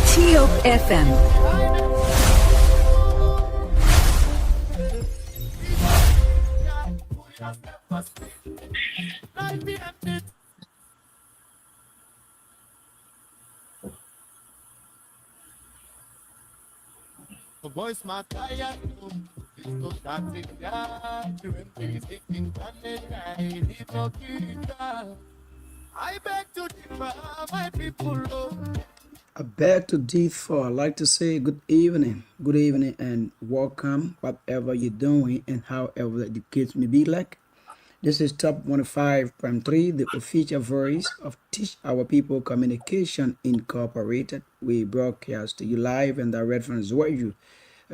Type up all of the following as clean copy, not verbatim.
TOP FM. Voice my tired so static, yeah. Doing things in I beg to differ, my people. I beg to differ. I'd like to say good evening, and welcome, whatever you're doing and however the kids may be like. This is Top 105.3, the official voice of Teach Our People Communication Incorporated. We broadcast to you live and direct from Zweju,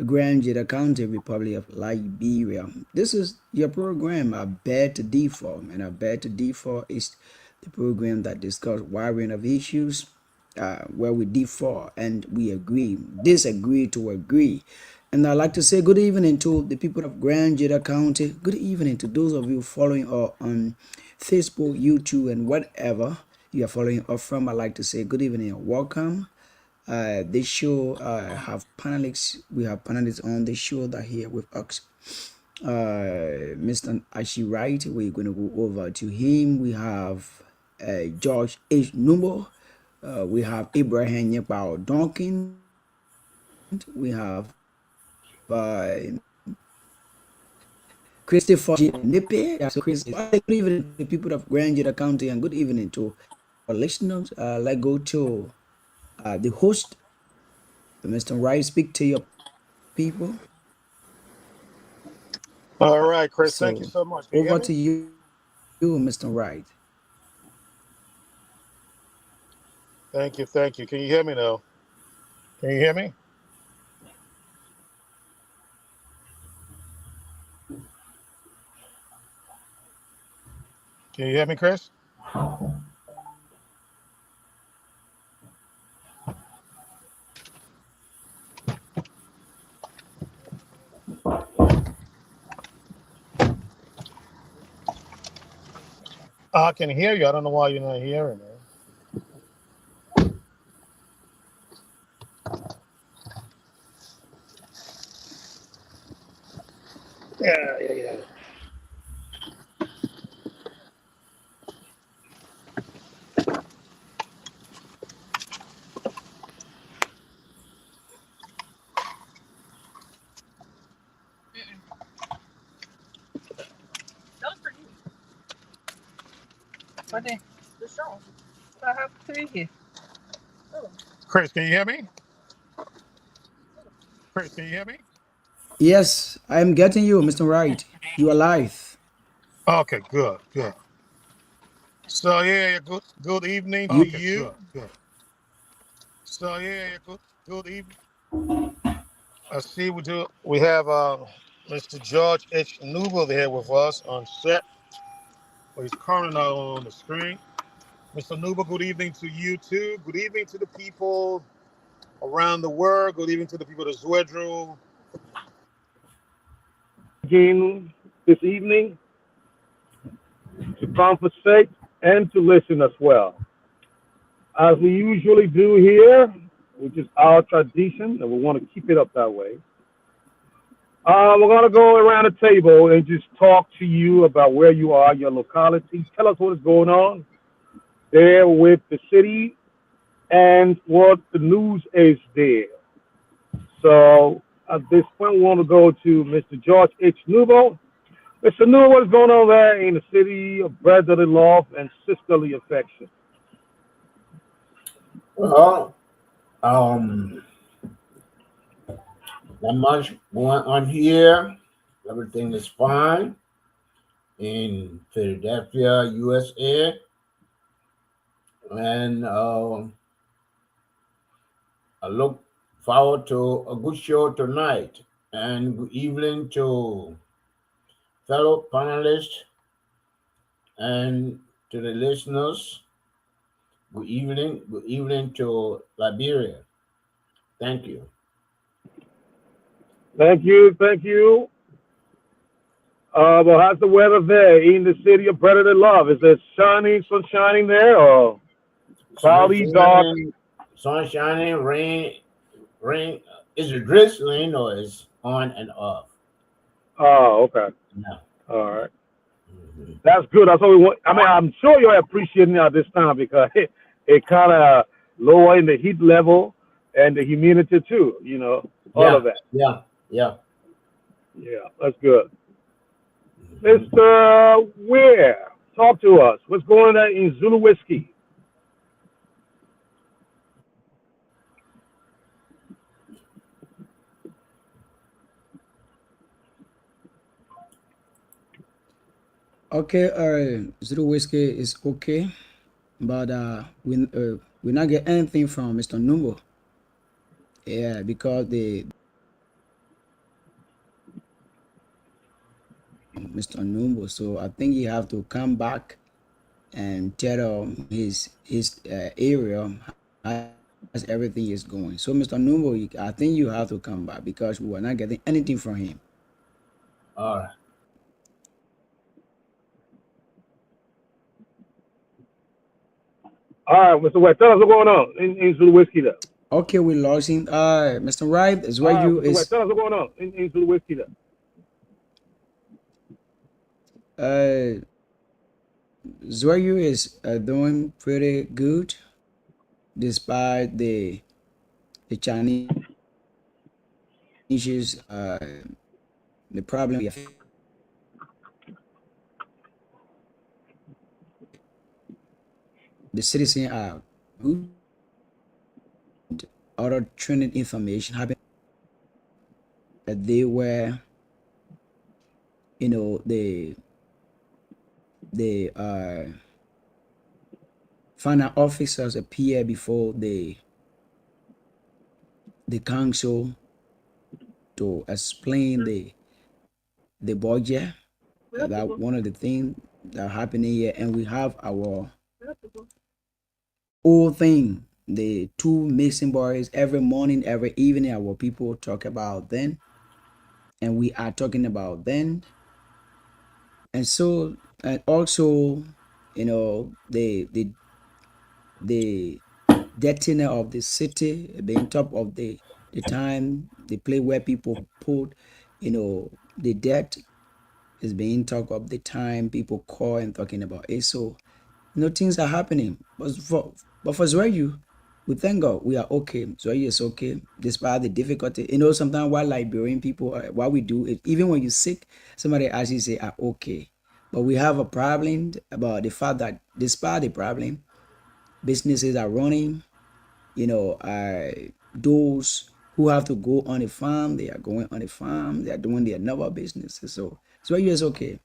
Grand Jeda County, Republic of Liberia. This is your program, I Beg to Differ, and I Beg to Differ is the program that discusses wiring of issues where we differ and we disagree to agree. And I'd like to say good evening to the people of Grand Jeda County. Good evening to those of you following us on Facebook, YouTube, and whatever you are following us from. I'd like to say good evening and welcome. This show have panelists. We have panelists on the show that are here with us. Mr. Ashi Wright, we're going to go over to him. We have George H. Numbo. We have Abraham Yepao Donkin. We have Christopher G. Nippe. So Chris, good evening to the people of Grand Jeda County and good evening to our listeners. Let's go to the host, Mr. Wright. Speak to your people. All right, Chris, So thank you so much. over to you, Mr. Wright. Thank you. Can you hear me now? Can you hear me? Can you hear me, Chris? I can hear you. I don't know why you're not hearing me. Yeah. The show. I have three here. Chris, can you hear me? Chris, can you hear me? Yes, I am getting you, Mr. Wright. You are live. Okay, good. So good evening to you. Good. So good evening. I see we have Mr. George H. Newell here with us on set. Well, he's currently not on the screen. Mr. Newell, good evening to you too. Good evening to the people around the world. Good evening to the people of Zwedru. Again this evening to conversate and to listen as well. As we usually do here, which is our tradition, and we want to keep it up that way. We're going to go around the table and just talk to you about where you are, your locality. Tell us what is going on there with the city and what the news is there. So at this point, we want to go to Mr. George H. Newell. Mr. Newell, what's going on there in the city of brotherly love and sisterly affection? Well, not much going on here. Everything is fine in Philadelphia, USA. And I look forward to a good show tonight. And good evening to fellow panelists and to the listeners. Good evening to Liberia. Thank you. Thank you. Thank you. Well, how's the weather there in the city of Predator Love? Is it sunny, sun shining there, or Sun cloudy, dark? shining, sun shining, rain. Is it drizzling or is on and off? Oh, okay. Yeah. All right. Mhm. That's good. That's what we want. I mean, I'm sure you're appreciating it this time because it kind of lowering the heat level and the humidity too. All of Yeah, that. yeah, yeah. Yeah, that's good. Mhm. Mr. Ware, talk to us. What's going on in Zulu Whiskey? Okay, Zero Whiskey is okay, but we not get anything from Mr. Numbo. Yeah, because the Mr. Numbo, so I think you have to come back and tell his area as everything is going. So Mr. Numbo, I think you have to come back because we are not getting anything from him. All right. All right, Mr. Ware, tell us what's going on in Zulu Whiskey there. Okay, we lost him. Mr. Wright is All where right, you Mr. Ware, is tell us what's going on in Zulu Whiskey there. uh Zwayu is doing pretty good despite the challenges, the problem we are facing. The citizens are good. Other trending information happened that they were, the final officers appear before the council to explain the budget. That one of the things that happening here, and we have our whole thing. The two missing boys every morning, every evening. Our people talk about then, and we are talking about then, and so and also, the destiny of the city being top of the time, the place where people put, the debt is being talk of the time people call and talking about it. So things are happening. But for Zwayu, we thank God we are okay. Zwayu is okay despite the difficulty. Sometimes while Liberian people, what we do is even when you're sick, somebody actually say are okay. But we have a problem about the fact that despite the problem, businesses are running. Those who have to go on a farm, they are going on a farm. They are doing their normal businesses. So Zwayu is okay.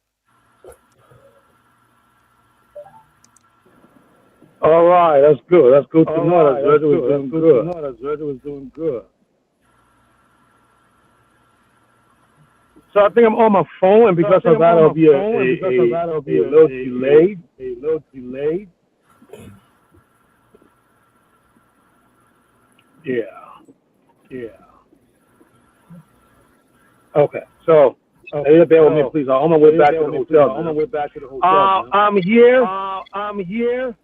All right, that's good. That's good to All know that right, that's Dredger was good. That's doing good to good. know that Dredger was doing good. So I think I'm on my phone, and So I because think of I'm that, on I'll my be phone, and because of that, I'll be a little delayed. a little delayed. Yeah. Yeah. Okay. So, Okay. bear with me, So, please. I'm on my way back bear to with the me, please. hotel I'm on my now. way back to the hotel now. I'm here I'm here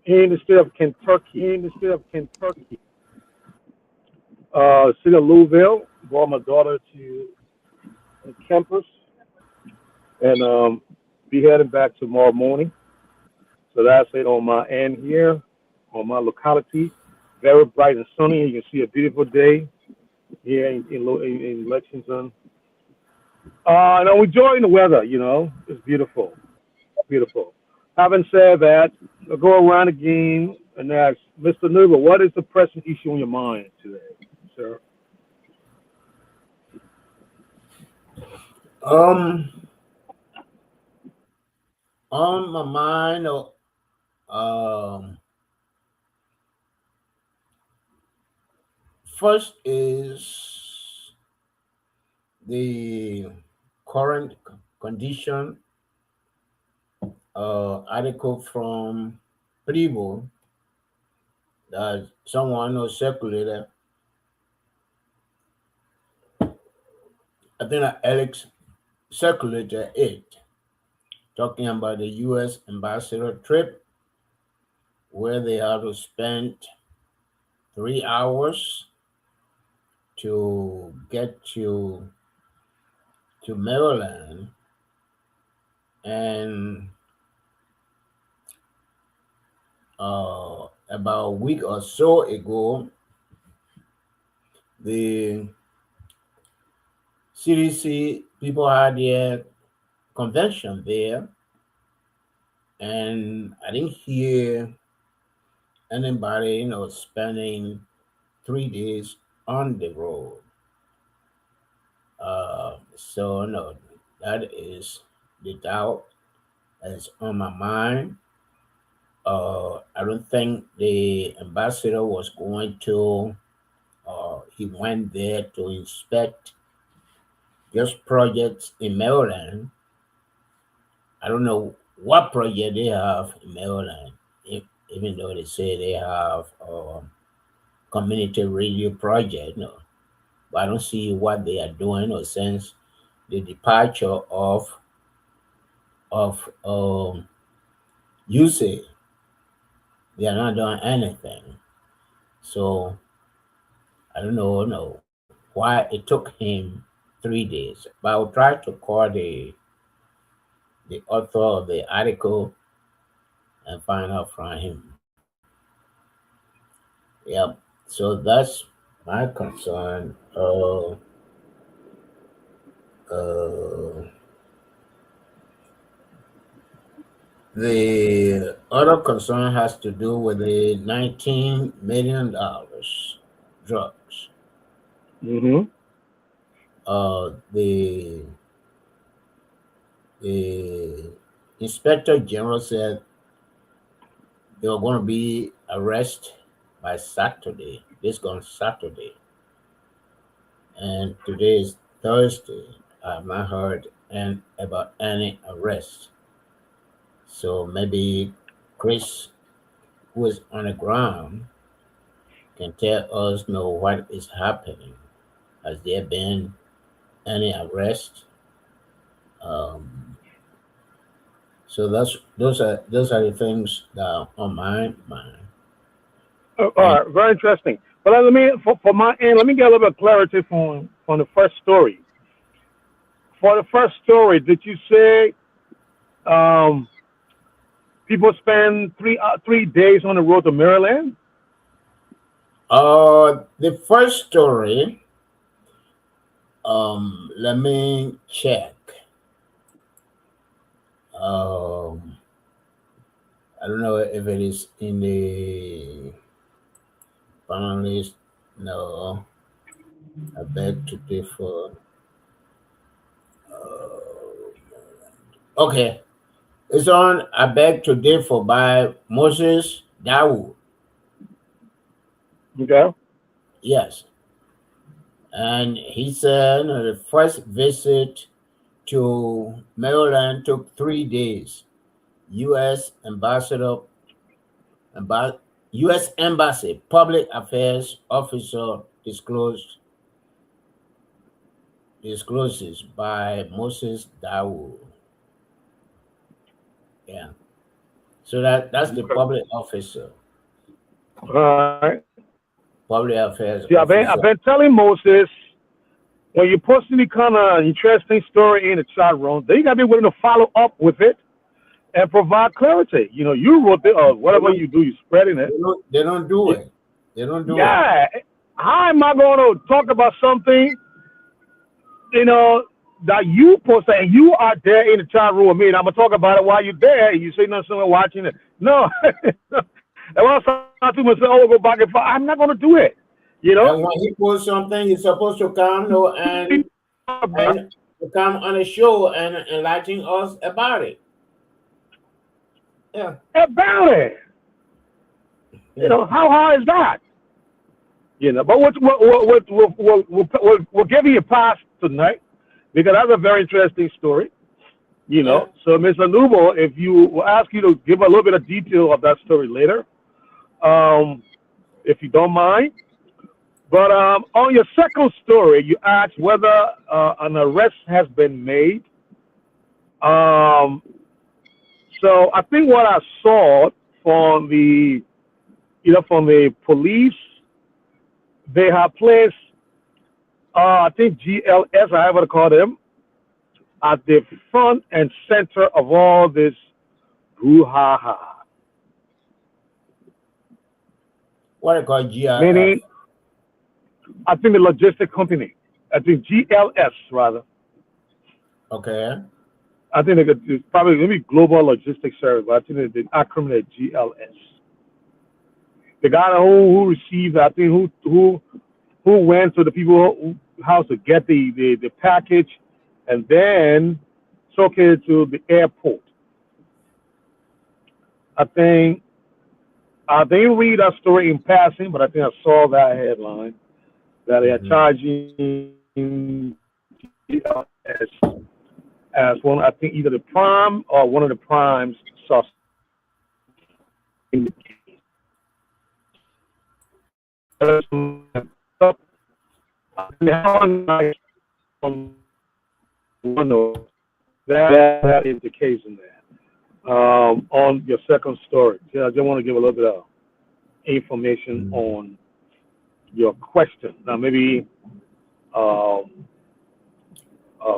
in the state of Kentucky, in the state of Kentucky. city of Louisville. Brought my daughter to campus, and be heading back tomorrow morning. So that's it on my end here, on my locality. Very bright and sunny. You can see a beautiful day here in Lexington. And I'm enjoying the weather. It's beautiful, beautiful. Having said that, I'll go around again and ask Mr. Newell, what is the pressing issue on your mind today, sir? Um, on my mind, um, first is the current condition article from Privo that someone who circulated, I think that Alex circulated it, talking about the U.S. ambassador trip where they had to spend 3 hours to get to Maryland, and about a week or so ago, the CDC people had their convention there, and I didn't hear anybody, spending 3 days on the road. So no, that is the doubt that's on my mind. I don't think the ambassador was going to. He went there to inspect just projects in Maryland. I don't know what project they have in Maryland, even though they say they have a community radio project. No, but I don't see what they are doing, or since the departure of UC, they are not doing anything. So I don't know, no, why it took him 3 days. But I'll try to call the author of the article and find out from him. Yep. So that's my concern. Uh, the other concern has to do with the $19 million drugs. Mm-hmm. The inspector general said they were going to be arrested by Saturday. This gone Saturday, and today is Thursday. I have not heard about any arrest. So maybe Chris, who is on the ground, can tell us know what is happening. Has there been any arrest? Um, so those are the things that are on my mind. All And right, very interesting. But let me, for my end, let me get a little bit of clarity from the first story. For the first story, did you say um, people spend 3 days on the road to Maryland? the first story, let me check. Um, I don't know if it is in the panelist. No, I beg to differ. Okay, it's on I beg to differ by Moses Dawood. Okay. Yes, and he said the first visit to Maryland took 3 days. U.S. ambassador, amba- U.S. Embassy Public Affairs officer discloses by Moses Dawood. Yeah. So that's the Okay. public officer, All right. public affairs See, I've officer. been telling Moses, when you post any kind of interesting story in the chat room, then you gotta be willing to follow up with it and provide clarity. You wrote it, or They whatever don't, you do, you spreading it. they don't do it. They don't do it. Yeah. How am I going to talk about something, you know, that you posted and you are there in the chat room with me, and I'm gonna talk about it while you're there, and you say nothing, someone watching it? No. And when I start to myself, oh, go back and forth, I'm not gonna do it. You know. And when he posts something, he's supposed to come no, and to come on a show and enlighten us about it. Yeah. About it. How hard is that? But we'll give you a pass tonight because that's a very interesting story. Yeah. So Mr. Nubo, if you will ask you to give a little bit of detail of that story later. Um, if you don't mind. But on your second story, you asked whether an arrest has been made. Um, so I think what I saw from the, from the police, they have placed, I think GLS, I ever call them, at the front and center of all this brouhaha. What do you call GIF? Meaning, I think the logistic company, I think GLS rather. Okay. I think it's probably going to be Global Logistics Service, but I think the acronym is GLS. The guy who received, I think, who went to the people house to get the package, and then took it to the airport. I think I didn't read that story in passing, but I think I saw that headline that they are charging as one. I think either the prime or one of the primes suspects. That is the case in there. On your second story, yeah, I just want to give a little bit of information on your question. Now, maybe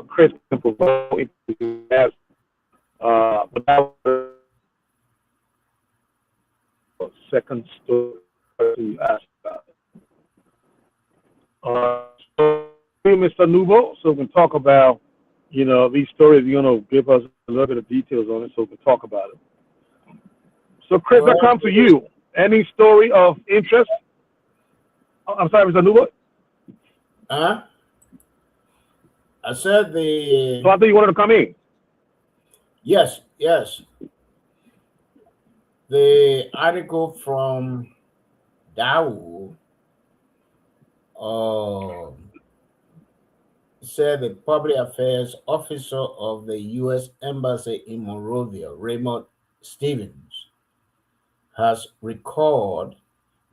Chris can provide as but that was the second story you asked about. So, Mr. Nubo, so we can talk about, these stories. You're going to give us a little bit of details on it so we can talk about it. So, Chris, I come to you. Any story of interest? I'm sorry, Mr. Nubo? Huh? I said the... So I thought you wanted to come in. Yes. The article from Dow said the public affairs officer of the U.S. Embassy in Monrovia, Raymond Stevens, has recalled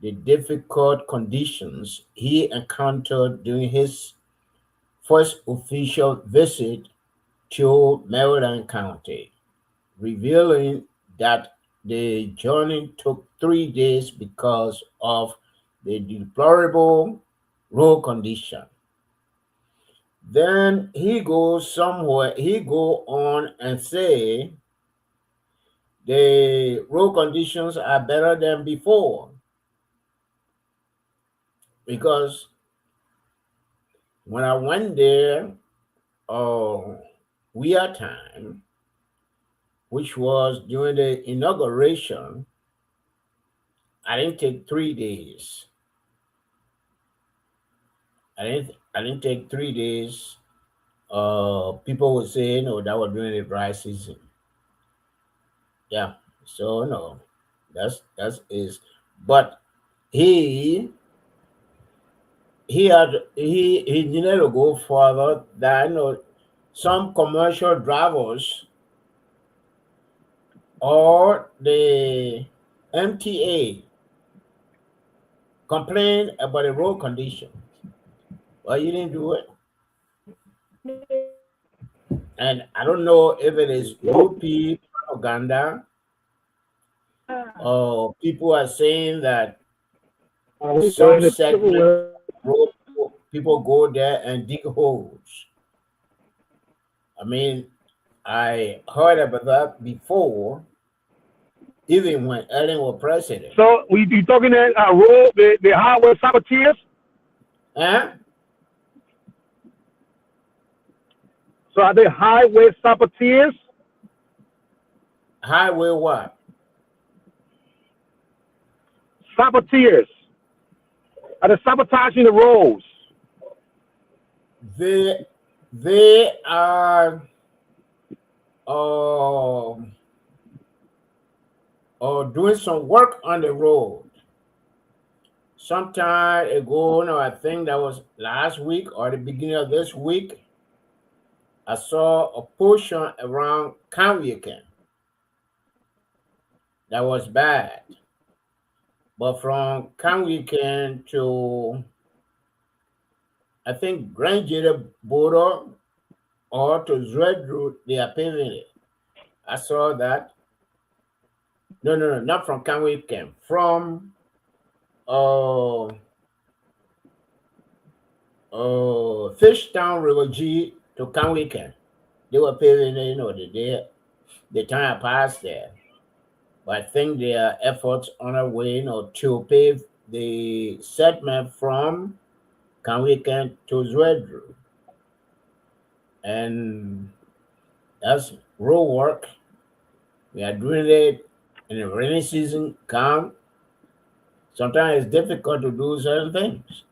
the difficult conditions he encountered during his first official visit to Maryland County, revealing that the journey took 3 days because of the deplorable road condition. Then he go on and say the road conditions are better than before, because when I went there, time, which was during the inauguration, I didn't take 3 days. I didn't take 3 days. People were saying, "Oh, that was during the dry season." Yeah. So no, that's is. But he needed to go further than some commercial drivers or the MTA complained about the road condition. Well, you didn't do it. And I don't know if it is UP propaganda or people are saying that some segment road people go there and dig holes. I mean, I heard about that before, even when Ellen was president. So you talking that road, the highway saboteurs? Huh? So are they highway saboteurs? Highway what? Saboteurs. Are they sabotaging the roads? They are doing some work on the road. Some time ago, no, I think that was last week or the beginning of this week, I saw a portion around Canviacan that was bad. But from Can Weekend to, I think, Granger border or to Zred Route, they are paving it. I saw that. No, not from Can Weekend. From uh, Fishtown River G to Can Weekend. They were paving it, the time I passed there. But I think there are efforts on the way, to pave the segment from Can Weekend to Zred. And that's road work. We are doing it in the rainy season, calm. Sometimes it's difficult to do certain things.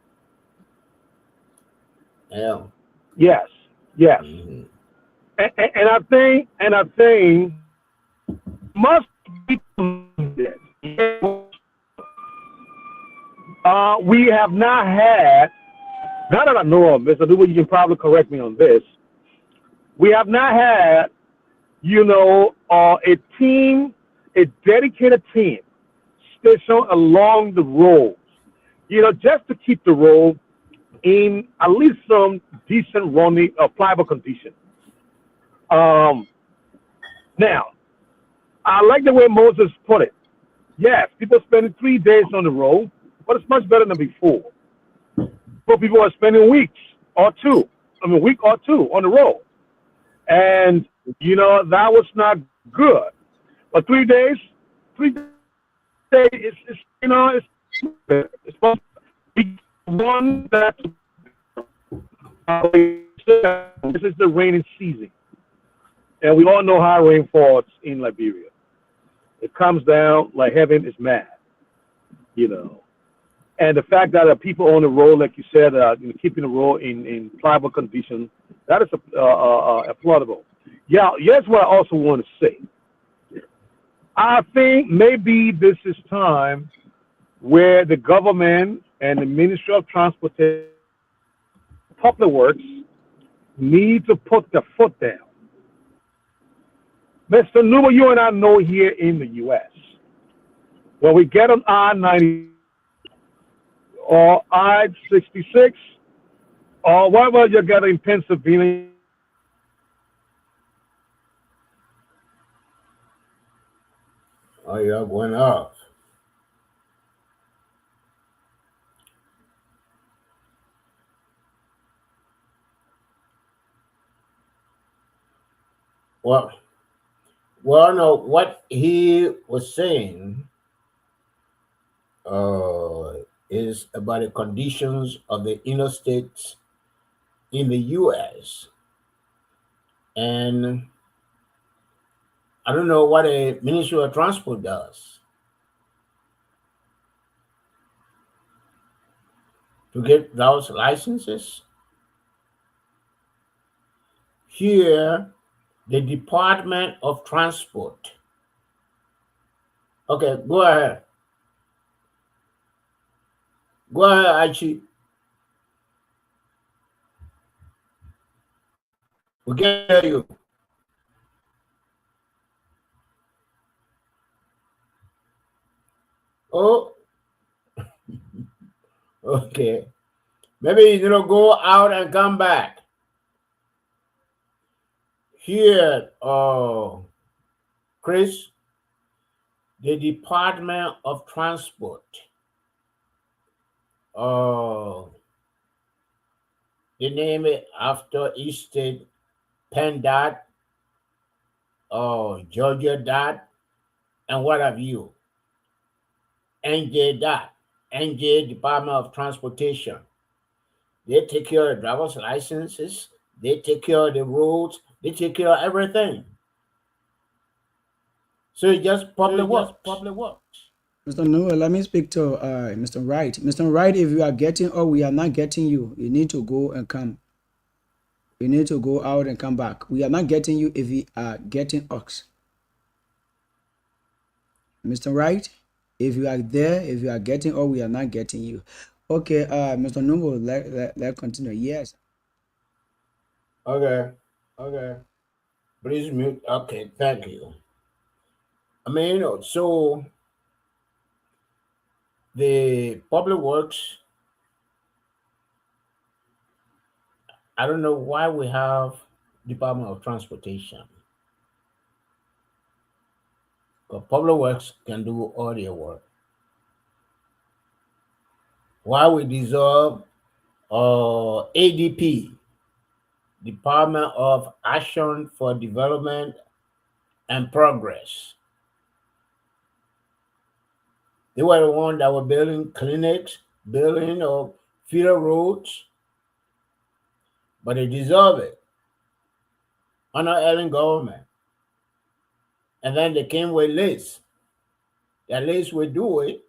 Yeah. Yes, yes. Hmm. And I think must be this. We have not had, now that I know of, Mr. Duba, you can probably correct me on this. We have not had, a team, a dedicated team stationed along the roads, just to keep the road in at least some decent running, pliable condition. Um, Now, I like the way Moses put it. Yes, people spending 3 days on the road, but it's much better than before. But people are spending weeks or two, week or two on the road. And, that was not good. But 3 days, it's supposed to be one that this is the rainy season. And we all know how rain falls in Liberia. It comes down like heaven is mad, you know. And the fact that people on the road, like you said, keeping the road in pliable condition, that is applaudable. Yeah, here's what I also want to say. I think maybe this is time where the government and the Ministry of Transportation, Public Works, need to put their foot down. Mr. Numa, you and I know here in the U.S., when we get on I-90 or I-66 or whatever you get in Pennsylvania, Oh, yeah, went off. Well, no, what he was saying uh, is about the conditions of the interstates in the U.S. And I don't know what a Ministry of Transport does to get those licenses. Here, the Department of Transport. Okay, go ahead. Go ahead, Archie. We can hear you. Oh, okay. Maybe go out and come back. Here, Chris, the Department of Transport. They name it after each state, PennDOT, Georgia dot, and what have you. NJ dot, NJ Department of Transportation. They take care of driver's licenses. They take care of the roads. They take care of everything. So it's just public works. Mr. Noah, let me speak to Mr. Wright. Mr. Wright, if you are getting or we are not getting you, you need to go and come. You need to go out and come back. We are not getting you if we are getting us. Mr. Wright, if you are there, if you are getting or we are not getting you. Okay, Mr. Noble, let continue. Yes. Okay. Please mute. Okay, thank you. So the public works, I don't know why we have Department of Transportation. But public works can do all their work. Why we dissolve ADP, Department of Action for Development and Progress. They were the ones that were building clinics, building or feeder roads, but they dissolved it under Ellen government. And then they came with Liz. That Liz will do it.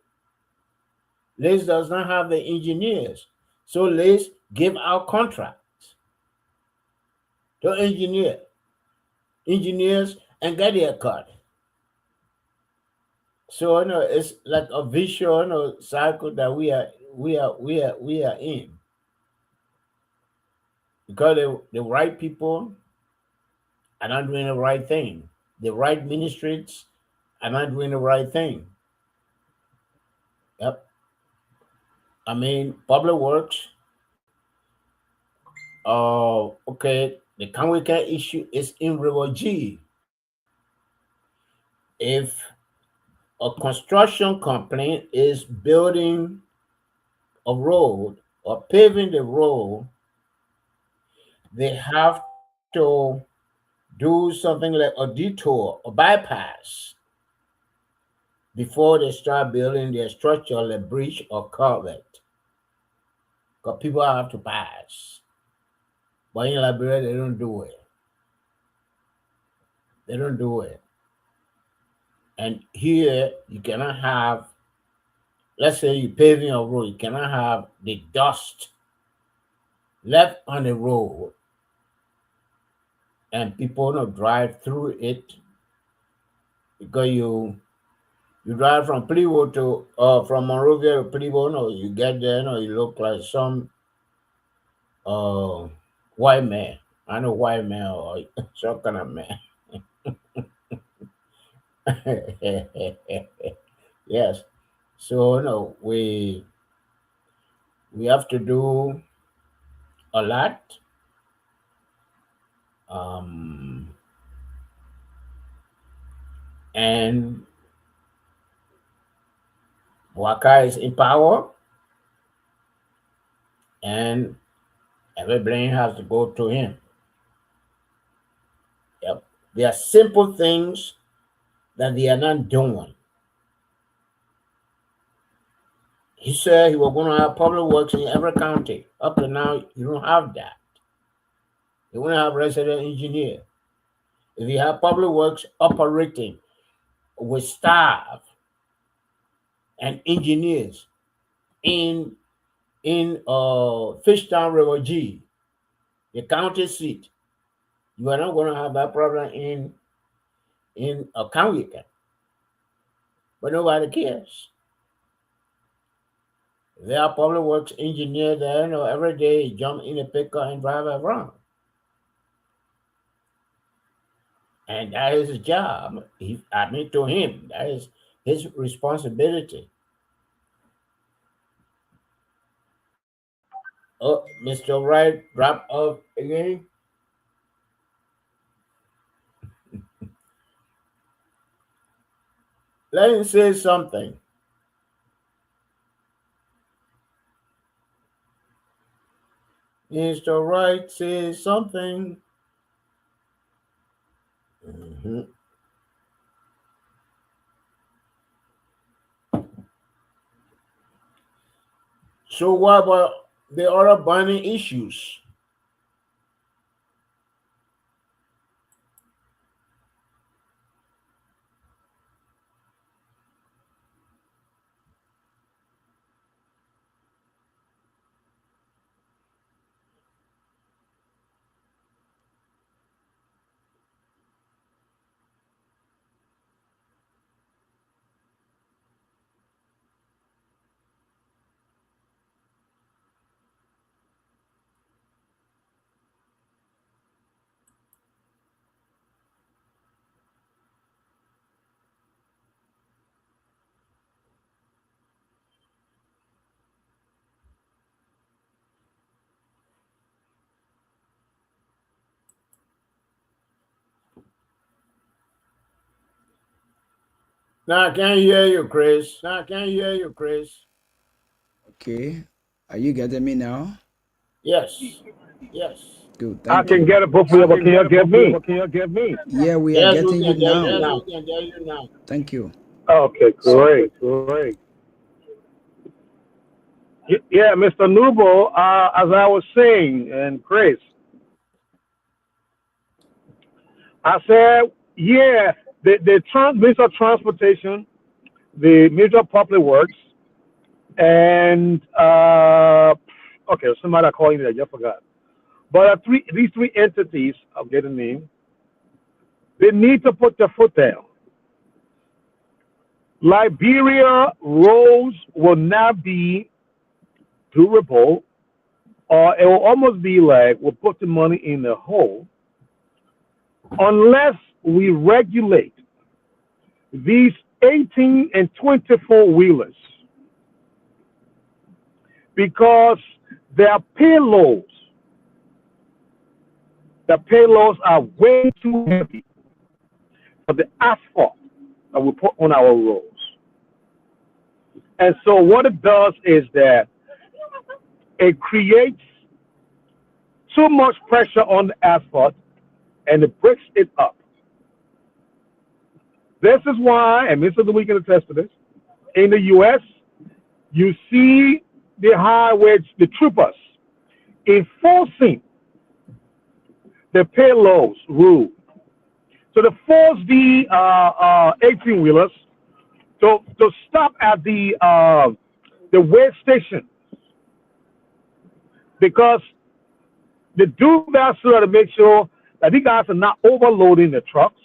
Liz does not have the engineers. So Liz give out contracts to engineers and get their cut. So it's like a vicious cycle that we are in. Because the right people are not doing the right thing. The right ministries are not doing the right thing. Yep. I mean, public works. Okay. The Kanwika issue is in River G. If a construction company is building a road or paving the road, they have to do something like a detour, a bypass, before they start building their structure, like bridge or culvert. Because people have to pass. But in Liberia, they don't do it. They don't do it. And here, you cannot have, let's say you're paving a road, you cannot have the dust left on the road and people don't drive through it because you drive from Plivo to from Monrovia to Plivo, you get there, you look like some white man. I know white man or some kind of man. Yes. So we have to do a lot. And Waka is in power, and every blame has to go to him. Yep. There are simple things that they are not doing. He said he was going to have public works in every county. Up to now, you don't have that. You want to have resident engineer. If you have public works operating with staff and engineers in Fishtown River G, the county seat, you are not going to have that problem in a county. But nobody cares. There are public works engineer there, every day he jump in a pickup and drive around. And that is his job. To him, that is his responsibility. Oh, Mr. Wright, drop off again. Let him say something. Mr. Wright says something. Mm-hmm. So what about the other burning issues? Now I can't hear you, Chris. Now I can't hear you, Chris. Okay. Are you getting me now? Yes. Yes. Good. I Thank can you. get it both of I you, but can can get you it, get both of you, me? but can you get me? Yeah, we are Yes, we getting you can hear you now. now. We can hear you now. Thank you. Okay, Okay, great. great. Yeah, Mr. Nubo, as I was saying, and Chris, I said, yeah, the Minister of Transportation, the Minister of Public Works, and okay, somebody calling me, I just forgot. But these three entities, I'll get a name, they need to put their foot down. Liberia roads will not be durable, or it will almost be like we'll put the money in the hole unless we regulate these 18 and 24 wheelers because their payloads, the payloads are way too heavy for the asphalt that we put on our roads. And so what it does is that it creates too much pressure on the asphalt and it breaks it up. This is why, and Mr. We can attest to this, in the U.S., you see the highways, the troopers enforcing the payloads rule. So they force the 18 wheelers to stop at the weigh station because they do that so that to make sure that these guys are not overloading the trucks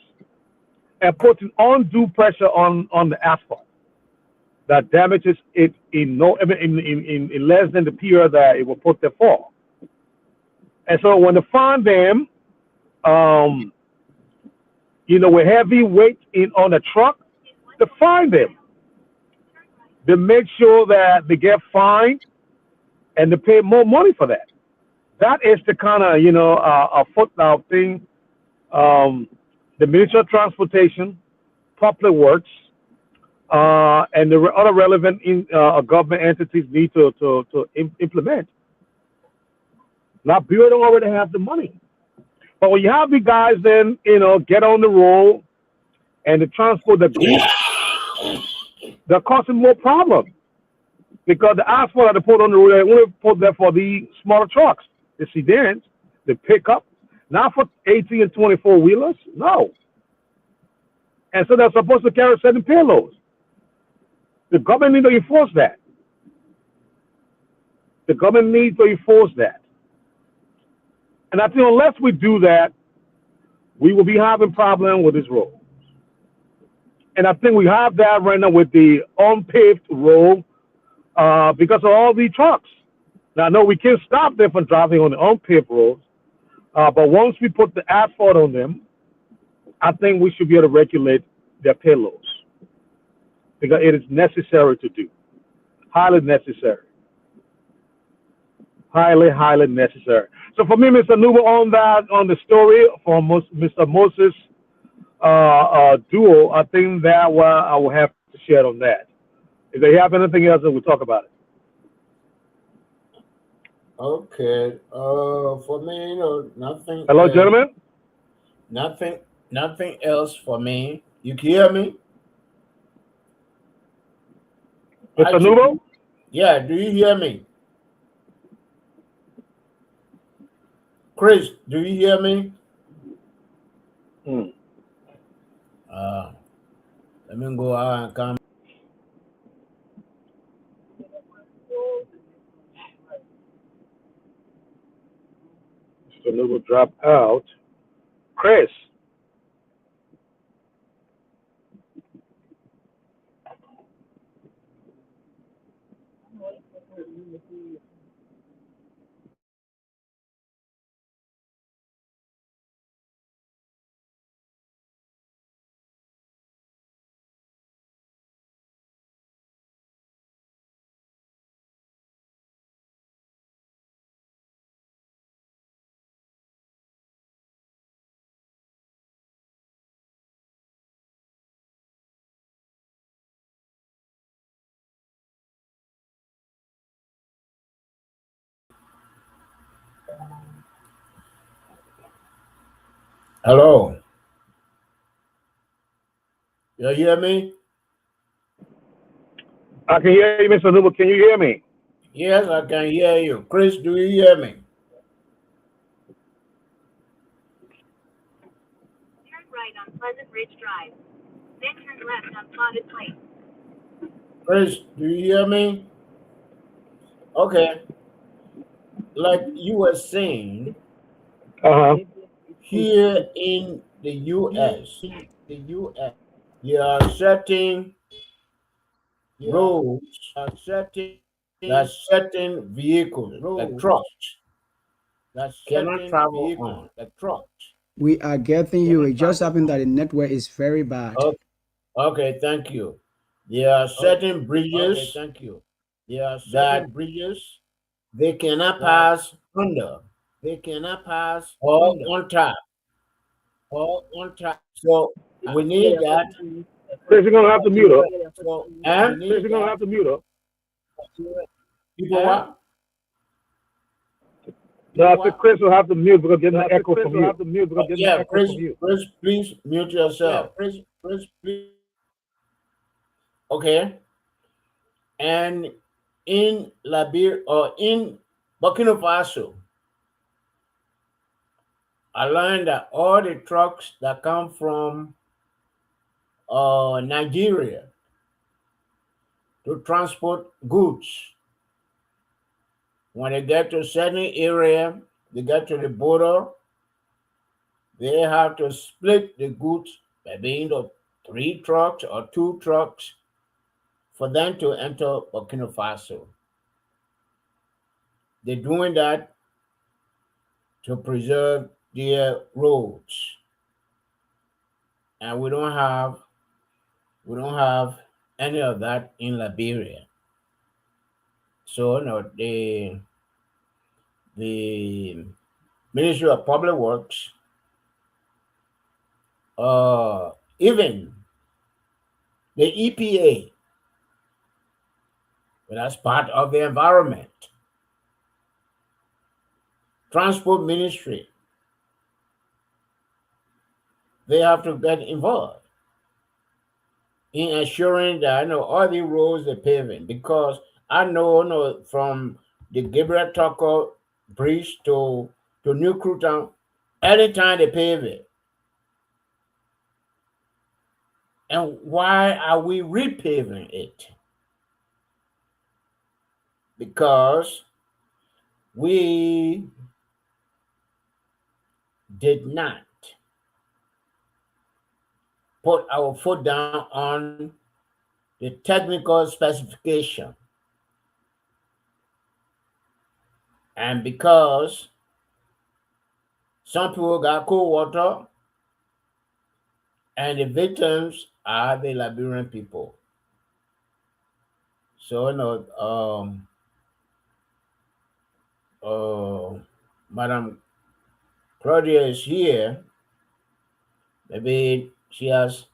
and putting undue pressure on the asphalt that damages it in no in less than the period that it will put there for. And so when they find them, um, with heavy weight in on a truck, they find them. They make sure that they get fined and they pay more money for that. That is the kind of a footnote thing. The Ministry of Transportation, Public Works, and the other relevant government entities need to implement. Now, Bureau don't already have the money, but when you have the guys then get on the road and they transport the goods, they're causing more problems because the asphalt that they put on the road, they only put there for the smaller trucks, the sedans, the pickup, not for 18 and 24 wheelers. No, and so they're supposed to carry certain payloads. The government needs to enforce that. The government needs to enforce that. And I think unless we do that, we will be having problems with this road. And I think we have that right now with the unpaved road because of all these trucks. Now, I know we can't stop them from driving on the unpaved roads, but once we put the asphalt on them, I think we should be able to regulate their payloads because it is necessary to do. Highly necessary. Highly, highly necessary. So for me, Mr. Nuba, on the story from Mr. Moses duo, I think that I will have to share on that. If they have anything else, then we'll talk about it. Okay. For me, nothing. Hello, gentlemen. Nothing else for me. You can hear me? Mr. Nubo? Yeah, do you hear me? Chris, do you hear me? Let me go out and come. Mr. Nubo dropped out. Chris. Hello. You hear me? I can hear you, Mr. Nuba. Can you hear me? Yes, I can hear you. Chris, do you hear me? Turn right on Pleasant Ridge Drive. Then turn left on Plotted Place. Chris, do you hear me? Okay. Like you were saying, Uh huh. here in the US, there are certain roads that certain vehicles, like trucks, cannot travel on. We are getting you. It just happened that the network is very bad. Okay, okay, thank you. There are certain bridges that they cannot pass under or on top. So we need that. Chris, you're gonna have to mute her. And Chris, you're gonna have to mute her. people what? No, I said Chris will have to mute because getting an echo from you. Yeah, Chris, please mute yourself. Okay. And in Liberia or in Burkina Faso, I learned that all the trucks that come from Nigeria to transport goods, when they get to a certain area, they get to the border, they have to split the goods by being of 3 trucks or 2 trucks for them to enter Burkina Faso. They're doing that to preserve their roads, and we don't have any of that in Liberia. So no, the Ministry of Public Works, even the EPA, that's part of the environment, Transport Ministry, they have to get involved in ensuring that all the roads are paving, because I know from the Gabriel Tucker Bridge to New Cruton, anytime they pave it. And why are we repaving it? Because we did not put our foot down on the technical specification. And because some people got cold water, and the victims are the Liberian people. So, Madam Claudia is here. Maybe she has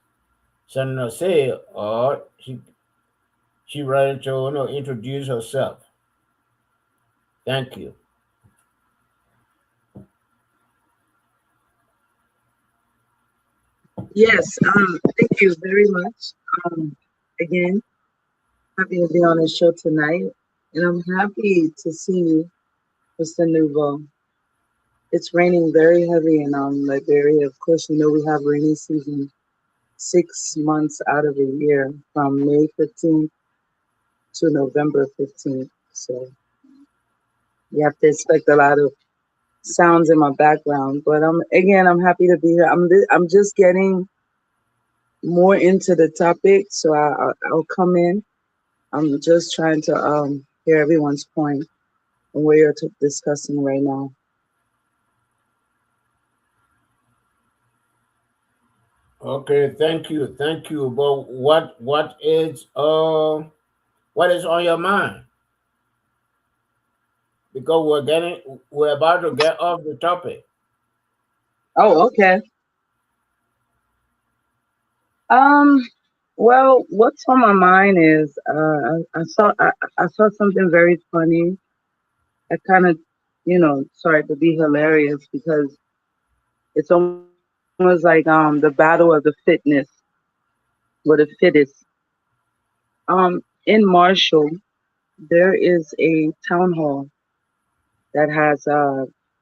something to say, or she ready to introduce herself. Thank you. Yes, thank you very much. Again, happy to be on the show tonight, and I'm happy to see you, Mr. Nouveau. It's raining very heavy in Liberia. Of course, you know we have rainy season 6 months out of the year, from May 15th to November 15th. So you have to expect a lot of sounds in my background. But I'm happy to be here. I'm just getting more into the topic, so I'll come in. I'm just trying to hear everyone's point on what you're discussing right now. Okay, thank you. But what is on your mind? Because we're about to get off the topic. Oh, okay. Um, well, what's on my mind is I saw something very funny. It kind of sorry, to be hilarious because it's almost like the battle of the fitness or the fittest. In Marshall, there is a town hall that has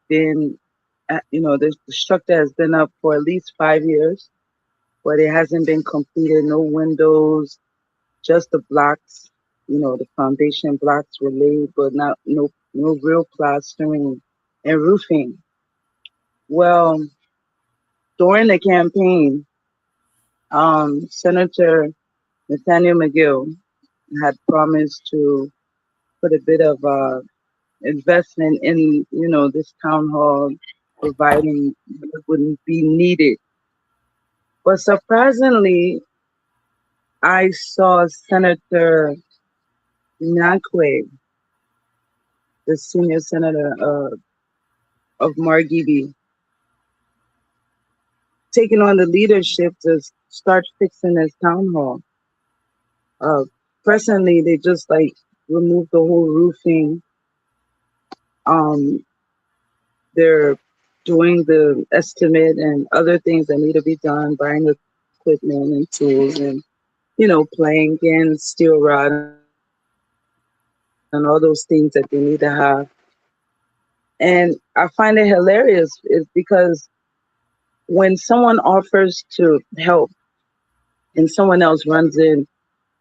been, the structure has been up for at least 5 years, but it hasn't been completed. No windows, just the blocks. The foundation blocks were laid, but not no real plastering and roofing. Well, during the campaign, Senator Nathaniel McGill had promised to put a bit of investment in, this town hall, providing what wouldn't be needed. But surprisingly, I saw Senator Nakwe, the senior senator of Margibi, taking on the leadership to start fixing this town hall. Uh, Presently, they just like removed the whole roofing. Um, they're doing the estimate and other things that need to be done, buying equipment and tools and, plank and steel rod and all those things that they need to have. And I find it hilarious is because when someone offers to help and someone else runs in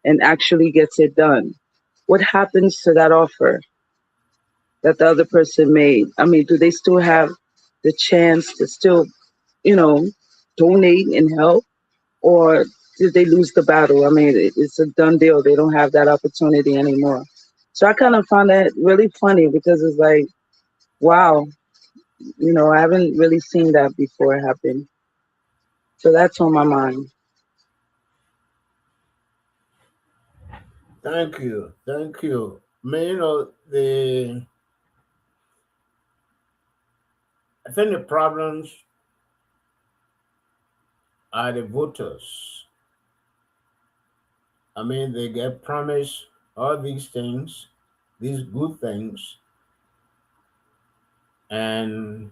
and actually gets it done, what happens to that offer that the other person made? I mean, do they still have the chance to still, you know, donate and help? Or did they lose the battle? I mean, it's a done deal. They don't have that opportunity anymore. So I kind of found that really funny because it's like, wow, I haven't really seen that before happen. So that's on my mind. Thank you. Thank you. Man, I think the problems are the voters. I mean, they get promised all these things, these good things, and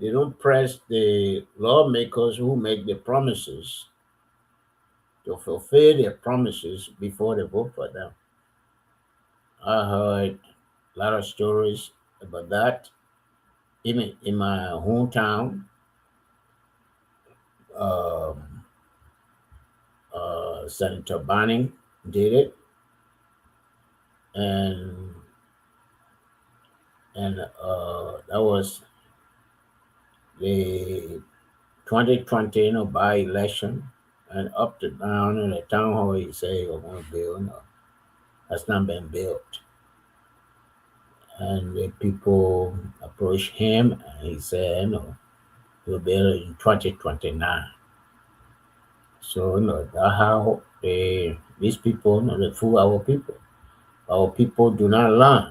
they don't press the lawmakers who make the promises to fulfill their promises before they vote for them. I heard a lot of stories about that. Even in my hometown, um, Senator Banning did it, and that was the 2020 by election, and up to down in the town hall, he said, "We're going to build." No, that's not been built. And the people approached him, and he said, "No, we'll build it in 2029." So, that's how these people, they fool our people. Our people do not learn.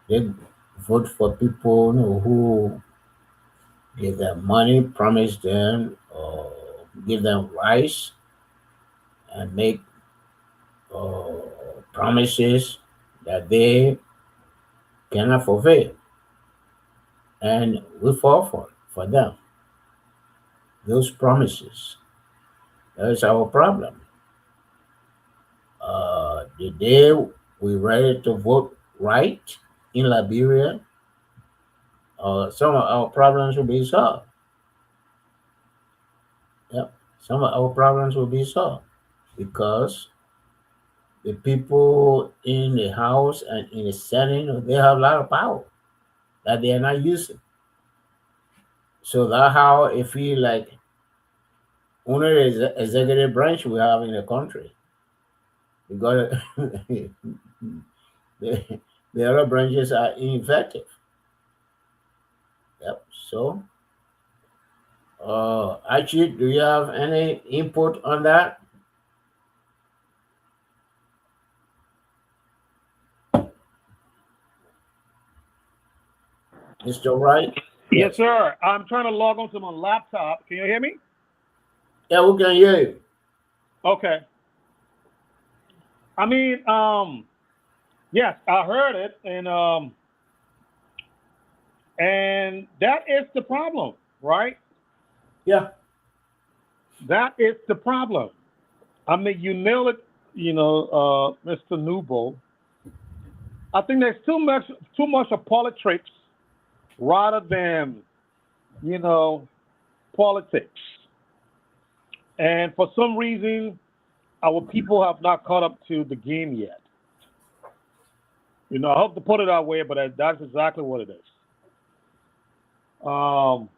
They vote for people, who give them money, promise them, or give them rights, and make promises that they cannot fulfill. And we fall for them, those promises. That's our problem. The day we ready to vote right in Liberia, some of our problems will be solved. Yep, some of our problems will be solved because the people in the House and in the Senate, they have a lot of power that they are not using. So that's how it feel like only the executive branch we have in the country. Because the, the other branches are ineffective. Yep. So, actually, do you have any input on that, Mr. Wright? Yes, Yes. sir. I'm trying to log onto my laptop. Can you hear me? Yeah, we can hear you. Okay. I mean, yes, I heard it, and And that is the problem, right? Yeah. That is the problem. I mean, you nail it, Mr. Nubo. I think there's too much of politics rather than, you know, politics. And for some reason, our people have not caught up to the game yet. I hope to put it that way, but that's exactly what it is. Um,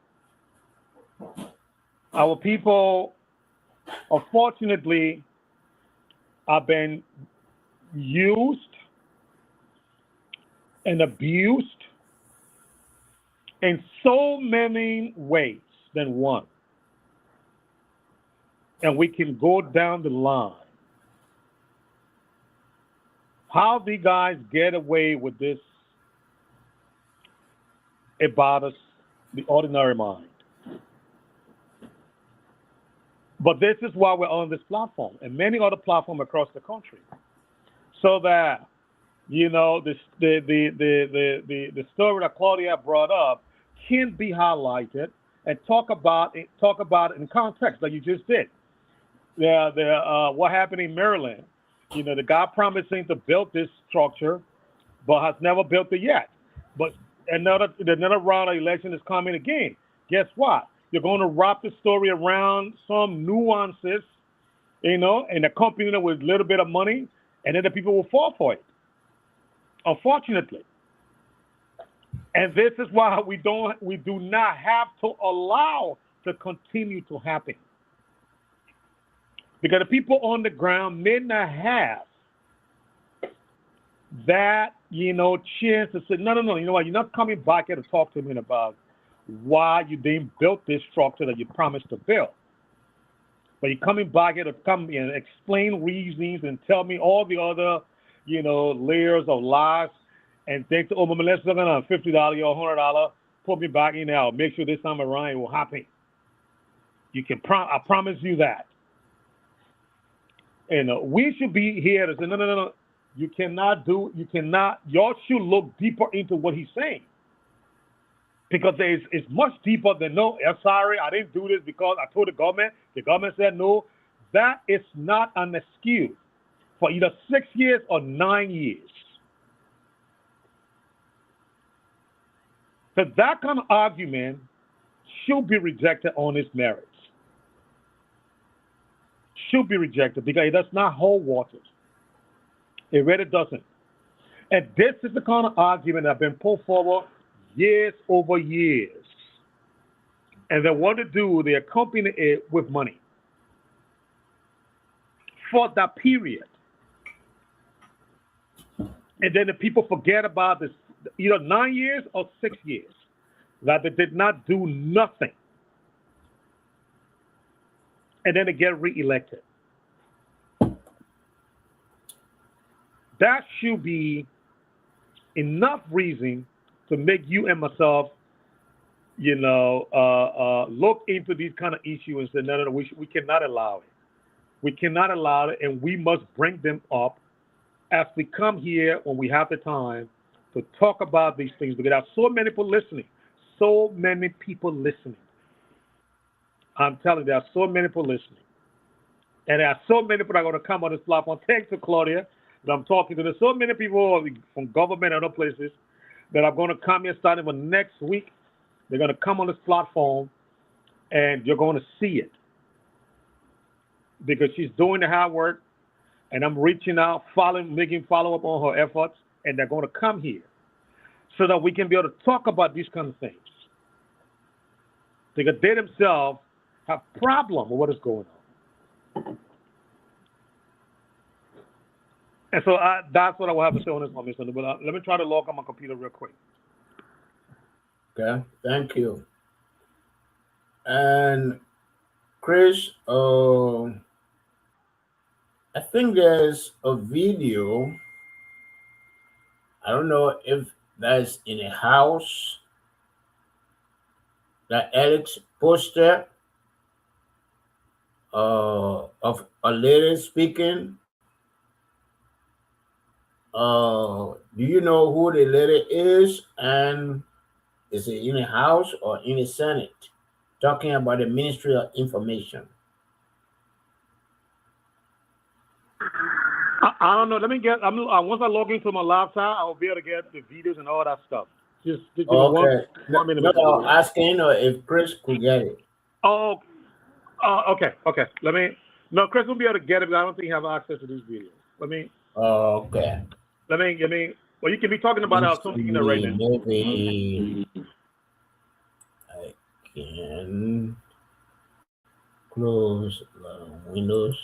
our people, unfortunately, have been used and abused in so many ways than one. And we can go down the line. How the guys get away with this about us, the ordinary mind. But this is why we're on this platform and many other platforms across the country. So that, the story that Claudia brought up can be highlighted and talk about it in context like you just did. What happened in Maryland? The guy promising to build this structure, but has never built it yet. But another round of election is coming again. Guess what? You're going to wrap the story around some nuances, and accompany it with a little bit of money, and then the people will fall for it. Unfortunately. And this is why we do not have to allow to continue to happen. Because the people on the ground may not have that, chance to say, no, you know what, you're not coming back here to talk to me about why you didn't build this structure that you promised to build. But you're coming back here to come and explain reasons and tell me all the other, layers of lies and think, oh, let's look at a $50 or $100, put me back in there. Make sure this time around it will happen. I promise you that. And we should be here to say, no. You cannot, y'all should look deeper into what he's saying. Because it's much deeper than, no, I'm sorry, I didn't do this because I told the government said no. That is not an excuse for either 6 years or 9 years. So that kind of argument should be rejected on its merits. Should be rejected because it does not hold water. It really doesn't. And this is the kind of argument that has been put forward years over years. And they want to do, they accompany it with money for that period. And then the people forget about this, either 9 years or 6 years, that they did not do nothing. And then they get reelected. That should be enough reason to make you and myself, look into these kind of issues and say, no, we cannot allow it. We cannot allow it, and we must bring them up as we come here when we have the time to talk about these things, because there are so many people listening. So many people listening. I'm telling you, there are so many people listening. And there are so many people that are going to come on this platform. Thanks to Claudia that I'm talking to. There's so many people from government and other places that are going to come here starting from next week. They're going to come on this platform, and you're going to see it. Because she's doing the hard work, and I'm reaching out, making follow-up on her efforts, and they're going to come here so that we can be able to talk about these kind of things. Because they themselves have problem with what is going on. And so that's what I will have to say on this one, Mr. But let me try to log on my computer real quick. Okay, thank you. And Chris, I think there's a video. I don't know if that's in a house that Alex posted of a lady speaking. Do you know who the lady is? And Is it in the House or in the Senate? Talking about the Ministry of Information. I don't know. Let me get. Once I log into my laptop, I'll be able to get the videos and all that stuff. Just give me Okay. one minute. No, asking if Chris could get it. Oh, okay. Let me. No, Chris will be able to get it, but I don't think he have access to these videos. Okay. Let me. Well, you can be talking about something in there right now. Maybe I can close Windows.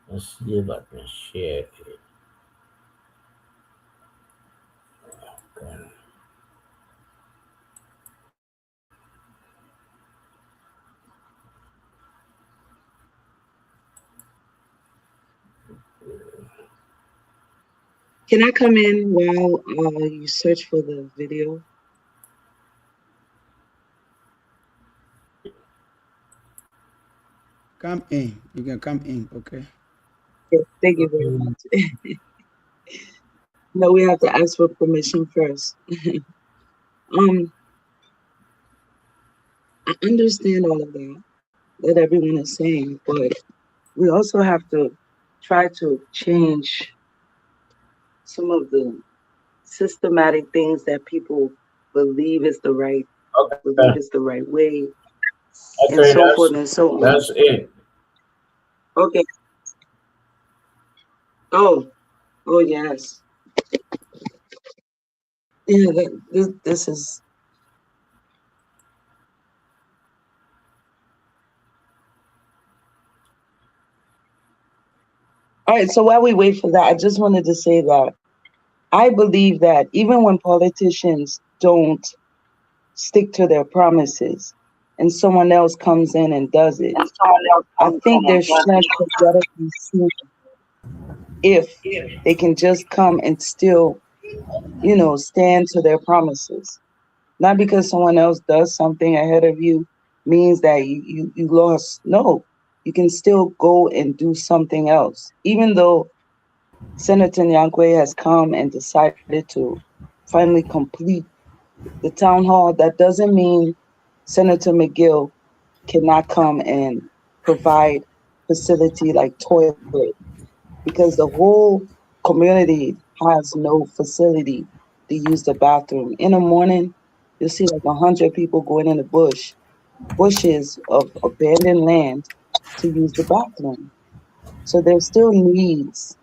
Let's see if I can share it. Okay. Can I come in while you search for the video? Come in. You can come in, okay? Yes, thank you very much. No, we have to ask for permission first. I understand all of that everyone is saying, but we also have to try to change some of the systematic things that people believe is the right way, and Okay, so forth and so on. that's it. Okay. Oh yes. Yeah, this is. All right, so while we wait for that, I just wanted to say that I believe that even when politicians don't stick to their promises and someone else comes in and does it, I think their strength is better be seen if they can just come and still, stand to their promises. Not because someone else does something ahead of you means that you lost. No, you can still go and do something else. Even though Senator Nyankwe has come and decided to finally complete the town hall, that doesn't mean Senator McGill cannot come and provide facility like toilet, because the whole community has no facility to use the bathroom. In the morning, you'll see like 100 people going in the bushes of abandoned land to use the bathroom. So there's still needs.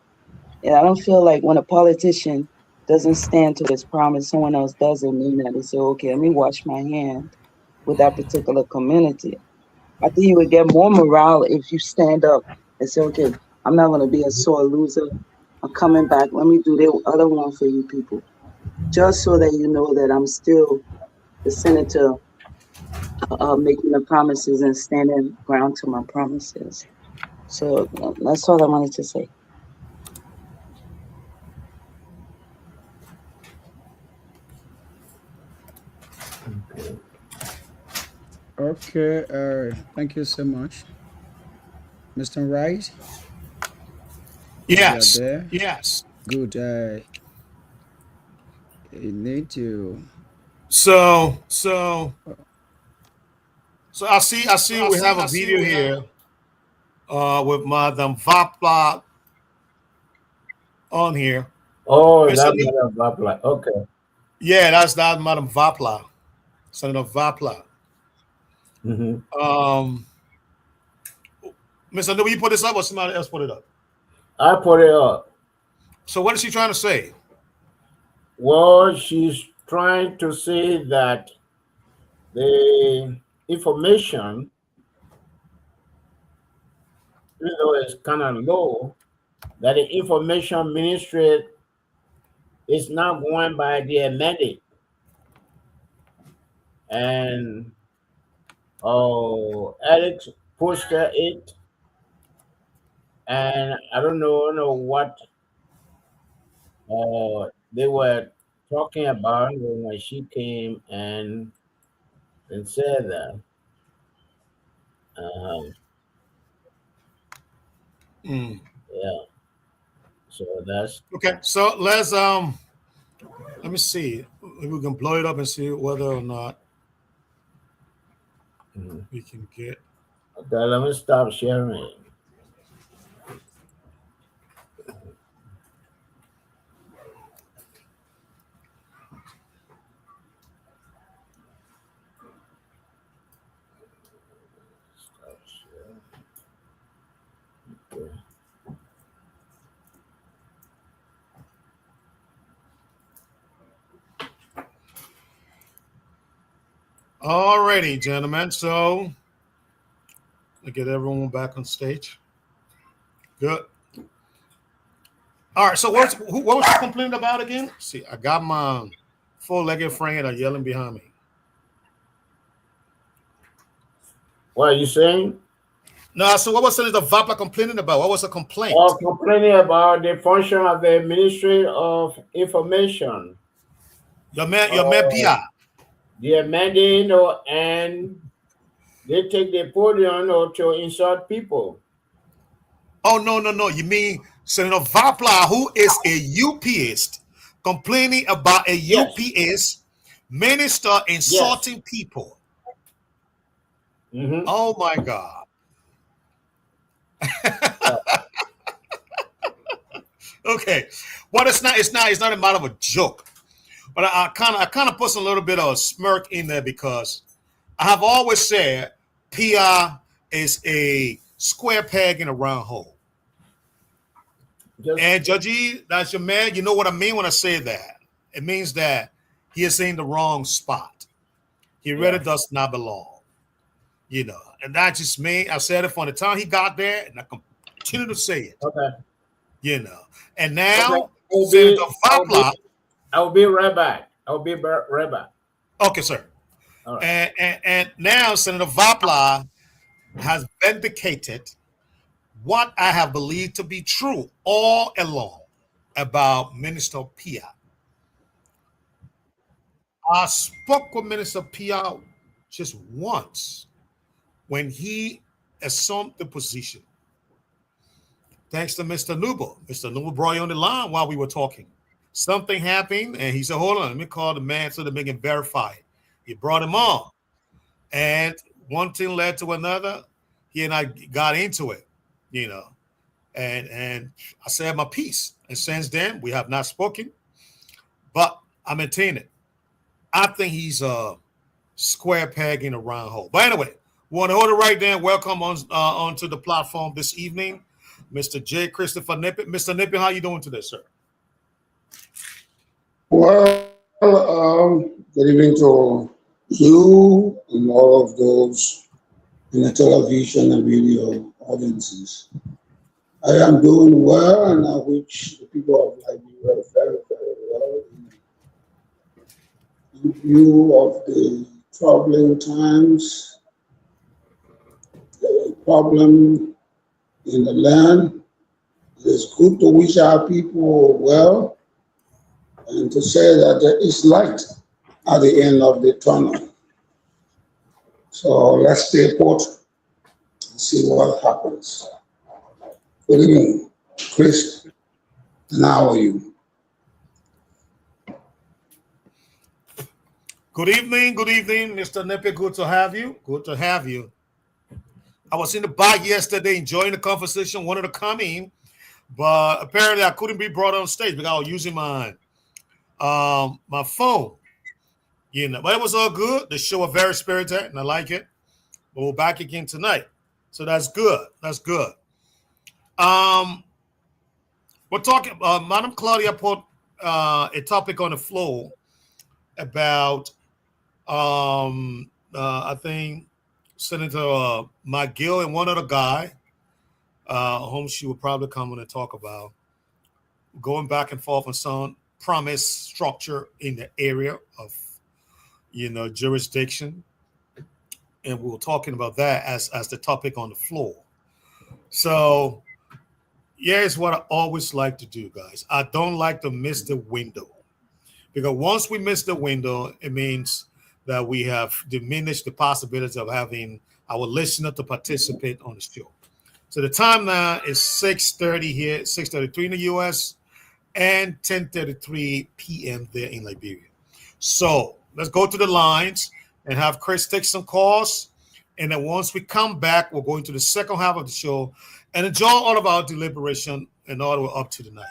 And I don't feel like when a politician doesn't stand to his promise, someone else doesn't mean that they say, okay, let me wash my hand with that particular community. I think you would get more morale if you stand up and say, okay, I'm not going to be a sore loser. I'm coming back. Let me do the other one for you people. Just so that you know that I'm still the senator making the promises and standing ground to my promises. So that's all I wanted to say. Okay, thank you so much. Mr. Wright, Yes. you are there? Yes. Good. You need to. So I see we have a video here with Madam Vapla on here. Oh, It's a that's new, not a apply. Okay. yeah, that's not Madam Vapla, Senator Vapla. Mm-hmm. Mr. New, you put this up or somebody else put it up? I put it up. So what is she trying to say? Well, she's trying to say that the information, even though it's kind of low, that the information ministry is not going by their mandate. And Alex posted it, and I don't know what they were talking about when she came and said that. Um, Mm. yeah. So that's Okay, so let me see. maybe we can blow it up and see whether or not we can get. Okay, let me stop sharing. Stop sharing. Okay. Alrighty, gentlemen. So I get everyone back on stage. Good. All right. So what was you complaining about again? See, I got my four-legged friend are yelling behind me. What are you saying? No, so what was Senator Vapla complaining about? What was the complaint? Or complaining about the function of the Ministry of Information. Your man Pia. The amending and they take the podium to insult people. Oh, no. You mean Senator Vapla, who is a UPist, complaining about a UPist minister insulting people. Mm-hmm. Oh my God. Okay. Well, it's not a matter of a joke. But I kind of put a little bit of a smirk in there because I have always said PR is a square peg in a round hole. And Judge, that's your man. You know what I mean when I say that. It means that he is in the wrong spot. He really does not belong. You know, and that's just me. I said it from the time he got there, and I continue to say it. Okay. You know, and now Senator Vapla. I will be right back. Right back. Okay, sir. All right. And now Senator Vapla has vindicated what I have believed to be true all along about Minister Pia. I spoke with Minister Pia just once when he assumed the position. Thanks to Mr. Nuba. Mr. Nuba brought you on the line while we were talking. Something happened, and he said, hold on, let me call the man so that they can verify it. He brought him on. And one thing led to another. He and I got into it, you know. And I said my piece. And since then, we have not spoken. But I maintain it. I think he's a square peg in a round hole. But anyway, we want to hold it right there. Welcome onto the platform this evening, Mr. J. Christopher Nippet. Mr. Nippet, how you doing today, sir? Well, good evening to you and all of those in the television and video audiences. I am doing well, and I wish the people of Liberia very, very well in view of the troubling times, the problem in the land. It is good to wish our people well and to say that there is light at the end of the tunnel. So let's stay put and see what happens. Good evening, Chris, and how are you? Good evening, Mr. Nippet. Good to have you. Good to have you. I was in the back yesterday enjoying the conversation, wanted to come in, but apparently I couldn't be brought on stage because I was using my phone. You know, but it was all good. The show was very spirited, and I like it. But we're back again tonight, so that's good. That's good. We're talking. Madam Claudia put a topic on the floor about I think Senator McGill and one other guy, whom she would probably come on and talk about, going back and forth on some promise structure in the area of, you know, jurisdiction. And we were talking about that as the topic on the floor. So here's what I always like to do, guys. I don't like to miss the window. Because once we miss the window, it means that we have diminished the possibility of having our listener to participate on the show. So the time now is 6:30 here, 6:33 in the U.S. and 10:33 p.m. there in Liberia. So let's go to the lines and have Chris take some calls. And then once we come back, we'll go into the second half of the show and enjoy all of our deliberation and all the way up to the night.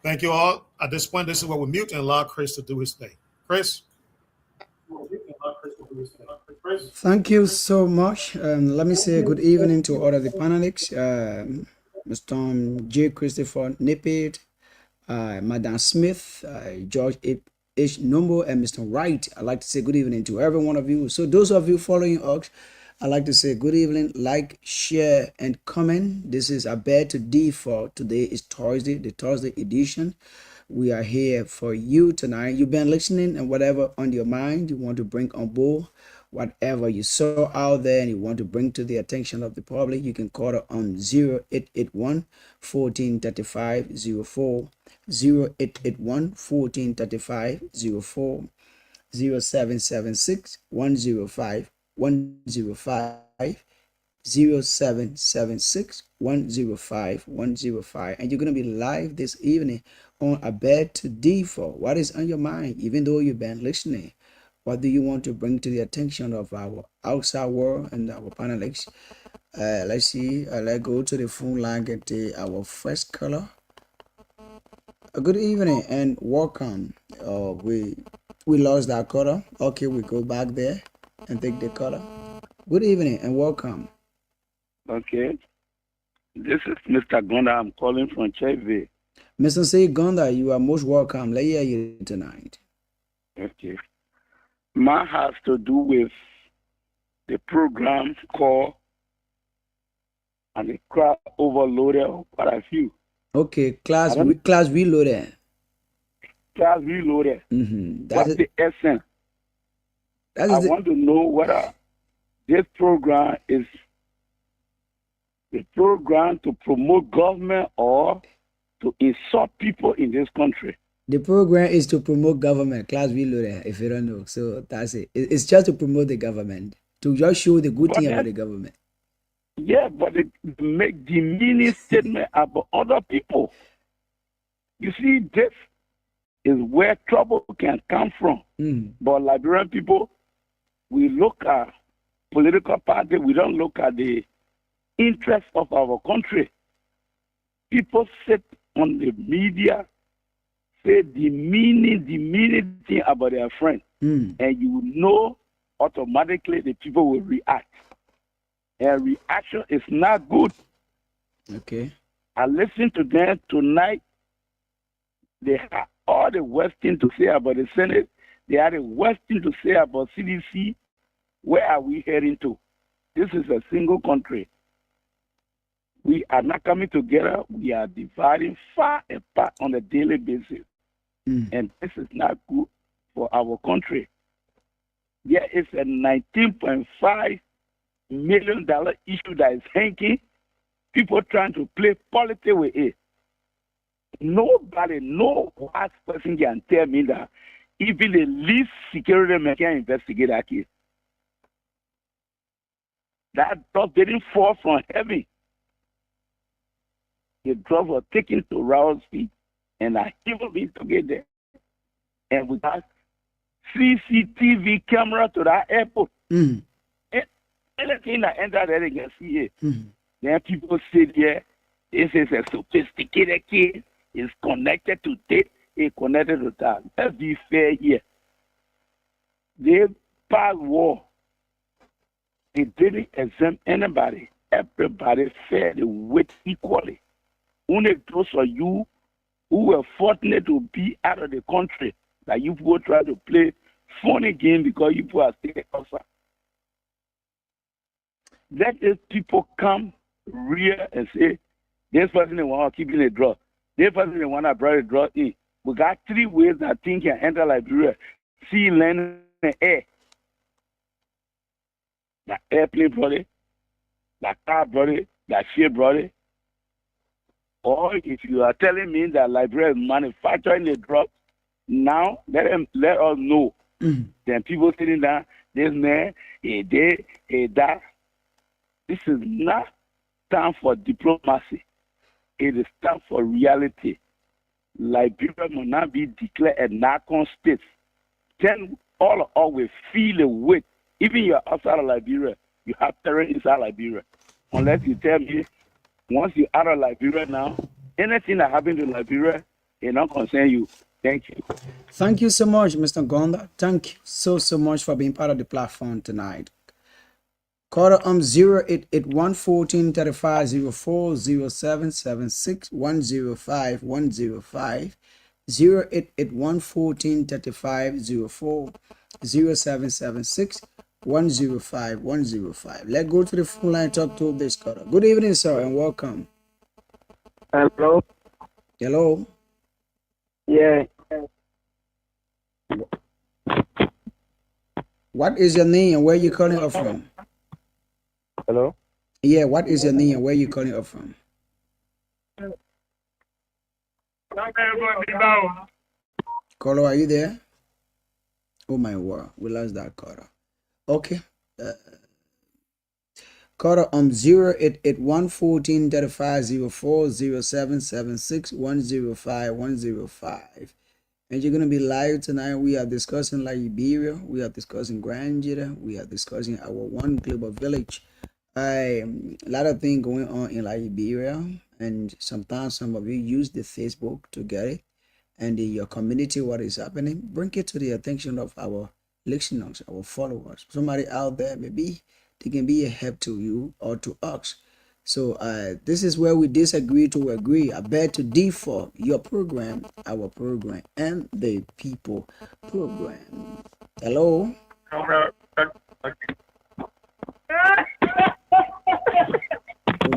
Thank you all. At this point, this is where we mute and allow Chris to do his thing. Chris? Thank you so much. Let me say good evening to all of the panelists. Mr. J. Christopher Nippet, Madam Smith, George H. Numbo, and Mr. Wright. I'd like to say good evening to every one of you. So those of you following us, I'd like to say good evening, like, share, and comment. This is a bed to D for today is Thursday, the Thursday edition. We are here for you tonight. You've been listening, and whatever on your mind you want to bring on board, whatever you saw out there and you want to bring to the attention of the public, you can call it on 0881 1435 04, 0881 1435 04, 0776 105 105, 0776 105 105. And you're going to be live this evening on a bed to D for what is on your mind, even though you've been listening. What do you want to bring to the attention of our outside world and our panelists? Let's see. Let's go to the phone line, get our first caller. Good evening and welcome. We lost that caller. Okay, we go back there and take the caller. Good evening and welcome. Okay. This is Mr. Gonda. I'm calling from Chevy. Mr. C. Gonda, you are most welcome. Let's hear you tonight. Okay. Mine has to do with the program called and the crowd overloaded quite a few. Okay, class reloaded. Class reloaded. What's the essence? I want to know whether this program is the program to promote government or to insult people in this country. The program is to promote government, class reloaded, if you don't know. So that's it. It's just to promote the government, to just show the good thing about the government. Yeah, but it make demeaning statement about other people. You see, this is where trouble can come from. But Liberian people, we look at political party, we don't look at the interest of our country. People sit on the media, say demeaning thing about their friend, and you know automatically the people will react. And reaction is not good. Okay. I listened to them tonight. They have all the worst thing to say about the Senate. They have the worst thing to say about CDC. Where are we heading to? This is a single country. We are not coming together. We are dividing far apart on a daily basis. And this is not good for our country. There is a $19.5 million issue that is hanging. People trying to play politics with it. Nobody, no wise person can tell me that even the least security man can investigate that case. That drug didn't fall from heaven. The drug was taken to Rao's feet and a human being to get there. And we got CCTV camera to that airport. And anything that entered there, they can see it. Then people sit there. This is a sophisticated case. It's connected to this. It's connected to that. Let's be fair here. They passed war. They didn't exempt anybody. Everybody fared the weight equally. Only those of you who were fortunate to be out of the country, that you people try to play funny game because you people are still outside. Let these people come real and say, this person they want to keep in a drug. This person they want to bring a drug in. We got three ways that things can enter Liberia: sea, land, and air. The airplane brought it, the car brought it, the ship brought it. Or if you are telling me that Liberia is manufacturing the drug, now let us know. Then people sitting down, this man, he did, he that. This is not time for diplomacy. It is time for reality. Liberia will not be declared a narco state then all of us will feel the weight. Even you're outside of Liberia, you have parents inside Liberia. Unless you tell me, once you're out of Liberia now, anything that happens to Liberia, it not concern you. Thank you. Thank you so much, Mr. Gonda. Thank you so much for being part of the platform tonight. Call 088 14 35 04 0776 105 105 088 14 35 04 0776 105 105. Let's go to the phone line and talk to this caller. Good evening, sir, and welcome. Hello. Hello. Yeah. What is your name and where you calling up from? Hello. Yeah, what is your name and where you calling up from? Caller, are you there? Oh my word, we lost that caller. Okay. Caller 088 14 35 04 0776 105 105. And you're gonna be live tonight. We are discussing Liberia, we are discussing Grandjita, we are discussing our one global village. A lot of things going on in Liberia, and sometimes some of you use the Facebook to get it, and in your community what is happening, bring it to the attention of our listeners, our followers. Somebody out there, maybe they can be a help to you or to us. So this is where we disagree to agree. I beg to differ. Your program, our program, and the people program. Hello. Oh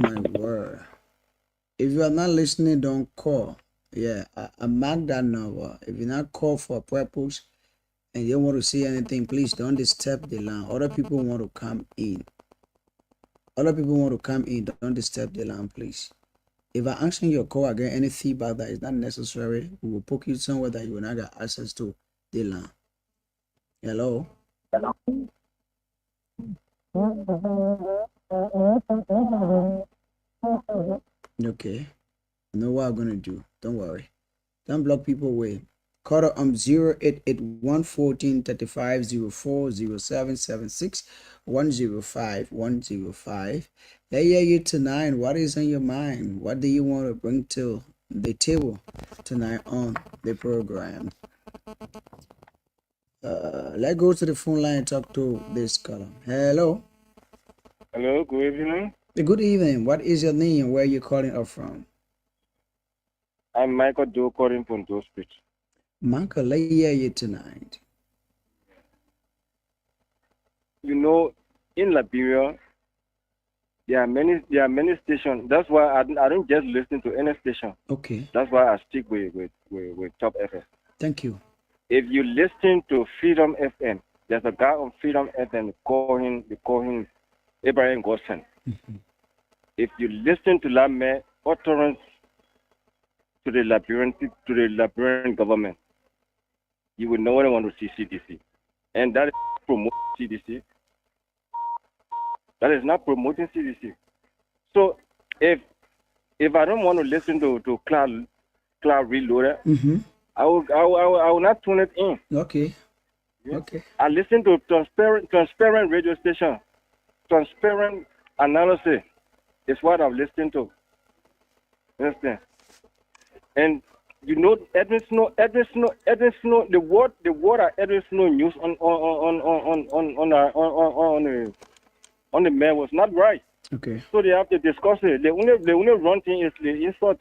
my word. If you are not listening, don't call. Yeah, I mark that number. If you're not called for a purpose and you don't want to see anything, please don't disturb the line. Other people want to come in. Don't disturb the line, please. If I answer your call, I get any feedback that is not necessary, we will poke you somewhere that you will not get access to the line. Hello? Okay. I know what I'm going to do. Don't worry. Don't block people away. Call 088 14 35 04 0776 105 105. Let's hear you tonight. What is on your mind? What do you want to bring to the table tonight on the program? Let's go to the phone line and talk to this caller. Hello. Hello. Good evening. Good evening. What is your name and where are you calling up from? I'm Michael Doe calling from Doe Street. Michael, let's hear you tonight. You know, in Liberia, there are many stations. That's why I don't just listen to any station. Okay. That's why I stick with Top FM. Thank you. If you listen to Freedom FM, there's a guy on Freedom FM call him Abraham Gosson. Mm-hmm. If you listen to that man utterance to the Liberian government, you will know when I want to see CDC. And that is promoting CDC. That is not promoting CDC. So if I don't want to listen to Cloud Reloader, mm-hmm. I will not tune it in. Okay. Yeah? Okay. I listen to transparent radio station. Transparent analysis is what I'm listening to. Understand? And you know, Edwin Snow, the word Edwin Snow news on the mail was not right. Okay. So they have to discuss it. The only wrong thing is the insult.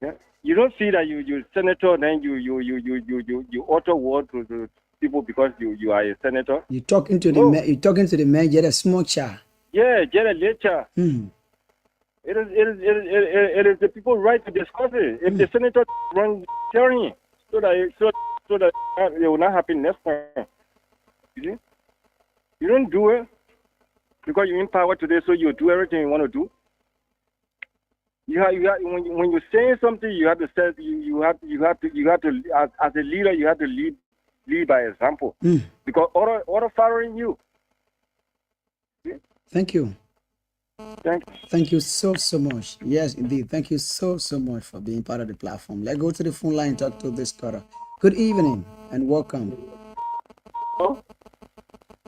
Yeah. You don't see that you senator, then you utter word to people because you are a senator. You're talking to the man. You're a small child. Yeah, get a lecture. Mm. It is the people's right to discuss it. If the senator run hearing, so that it will not happen next time. You see? You don't do it because you're in power today, so you do everything you want to do. When you're saying something, you have to say you have to as a leader you have to lead by example because other following you. See? Thank you. Thank you. Thank you so much. Yes, indeed. Thank you so much for being part of the platform. Let's go to the phone line and talk to this caller. Good evening and welcome. Oh,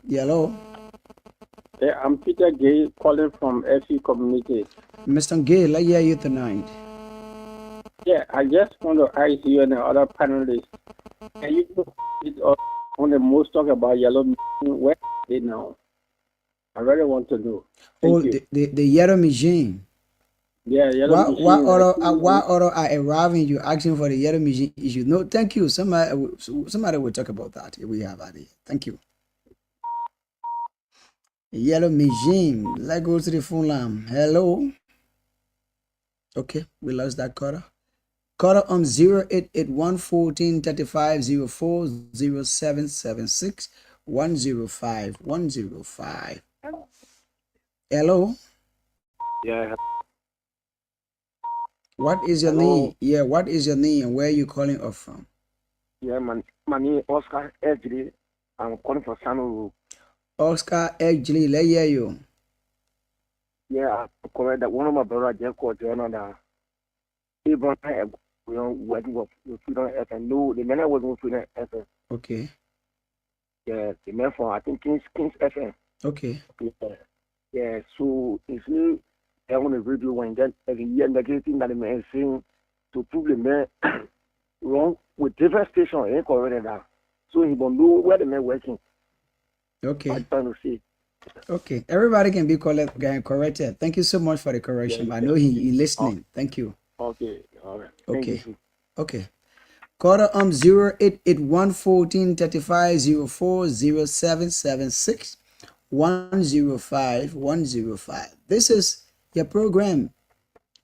Hello. yeah, I'm Peter Gay calling from FE Community. Mr. Gay, I hear you tonight. Yeah, I just want to ask you and the other panelists, can you put it on the most talk about yellow machine? Where is it now? I really want to know. Thank you. The yellow machine. Yeah, yellow machine. Why order are arriving? You asking for the yellow machine issue? No, thank you. Somebody will talk about that. We have idea. Thank you. Yellow machine. Let's go to the phone line. Hello. Okay, we lost that caller. Caller on 0881-1435-04-0776-105-105. Hello. Yeah. What is your name? Yeah, what is your name and where are you calling off from? Yeah, my name is Oscar Edgley. I'm calling from San Jose. Oscar Edgley, let hear you. Yeah, I correct that one of my brothers just called John that Abraham working with Freedom FM. No, the man was with Freedom FM. Okay. Yeah, the man from I think Kings FM. Okay. Yeah, so it's me on the radio when that every year negating that the man is saying to prove the man wrong with different stations ain't correct that. So he don't know where the man working. Okay. I'm trying to see. Okay. Everybody can be corrected. Thank you so much for the correction. Yeah, I know he listening. Thank you. Okay, all right. Okay. Okay. Quarter 0881-1435-04-0776 105-105. This is your program.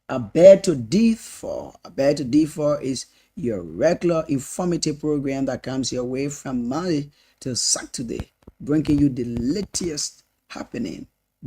A Bed to D4. A Bed to D4 is your regular informative program that comes your way from Monday to Saturday, bringing you the latest happening,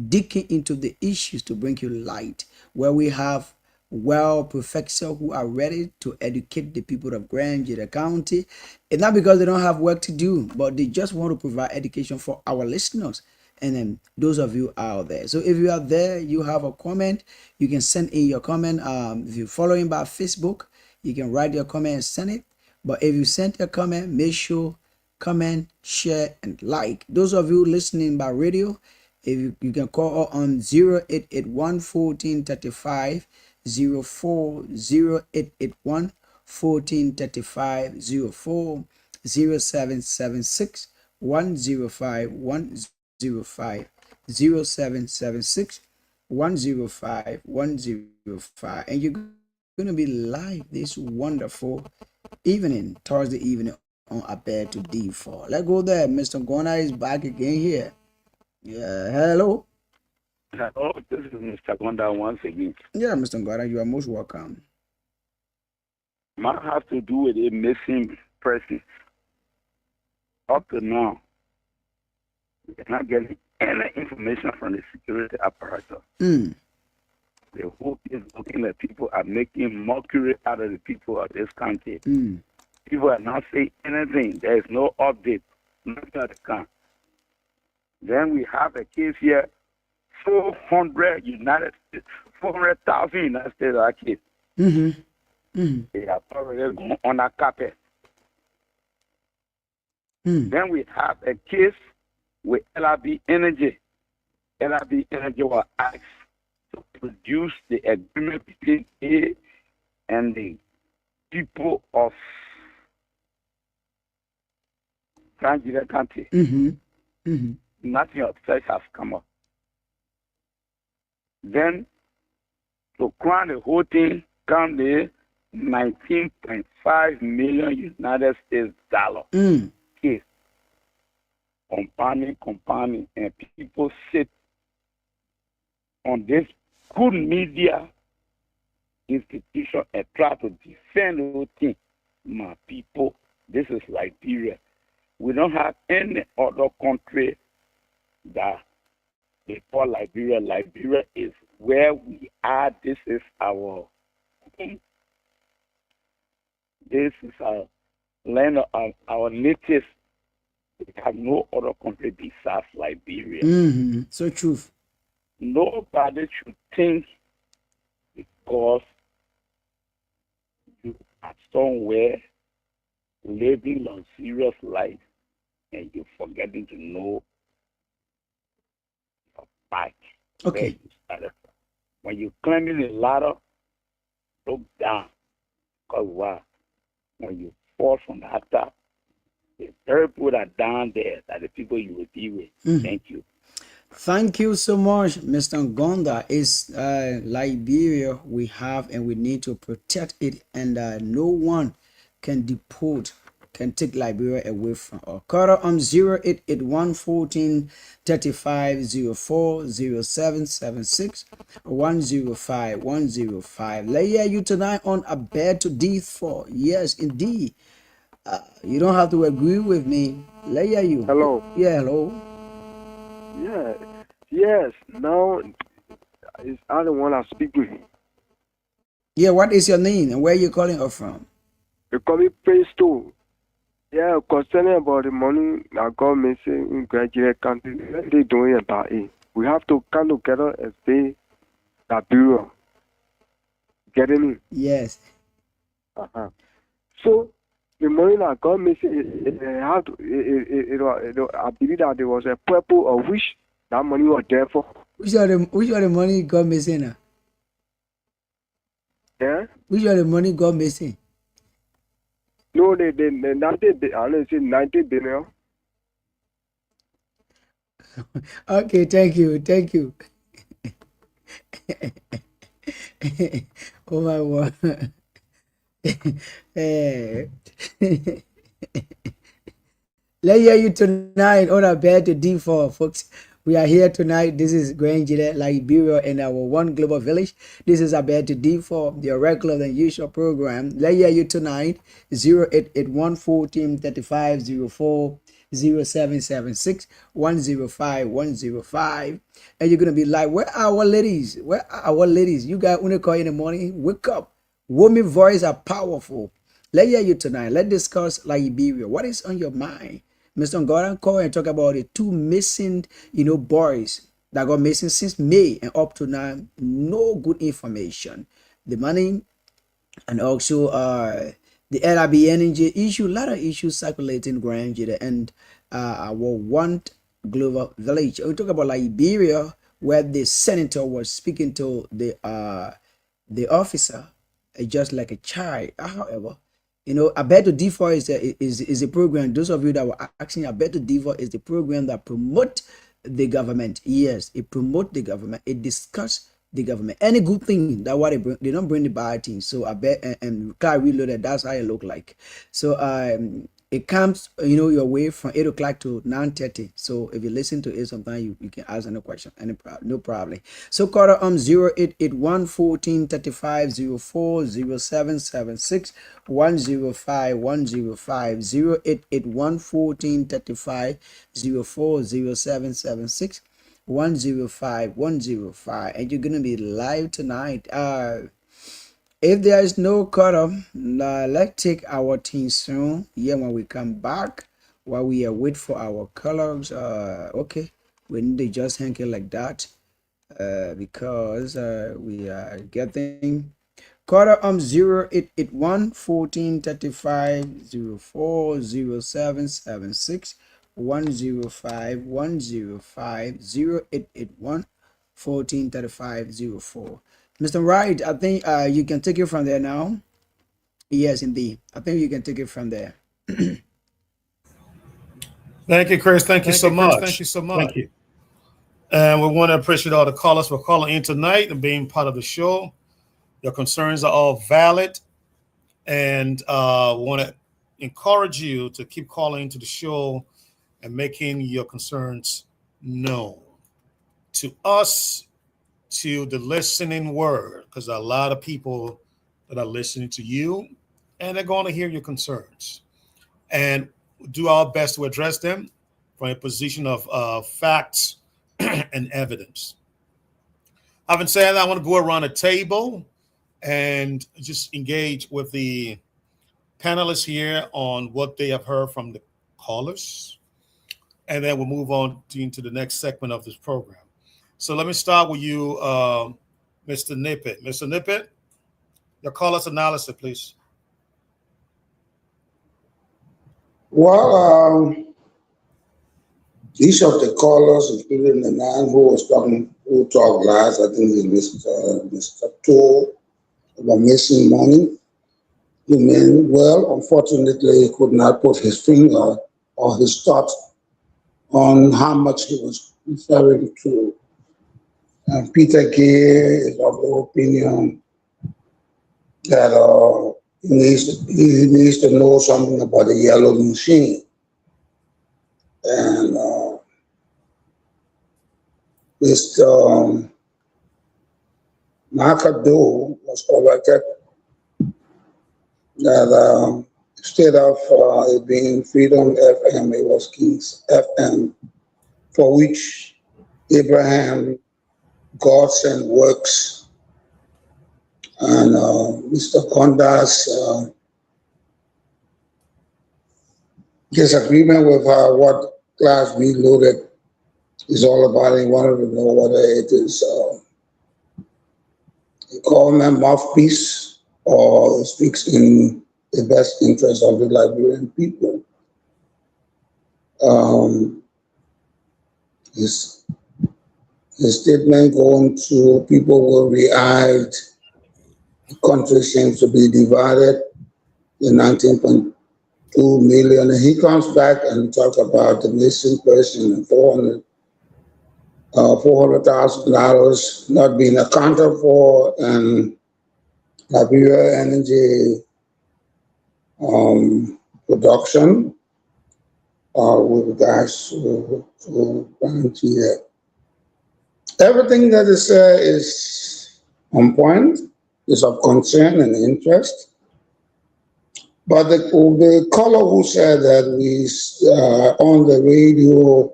digging into the issues to bring you light, where we have professors who are ready to educate the people of Grand County. It's not because they don't have work to do, but they just want to provide education for our listeners and then those of you out there. So if you are there, you have a comment, you can send in your comment. If you're following by Facebook, you can write your comment and send it. But if you send your comment, make sure comment, share, and like. Those of you listening by radio, if you can call on 0881 1435 04 0881 1435 04 0776 105 105 0776 105 105. And you're going to be live this wonderful evening, Thursday evening on A Bed to D4. Let's go there. Mr. Gona is back again here. Yeah, hello. Hello, this is Mr. Gonda once again. Yeah, Mr. Gona, you are most welcome. Mine has to do with a missing person. Up to now, we're not getting any information from the security apparatus. The whole is looking at people are making mockery out of the people of this country. People are not saying anything. There is no update. Nothing at the camp. Then we have a case here, 400,000 United States are case. They are already gone on a carpet. Then we have a case with LRB Energy. LRB Energy was asked to produce the agreement between A and the people of Nigeria country. Nothing of such has come up. Then to crown the whole thing, come the 19.5 million United States dollar case. Compounding, and people sit on this good media institution and try to defend the whole thing. My people, this is Liberia. We don't have any other country that they call Liberia. Liberia is where we are. This is our home. This is our land of our native. We have no other country besides Liberia. So true. Nobody should think because you are somewhere living luxurious life and you're forgetting to know your back where Okay. you started from. When you're climbing the ladder, look down. Because why? When you fall from that top, the very people that are down there are the people you will be with. Thank you. Thank you so much, Mr. Ngonda. It's Liberia we have, and we need to protect it, and no one can deport, can take Liberia away from us. Quarter on 0881 105 Layer you tonight on a bed to D4. Yes, indeed. You don't have to agree with me. Layer you. Hello. Yeah, hello. Yeah. Yes. Now it's I the one I speak with. Yeah, what is your name and where you calling us from? You call me Presto. Yeah, concerning about the money that God missing in graduate country, what they doing about it? We have to come together and say that bureau. Getting me? Yes. Uh-huh. So the money that God missing, I believe that there was a purpose of which that money was there for. Which are the money got missing now? Yeah. Which are the money got missing? No, they 90. I don't say 90 billion. Okay, thank you. Oh my word. Eh. Let's hear you tonight on a bed to D4, folks. We are here tonight. This is Granger, Liberia, in our One Global Village. This is a bed to D4, the regular than usual program. Let's hear you tonight. 0881 1435 04 0776 105 105. And you're going to be like, where are our ladies? Where are our ladies? You guys only call in the morning. Wake up. Women voice are powerful. Let's hear you tonight. Let's discuss Liberia. What is on your mind? Mr. Gordon call and talk about the two missing, boys that got missing since May and up to now. No good information. The money and also the LRB energy issue, a lot of issues circulating Grand and our one global village. We talk about Liberia, where the senator was speaking to the officer just like a child. However, Abeto D4 is a program. Those of you that were asking, Abeto D4 is the program that promote the government. Yes, it promote the government. It discuss the government. Any good thing that what they bring, they don't bring the bad things. So I bet and car reloaded. That's how it look like. So it comes your way from 8 o'clock to 9:30. So if you listen to it sometime you can ask any question, no problem. So call 0881 1435 04 0776 105 105 0881 1435 04 0776 105 105, and you're gonna be live tonight. If there is no cutoff, let's take our team soon. Yeah, when we come back, while we are wait for our colors. Okay, we need to just hang it like that. Because we are getting quarter 0881 1435 04 0776 105 105 0881 1435 04. Mr. Wright, I think you can take it from there now. Yes, indeed. I think you can take it from there. Thank you, Chris. Thank you so much. Thank you. And we want to appreciate all the callers for calling in tonight and being part of the show. Your concerns are all valid, and want to encourage you to keep calling into the show and making your concerns known to us, to the listening word, because there are a lot of people that are listening to you, and they're going to hear your concerns, and do our best to address them from a position of facts and evidence. Having said that, I want to go around the table and just engage with the panelists here on what they have heard from the callers. And then we'll move on into the next segment of this program. So let me start with you, Mr. Nippet. Mr. Nippet, your caller's analysis, please. Well, each of the callers, including the man who talked last, I think is Mr. Tool, about missing money. He meant well. Unfortunately, he could not put his finger or his thought on how much he was referring to. And Peter Gay is of the opinion that he needs to know something about the yellow machine. And Mr. Nakado was corrected that instead of it being Freedom FM, it was Kings FM, for which Abraham Godson works. And Mr. Konda's disagreement with what Class B loaded is all about. He wanted to know whether it is a government mouthpiece or speaks in the best interest of the Liberian people. His statement going to people will react, the country seems to be divided, the 19.2 million, and he comes back and talks about the missing person and $400,000 not being accounted for, and Liberia energy production with regards to Banjia. Everything that is said is on point, is of concern and interest. But the caller who said that we on the radio,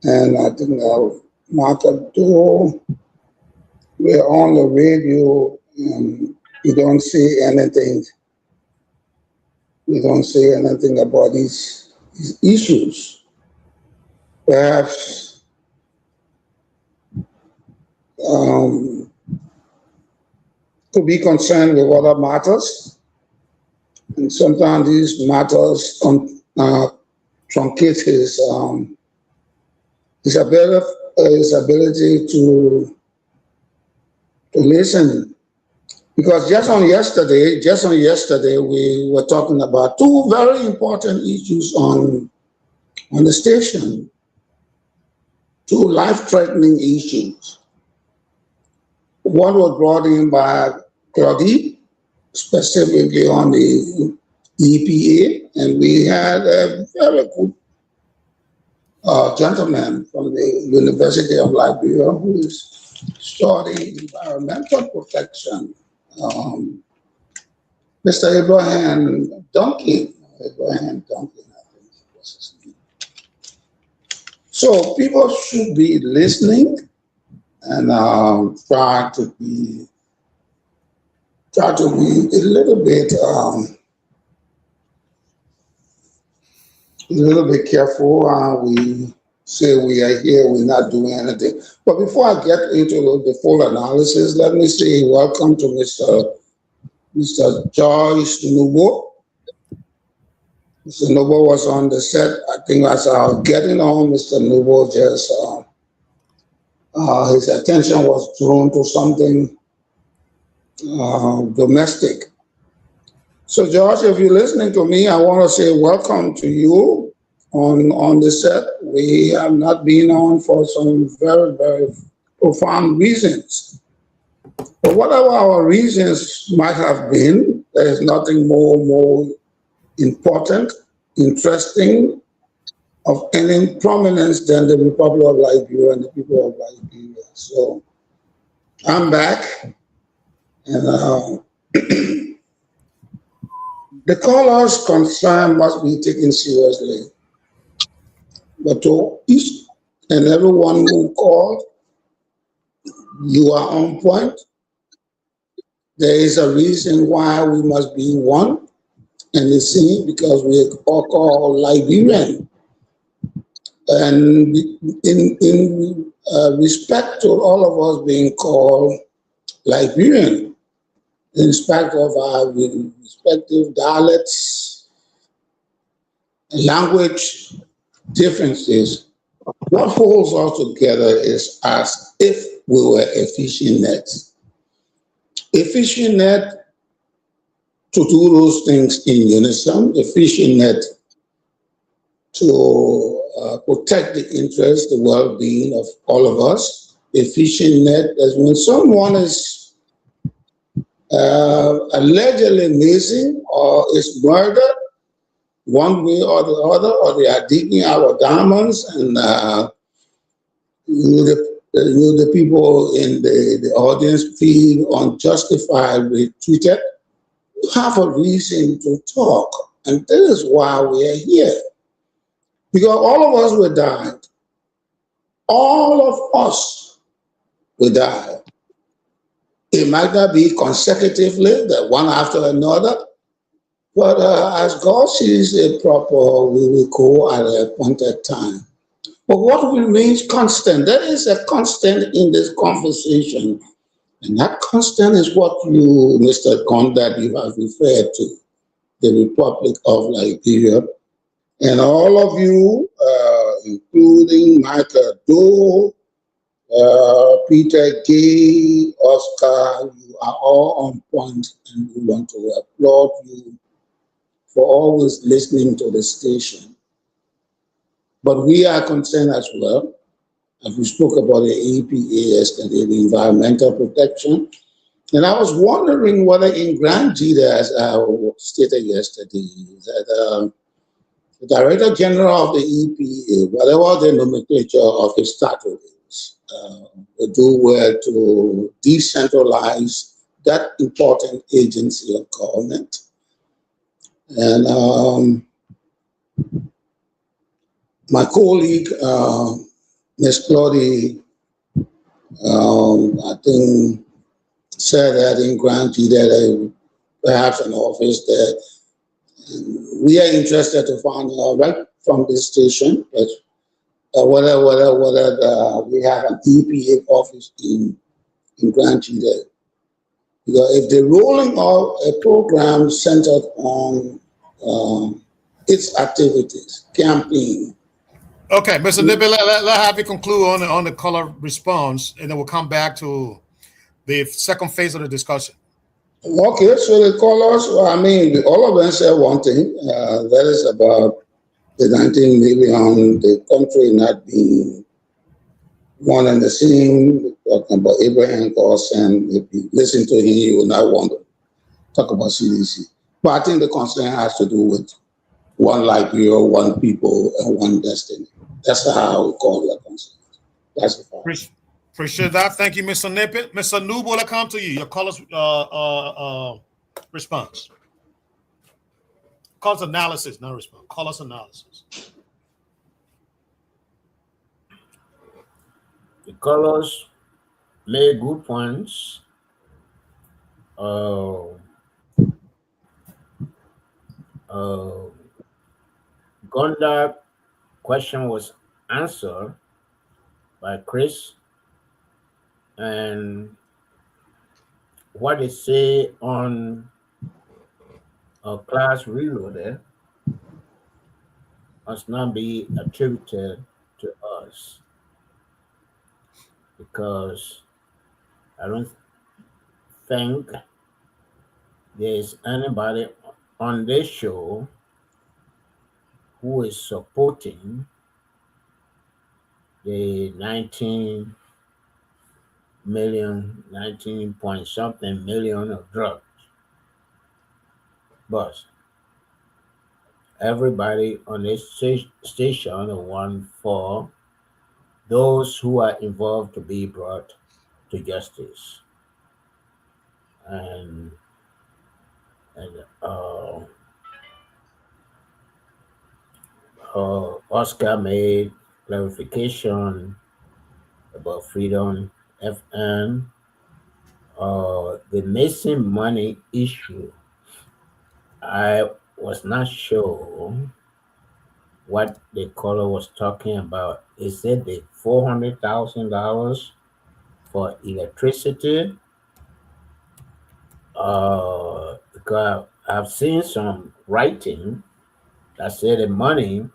and I think Marco, we're on the radio and we don't say anything. We don't say anything about these issues. Perhaps to be concerned with other matters, and sometimes these matters truncate his ability to listen. Because just on yesterday, we were talking about two very important issues on the station, two life-threatening issues. One was brought in by Claudie, specifically on the EPA, and we had a very good gentleman from the University of Liberia who is studying environmental protection, Mr. Abraham Duncan, I think was his name. So people should be listening and try to be a little bit careful. We say we are here, we're not doing anything. But before I get into the full analysis, let me say welcome to Mr. Joyce Nubo. Mr. Nubo was on the set. I think as I was getting on, Mr. Nubo just his attention was drawn to something domestic. So, George, if you're listening to me, I want to say welcome to you on the set. We have not been on for some very, very profound reasons. But whatever our reasons might have been, there is nothing more important, interesting, of any prominence than the Republic of Liberia and the people of Liberia. So I'm back, and the caller's concern must be taken seriously. But to each and everyone who called, you are on point. There is a reason why we must be one and the same, because we are all called Liberian. And in respect to all of us being called Liberian, in spite of our respective dialects, language differences. What holds us together is as if we were a fishing net. A fishing net to do those things in unison, a fishing net to protect the interest, the well-being of all of us. A fishing net is when someone is allegedly missing or is murdered one way or the other, or they are digging our diamonds, and the people in the audience feel unjustifiably treated. You have a reason to talk, and this is why we are here. Because all of us will die. All of us will die. It might not be consecutively, the one after another, but as God sees it proper, we will go at a appointed time. But what remains constant? There is a constant in this conversation, and that constant is what you, Mr. Condat, you have referred to, the Republic of Liberia. And all of you, including Michael Doe, Peter Gay, Oscar, you are all on point, and we want to applaud you for always listening to the station. But we are concerned as well, as we spoke about the EPA yesterday, the environmental protection. And I was wondering whether in Grand Jida, as I stated yesterday, that the Director General of the EPA, whatever the nomenclature of his title is, will do well to decentralize that important agency of government. And my colleague, Ms. Claudie, I think, said that in Grand Jida, perhaps an office there. We are interested to find out right from this station whether we have an EPA office in Grand Jida. Because if they're rolling out a program centered on its activities, campaign. Okay, Mr. Nibby, let have you conclude on the color response, and then we'll come back to the second phase of the discussion. Okay, so the colors, I mean, all of them say one thing. That is about the 19 million, the country not being one and the same. Talking about Abraham Dawson, if you listen to him, you will not want to talk about CDC. But I think the concern has to do with one Liberia, one people, and one destiny. That's how we call that concern. That's the fact. Appreciate that. Thank you, Mr. Nippet. Mr. Noob, will I come to you? Your caller's response. Caller's analysis, not response. Caller's analysis. The colors made good points. Gondar question was answered by Chris, and what they say on class reloaded must not be attributed to us, because I don't think there's anybody on this show who is supporting the 19 point something million of drugs. But everybody on this station want for those who are involved to be brought to justice. And Oscar made clarification about Freedom FM. The missing money issue, I was not sure what the caller was talking about. Is it the $400,000 for electricity? Because I've seen some writing I said the money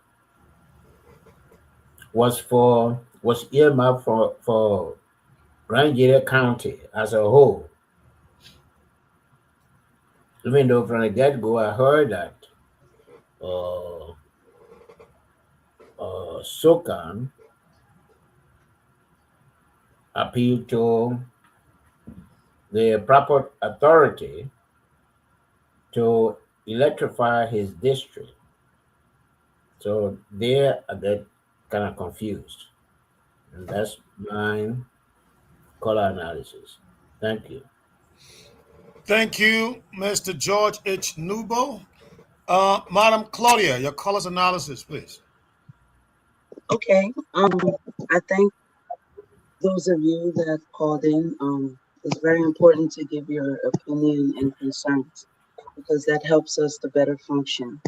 was earmarked for Rangier County as a whole. Even though from the get-go I heard that uh, SOCAN appealed to the proper authority to electrify his district. So there I get kind of confused. And that's my color analysis. Thank you. Thank you, Mr. George H. Nubo. Madam Claudia, your colors analysis, please. Okay. I thank those of you that called in. It's very important to give your opinion and concerns because that helps us to better function.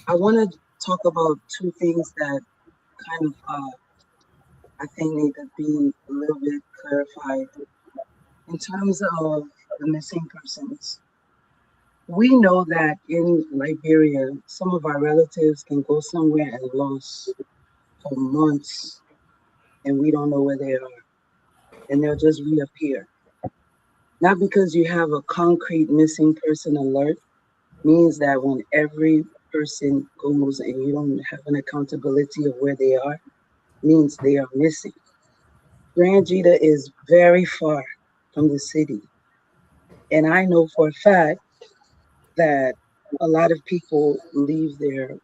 I want to talk about two things that kind of I think need to be a little bit clarified in terms of the missing persons. We know that in Liberia, some of our relatives can go somewhere and lost for months, and we don't know where they are, and they'll just reappear. Not because you have a concrete missing person alert means that when every person goes and you don't have an accountability of where they are, means they are missing. Grand Jita is very far from the city. And I know for a fact that a lot of people leave their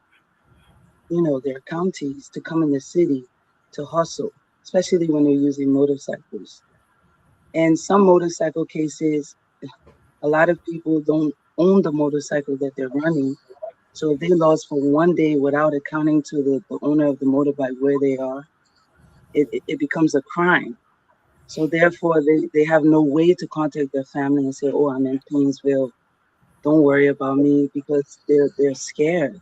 counties to come in the city to hustle, especially when they're using motorcycles. And some motorcycle cases, a lot of people don't own the motorcycle that they're running. So if they lost for one day without accounting to the owner of the motorbike where they are, it becomes a crime. So therefore, they have no way to contact their family and say, "Oh, I'm in Painesville. Don't worry about me," because they're scared.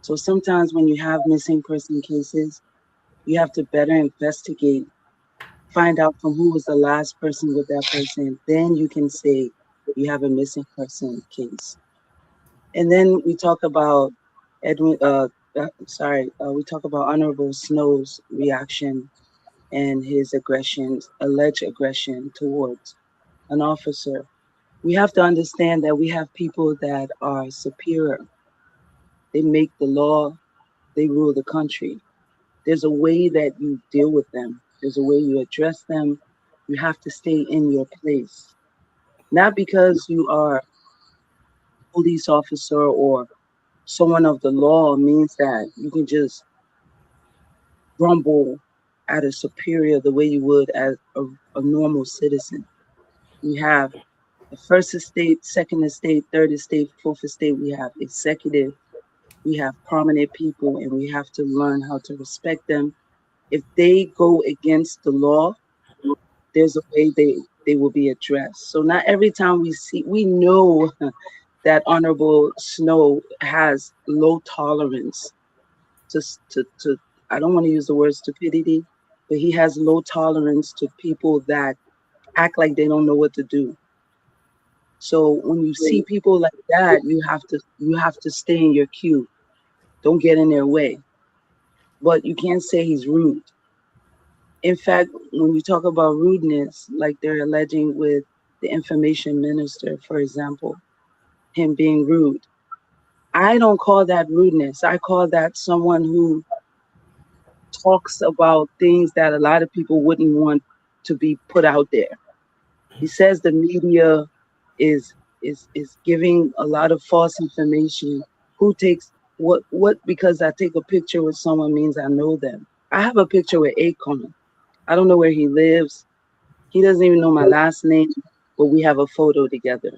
So sometimes when you have missing person cases, you have to better investigate, find out from who was the last person with that person. Then you can say you have a missing person case. And then we talk about Edwin. We talk about Honorable Snow's reaction and his alleged aggression towards an officer. We have to understand that we have people that are superior. They make the law, they rule the country. There's a way that you deal with them, there's a way you address them. You have to stay in your place. Not because you are a police officer or someone of the law means that you can just grumble at a superior the way you would as a normal citizen. We have the first estate, second estate, third estate, fourth estate. We have executive, we have prominent people, and we have to learn how to respect them. If they go against the law, there's a way they will be addressed. So not every time we know that Honorable Snow has low tolerance to I don't want to use the word stupidity, but he has low tolerance to people that act like they don't know what to do. So when you see people like that, you have to stay in your queue. Don't get in their way. But you can't say he's rude. In fact, when you talk about rudeness, like they're alleging with the information minister, for example, him being rude, I don't call that rudeness. I call that someone who talks about things that a lot of people wouldn't want to be put out there. He says the media is is giving a lot of false information. Who takes what because I take a picture with someone means I know them. I have a picture with Akon. I don't know where he lives. He doesn't even know my last name, but we have a photo together.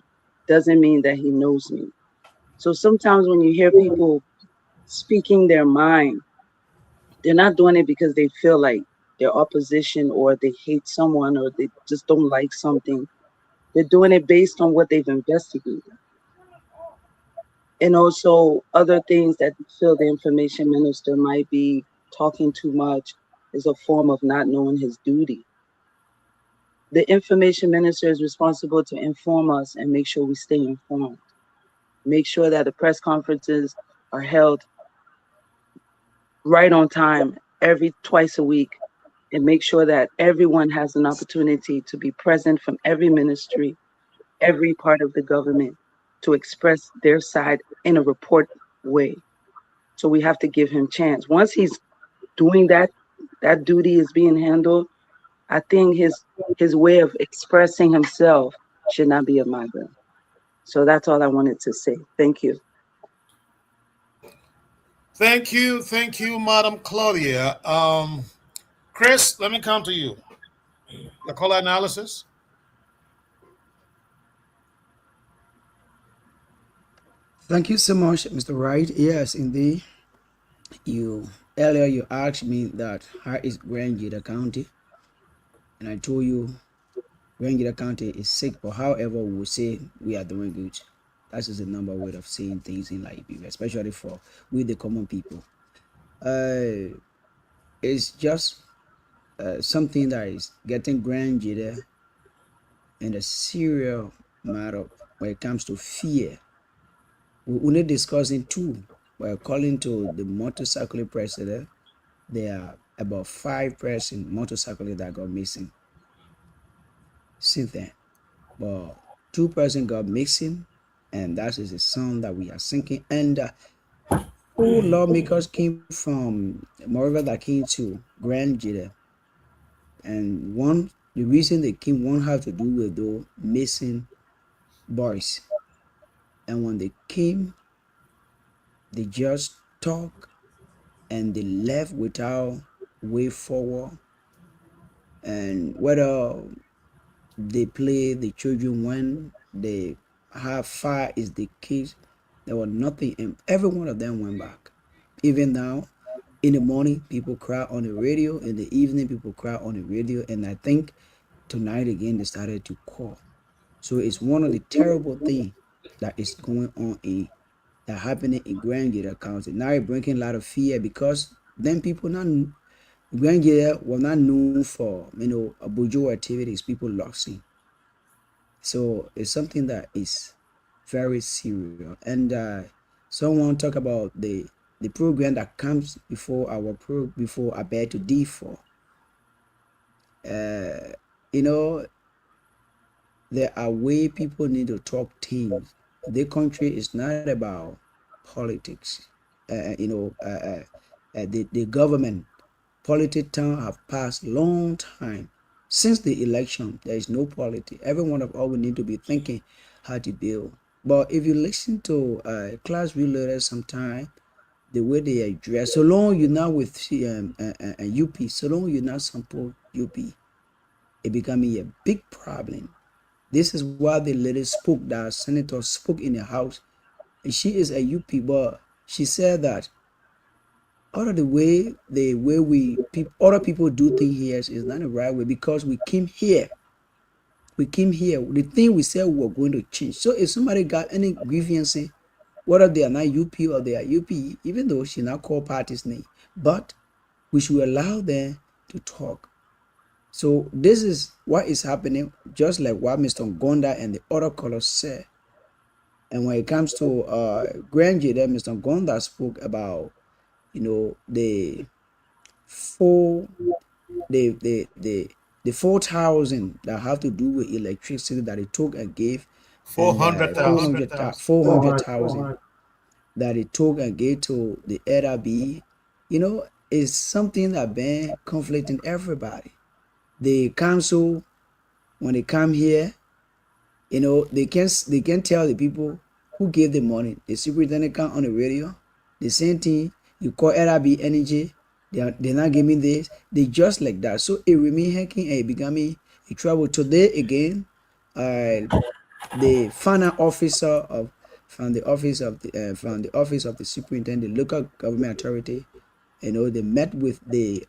Doesn't mean that he knows me. So sometimes when you hear people speaking their mind, they're not doing it because they feel like they're opposition or they hate someone or they just don't like something. They're doing it based on what they've investigated. And also other things that they feel the information minister might be talking too much is a form of not knowing his duty. The information minister is responsible to inform us and make sure we stay informed. Make sure that the press conferences are held right on time every twice a week and make sure that everyone has an opportunity to be present from every ministry, every part of the government to express their side in a report way. So we have to give him chance. Once he's doing that, that duty is being handled. I think his way of expressing himself should not be a migrant. So that's all I wanted to say. Thank you. Thank you, Madam Claudia. Chris, let me come to you. The color analysis. Thank you so much, Mr. Wright. Yes, indeed. You earlier you asked me that how is Grand Jeda County, and I told you Grand Jeda County is sick, but however we will say we are doing good. That is the number way of saying things in Liberia, especially for we the common people. Uh, it's just something that is getting Grand Jeda in a serious matter when it comes to fear. We're only discussing two. We're calling to the motorcycle president. There are about 5 person motorcycle that got missing since then. But 2 person got missing, and that is a song that we are singing. And who lawmakers came from moreover that came to Grand Jeda. And one the reason they came one have to do with those missing boys. And when they came, they just talk and they left without way forward. And whether they play the children when they have fire is the case, there was nothing, and every one of them went back. Even now, in the morning, people cry on the radio. In the evening, people cry on the radio. And I think tonight again they started to call. So it's one of the terrible things that is going on in that happening in Grand Gator County. Now it's bringing a lot of fear because then people not Grand Gator were not known for a bourgeois activities, people lost in. So it's something that is very serious. And someone talk about the program that comes before before I bear to D4. You know, there are way people need to talk things. The country is not about politics. The government politics time have passed long time since the election. There is no politics. Every one of us will need to be thinking how to build. But if you listen to class leaders sometime, the way they address, so long you're not with UP, so long you're not support UP, it becoming a big problem. This is why the lady spoke, that senator spoke in the house. And she is a UP, but she said that out of the way other people do things here is not the right way because we came here. The thing we said we were going to change. So if somebody got any grievance, whether they are not UP or they are UP, even though she not call party's name, but we should allow them to talk. So this is what is happening, just like what Mr. Gonda and the other callers said. And when it comes to Grand Jada, Mr. Gonda spoke about, the four the 4,000 that have to do with electricity that it took and gave, and 400,000. 400,000 that it took and gave to the LRB, is something that been conflicting everybody. The council, when they come here, they can tell the people who gave the money. The superintendent come on the radio. The same thing, you call LRB Energy, they're not giving this. They just like that. So it remain hacking and it becoming a trouble. Today again, the final officer from the office of the superintendent, local government authority, they met with the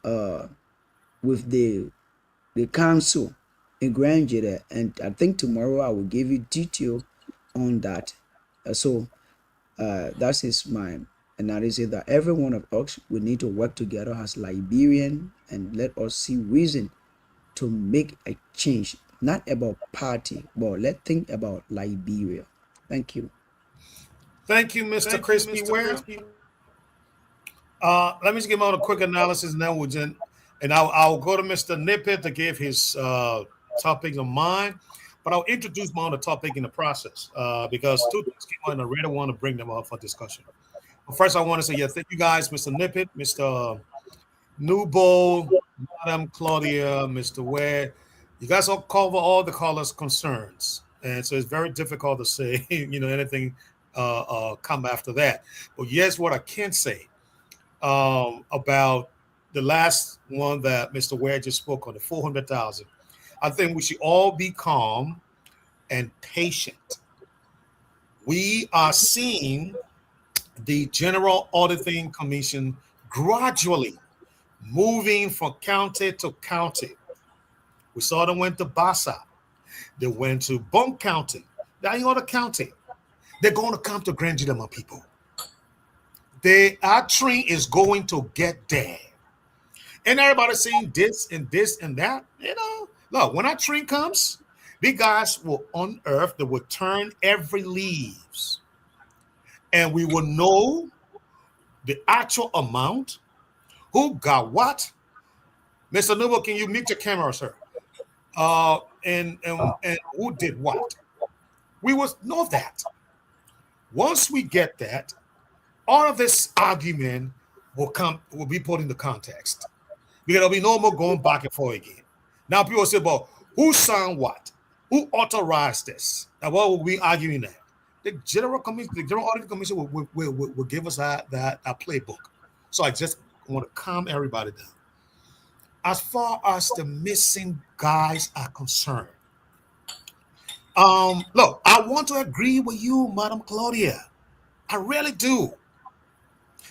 council in Grand Jada, and I think tomorrow I will give you detail on that. That is my analysis that every one of us we need to work together as Liberian and let us see reason to make a change, not about party, but let's think about Liberia. Thank you. Thank you, Mr. Crispy Ware. Let me just give out a quick analysis, and then I'll go to Mr. Nippet to give his topic of mine, but I'll introduce my own topic in the process because two things came out, and I really want to bring them up for discussion. But first, I want to say, thank you guys, Mr. Nippet, Mr. Newbold, Madam Claudia, Mr. Ware. You guys all cover all the callers' concerns, and so it's very difficult to say, anything come after that. But yes, what I can say about the last one that Mr. Ware just spoke on, the 400,000. I think we should all be calm and patient. We are seeing the General Auditing Commission gradually moving from county to county. We saw them went to Bassa. They went to Bunk County. Now you other county. They're going to come to Grand Judah, my people. Our train is going to get there. And everybody saying this and this and that. Look, when our train comes, the guys will unearth, they will turn every leaves. And we will know the actual amount, who got what. Mr. Noble, can you mute your camera, sir? And who did what? We will know that. Once we get that, all of this argument will be put into context. Because there'll be no more going back and forth again. Now people say, well, who signed what? Who authorized this? And what will we arguing that? The General Auditing Commission will give us that playbook. So I just want to calm everybody down. As far as the missing guys are concerned, look, I want to agree with you, Madam Claudia. I really do.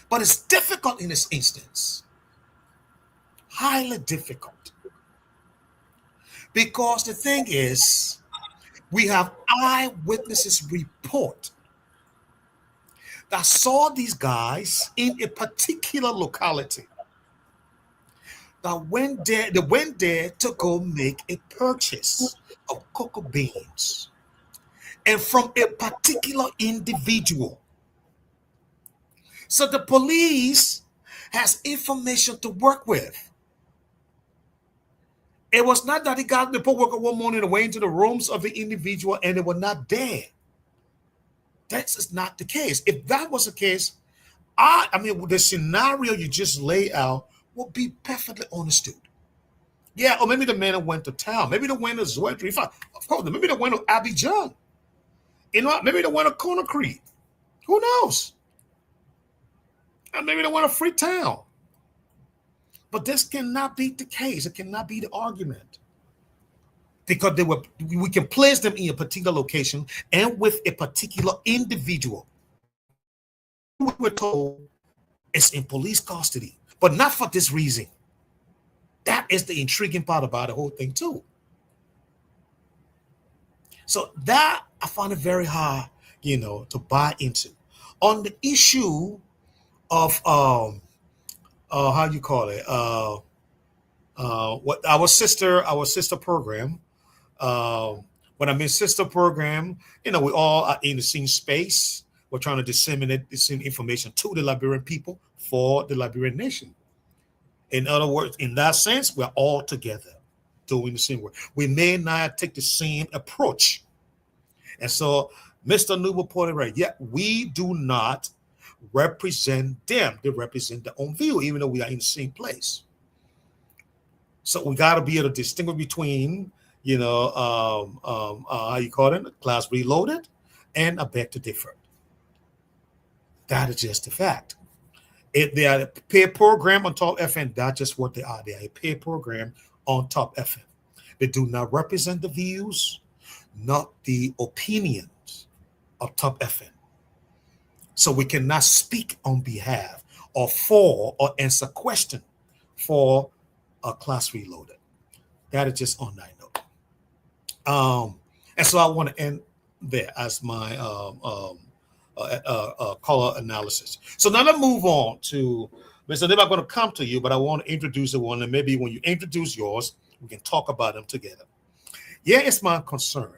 But it's difficult in this instance. Highly difficult. Because the thing is, we have eyewitnesses report that saw these guys in a particular locality. That they went there to go make a purchase of cocoa beans. And from a particular individual. So the police has information to work with. It was not that he got the paperwork one morning and went into the rooms of the individual and they were not there. That's not the case. If that was the case, the scenario you just laid out would be perfectly understood. Yeah, or maybe the man went to town. Maybe they went to Zoetri. Of course, maybe they went to Abidjan. Maybe they went to Conakry. Who knows? And maybe they went to Freetown. But this cannot be the case. It cannot be the argument. Because we can place them in a particular location and with a particular individual. We were told it's in police custody, but not for this reason. That is the intriguing part about the whole thing too. So that I find it very hard, to buy into. On the issue of how you call it, what our sister program. When I mean sister program, we all are in the same space. We're trying to disseminate the same information to the Liberian people for the Liberian nation. In other words, in that sense, we're all together doing the same work. We may not take the same approach. And so Mr. Nuba pointed right, we do not represent them. They represent their own view, even though we are in the same place. So we got to be able to distinguish between, how you call it, class reloaded and a beg to differ. That is just a fact. If they are a paid program on Top FM, that's just what they are. They are a paid program on Top FM. They do not represent the views, not the opinions of Top FM. So we cannot speak on behalf or for or answer question for a class reloaded. That is just on that note. And so I want to end there as my color analysis. So now let's move on to Mr. Nib. I'm going to come to you, but I want to introduce the one, and maybe when you introduce yours, we can talk about them together. Yeah, it's my concern.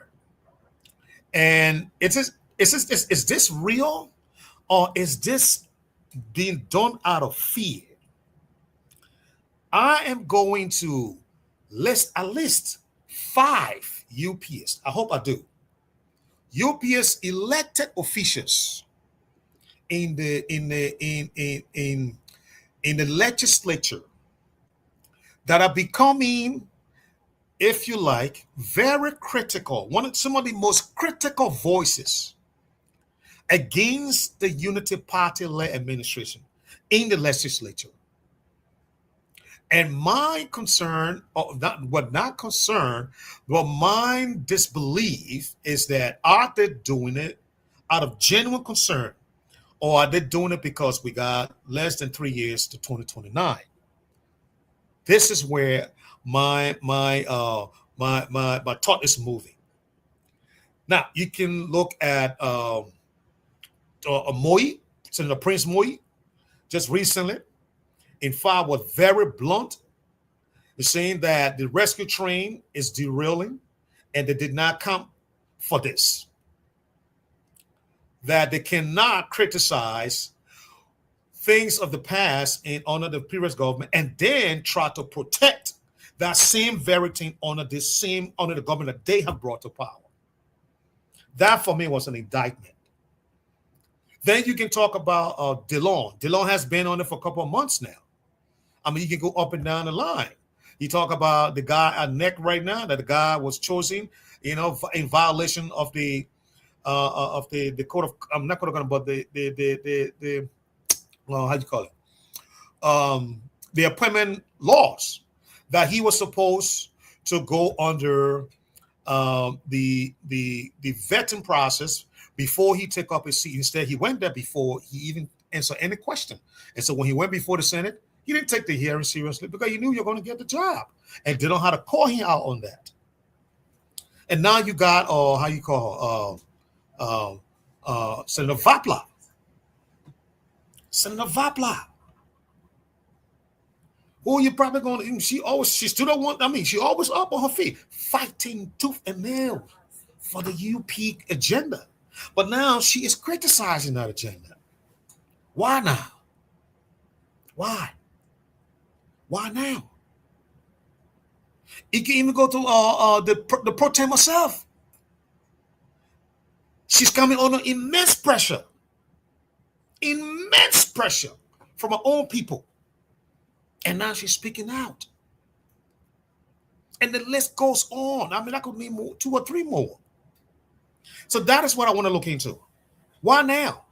And is this real? or is this being done out of fear? I am going to list at least 5 UPS. I hope I do. UPS elected officials in the legislature that are becoming, if you like, very critical. Some of the most critical voices against the Unity Party-led administration in the legislature. And my concern, or not concern, but my disbelief is that are they doing it out of genuine concern, or are they doing it because we got less than 3 years to 2029? This is where my thought is moving. Now you can look at Moi, Senator Prince Moi, just recently, in fact, was very blunt, saying that the rescue train is derailing and they did not come for this. That they cannot criticize things of the past and under the previous government and then try to protect that same very thing under the government that they have brought to power. That for me was an indictment. Then you can talk about DeLon. DeLon has been on it for a couple of months now. I mean, you can go up and down the line. You talk about the guy at NEC right now, that the guy was chosen, in violation of the code of, I'm not going to, but the how do you call it? The appointment laws, that he was supposed to go under the vetting process before he took up his seat. Instead, he went there before he even answered any question. And so when he went before the Senate, he didn't take the hearing seriously because he knew you're going to get the job, and they don't know how to call him out on that. And now you got, how you call Senator Vapla. Senator Vapla, who you probably going to, she still don't want, she always up on her feet, fighting tooth and nail for the UP agenda. But now she is criticizing that agenda. Why now? Why? Why now? You can even go to the pro tem herself. She's coming under immense pressure from her own people. And now she's speaking out. And the list goes on. I mean, I could name 2 or 3 more. So that is what I want to look into. Why now?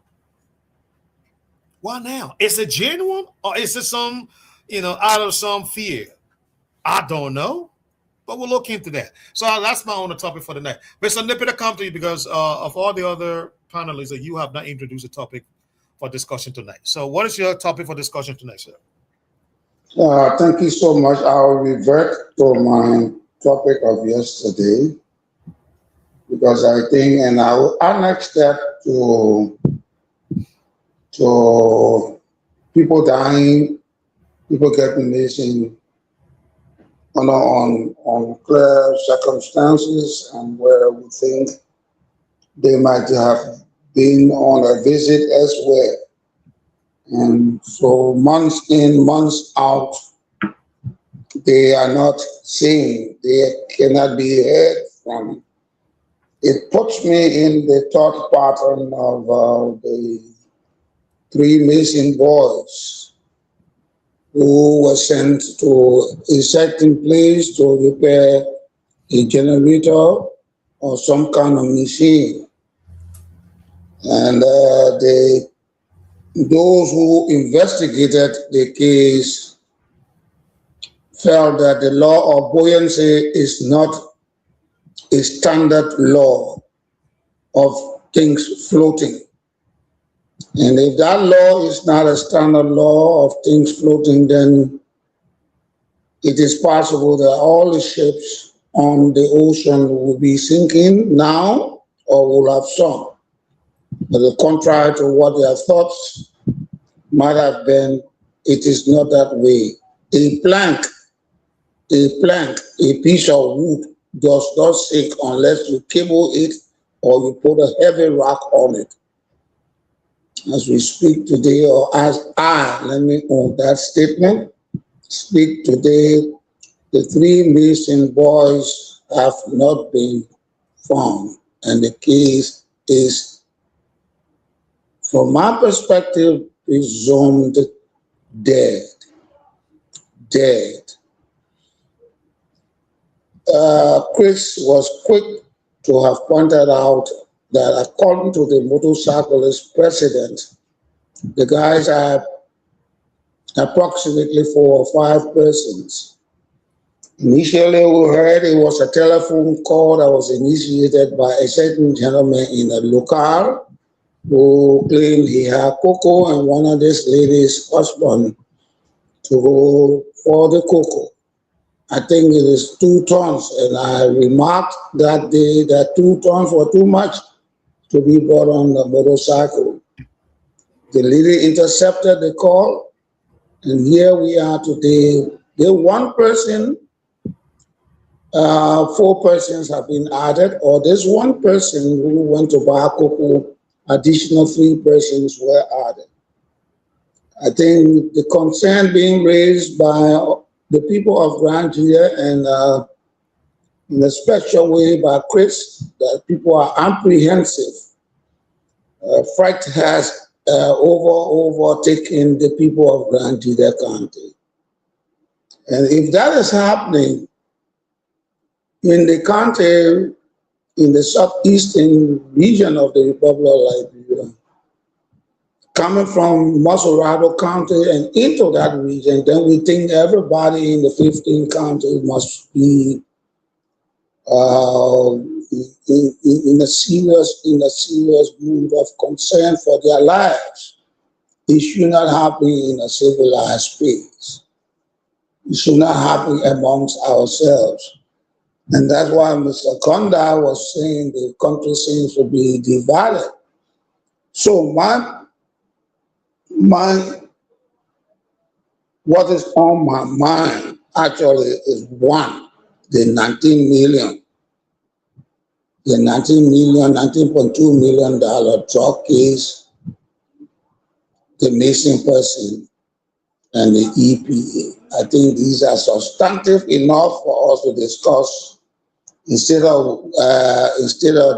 Why now? Is it genuine, or is it some, out of some fear? I don't know, but we'll look into that. So that's my only topic for the night. Mr. Nippet, I come to you because of all the other panelists that you have not introduced a topic for discussion tonight. So what is your topic for discussion tonight, sir? Thank you so much. I'll revert to my topic of yesterday because I think, and I will annex that to people dying, people getting missing on clear circumstances, and where we think they might have been on a visit elsewhere. And so months in, months out, they are not seen. They cannot be heard from. It puts me in the thought pattern of the 3 missing boys who were sent to a certain place to repair a generator or some kind of machine. And those who investigated the case felt that the law of buoyancy is not a standard law of things floating. And if that law is not a standard law of things floating, then it is possible that all the ships on the ocean will be sinking now or will have sunk. But contrary to what their thoughts might have been, it is not that way. A plank, a piece of wood does not sink unless you cable it or you put a heavy rock on it. As we speak today, or as let me own that statement, speak today, the three missing boys have not been found. And the case is, from my perspective, presumed dead. Dead. Chris was quick to have pointed out that according to the motorcyclist president, the guys are approximately 4 or 5 persons. Initially, we heard it was a telephone call that was initiated by a certain gentleman in a locale who claimed he had cocoa and wanted this lady's husband to go for the cocoa. I think it is 2 tons, and I remarked that day that 2 tons were too much to be brought on the motorcycle. The lady intercepted the call, and here we are today. The one person, 4 persons have been added, or this one person who went to buy cocoa, additional 3 persons were added. I think the concern being raised by the people of Grand Julia and in a special way by Chris, that people are apprehensive. Fright has overtaken the people of Grand Julia County. And if that is happening in the country, in the southeastern region of the Republic of Liberia, coming from Masorado County and into that region, then we think everybody in the 15 counties must be in a serious mood of concern for their lives. It should not happen in a civilized space. It should not happen amongst ourselves. And that's why Mr. Konda was saying the country seems to be divided. So what is on my mind actually is one, the 19 million. The $19.2 million drug case, the missing person, and the EPA. I think these are substantive enough for us to discuss instead of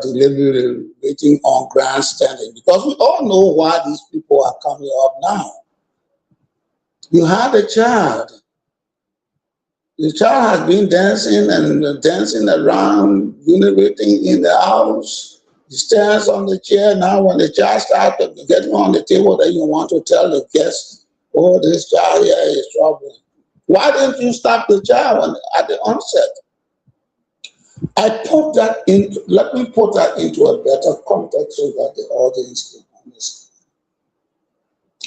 deliberating on grandstanding, because we all know why these people are coming up now. You had a child. The child has been dancing around, urinating in the house. He stands on the chair. Now when the child starts getting on the table, then you want to tell the guests, oh, this child here is troubling. Why didn't you stop the child at the onset? Let me put that into a better context so that the audience can understand.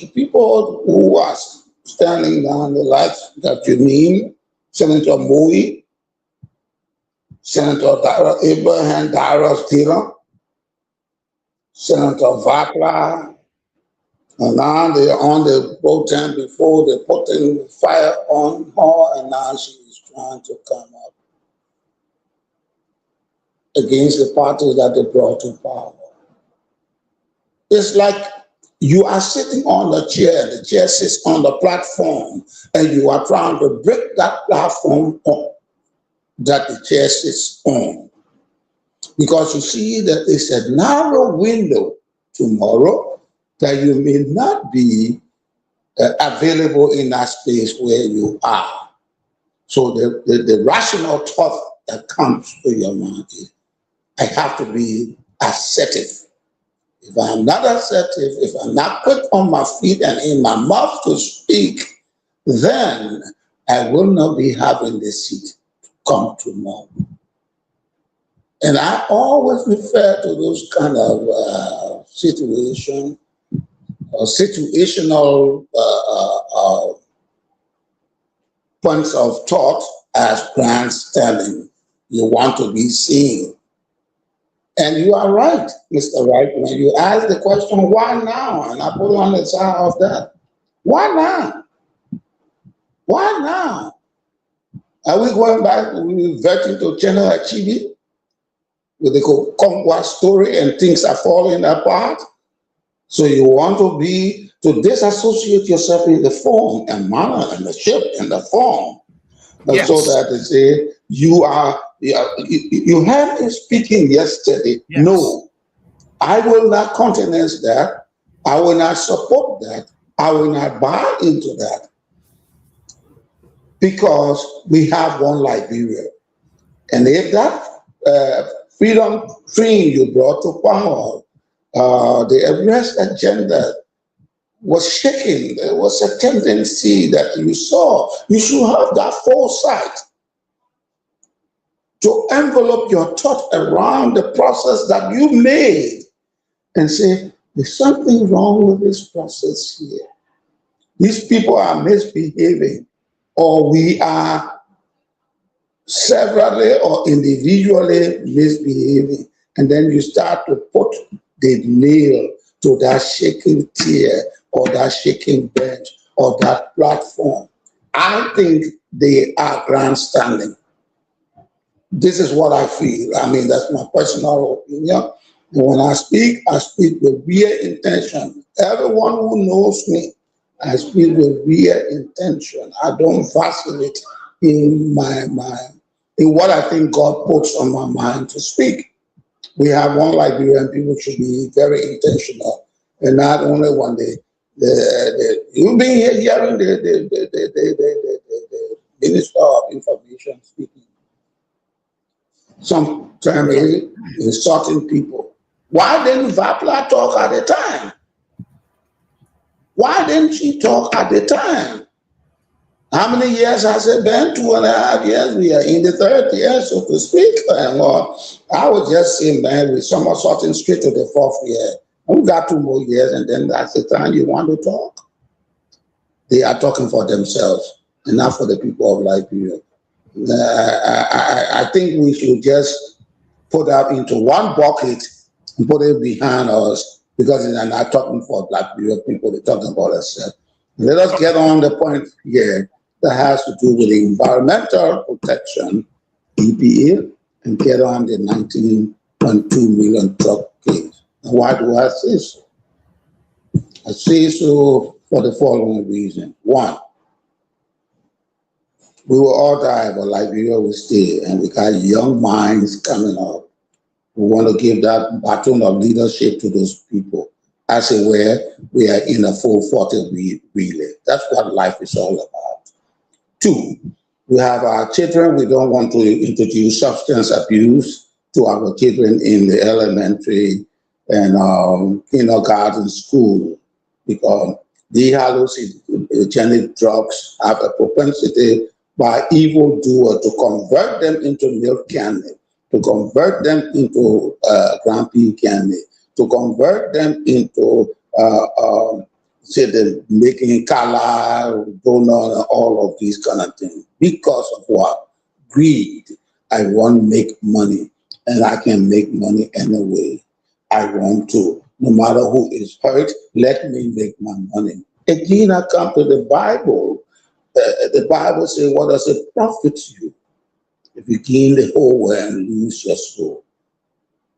The people who are standing down the lights that you name, Senator Moui, Senator Abraham Dara Stira, Senator Vakla, and now they're on the program before they put in fire on her, and now she is trying to come up against the parties that they brought to power. It's like you are sitting on the chair sits on the platform, and you are trying to break that platform up that the chair sits on. Because you see that it's a narrow window tomorrow that you may not be available in that space where you are. So the rational thought that comes to your mind is, I have to be assertive. If I'm not assertive, if I'm not quick on my feet and in my mouth to speak, then I will not be having the seat come tomorrow. And I always refer to those kind of situational points of thought as grandstanding. You want to be seen. And you are right, Mr. Wright, when you ask the question, why now? And I put on the side of that. Why now? Why now? Are we going back, reverting to Channel Achibi with the Kongwa story and things are falling apart? So you want to disassociate yourself in the form and manner and the shape and the form, so Yes. that they say you heard me speaking yesterday. Yes. No, I will not countenance that. I will not support that. I will not buy into that, because we have one Liberia. And if that freedom dream you brought to power, the arrest agenda was shaking, there was a tendency that you saw, you should have that foresight to envelope your thought around the process that you made and say, there's something wrong with this process here. These people are misbehaving, or we are severally or individually misbehaving. And then you start to put the nail to that shaking tier or that shaking bench or that platform. I think they are grandstanding. This is what I feel. I mean, that's my personal opinion. And when I speak with real intention. Everyone who knows me, I speak with real intention. I don't vacillate in in what I think God puts on my mind to speak. We have one Liberia, and people should be very intentional, and not only one day. You've been hearing the Minister of Information speaking. Sometimes insulting people. Why didn't Vapla talk at the time? Why didn't she talk at the time? How many years has it been? 2.5 years. We are in the third year, so to speak. And I would just say, man, with somersaulting straight to the fourth year. We got 2 more years, and then that's the time you want to talk. They are talking for themselves and not for the people of Liberia. I think we should just put that into one bucket and put it behind us, because they're not talking for Liberia people, they're talking about us. Let us get on the point here that has to do with the environmental protection, EPA, and get on the 19.2 million truck case. And why do I say so? I say so for the following reason. One, we will all die, but Liberia will stay, and we got young minds coming up. We want to give that baton of leadership to those people. As it were, we are in a full 40 relay. That's what life is all about. 2, we have our children. We don't want to introduce substance abuse to our children in the elementary and kindergarten school, because the hallucinogenic drugs have a propensity by evildoers to convert them into milk candy, to convert them into ground pea candy, to convert them into say the making color, donut, and all of these kind of things. Because of what? Greed. I want to make money, and I can make money anyway. I want to. No matter who is hurt, let me make my money. Again, I come to the Bible. The Bible says, what does it profit you if you gain the whole world and lose your soul?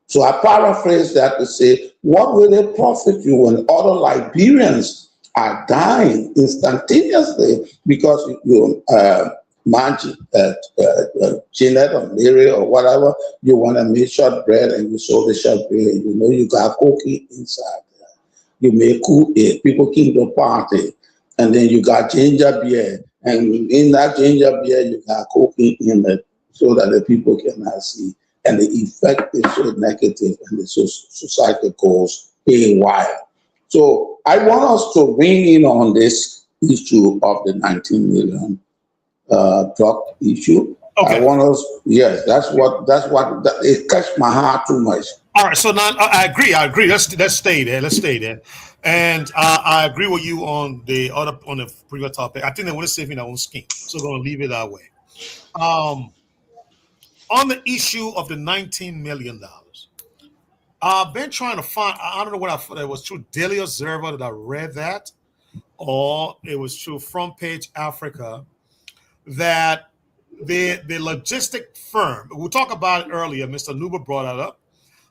So I paraphrase that to say, what will it profit you when other Liberians are dying instantaneously because you Jeanette or Mary or whatever, you want to make shortbread and you sold the shortbread, and you know you got cookie inside there. You make people came to party, and then you got ginger beer, and in that ginger beer you got cookie in it so that the people cannot see. And the effect is so negative, and the society goes haywire. So I want us to ring in on this issue of the 19 million drug issue. Okay. I want us, yes, it touched my heart too much. All right, so now I agree. Let's stay there. And I agree with you on the previous topic. I think they want to save in their own skin, so we're going to leave it that way. On the issue of the $19 million, I've been trying to find. I don't know what I thought it was through Daily Observer that I read that, or it was through Front Page Africa that the logistic firm. We'll talk about it earlier. Mr. Nuber brought that up.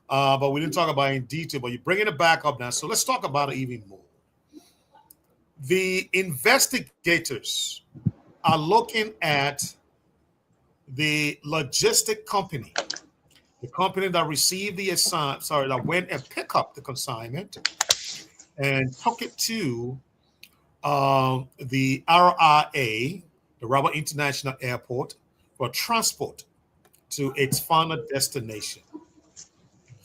but we didn't talk about it in detail. But you're bringing it back up now, so let's talk about it even more. The investigators are looking at the logistic company, the company that received the that went and picked up the consignment and took it to the RIA, the Robert International Airport, for transport to its final destination.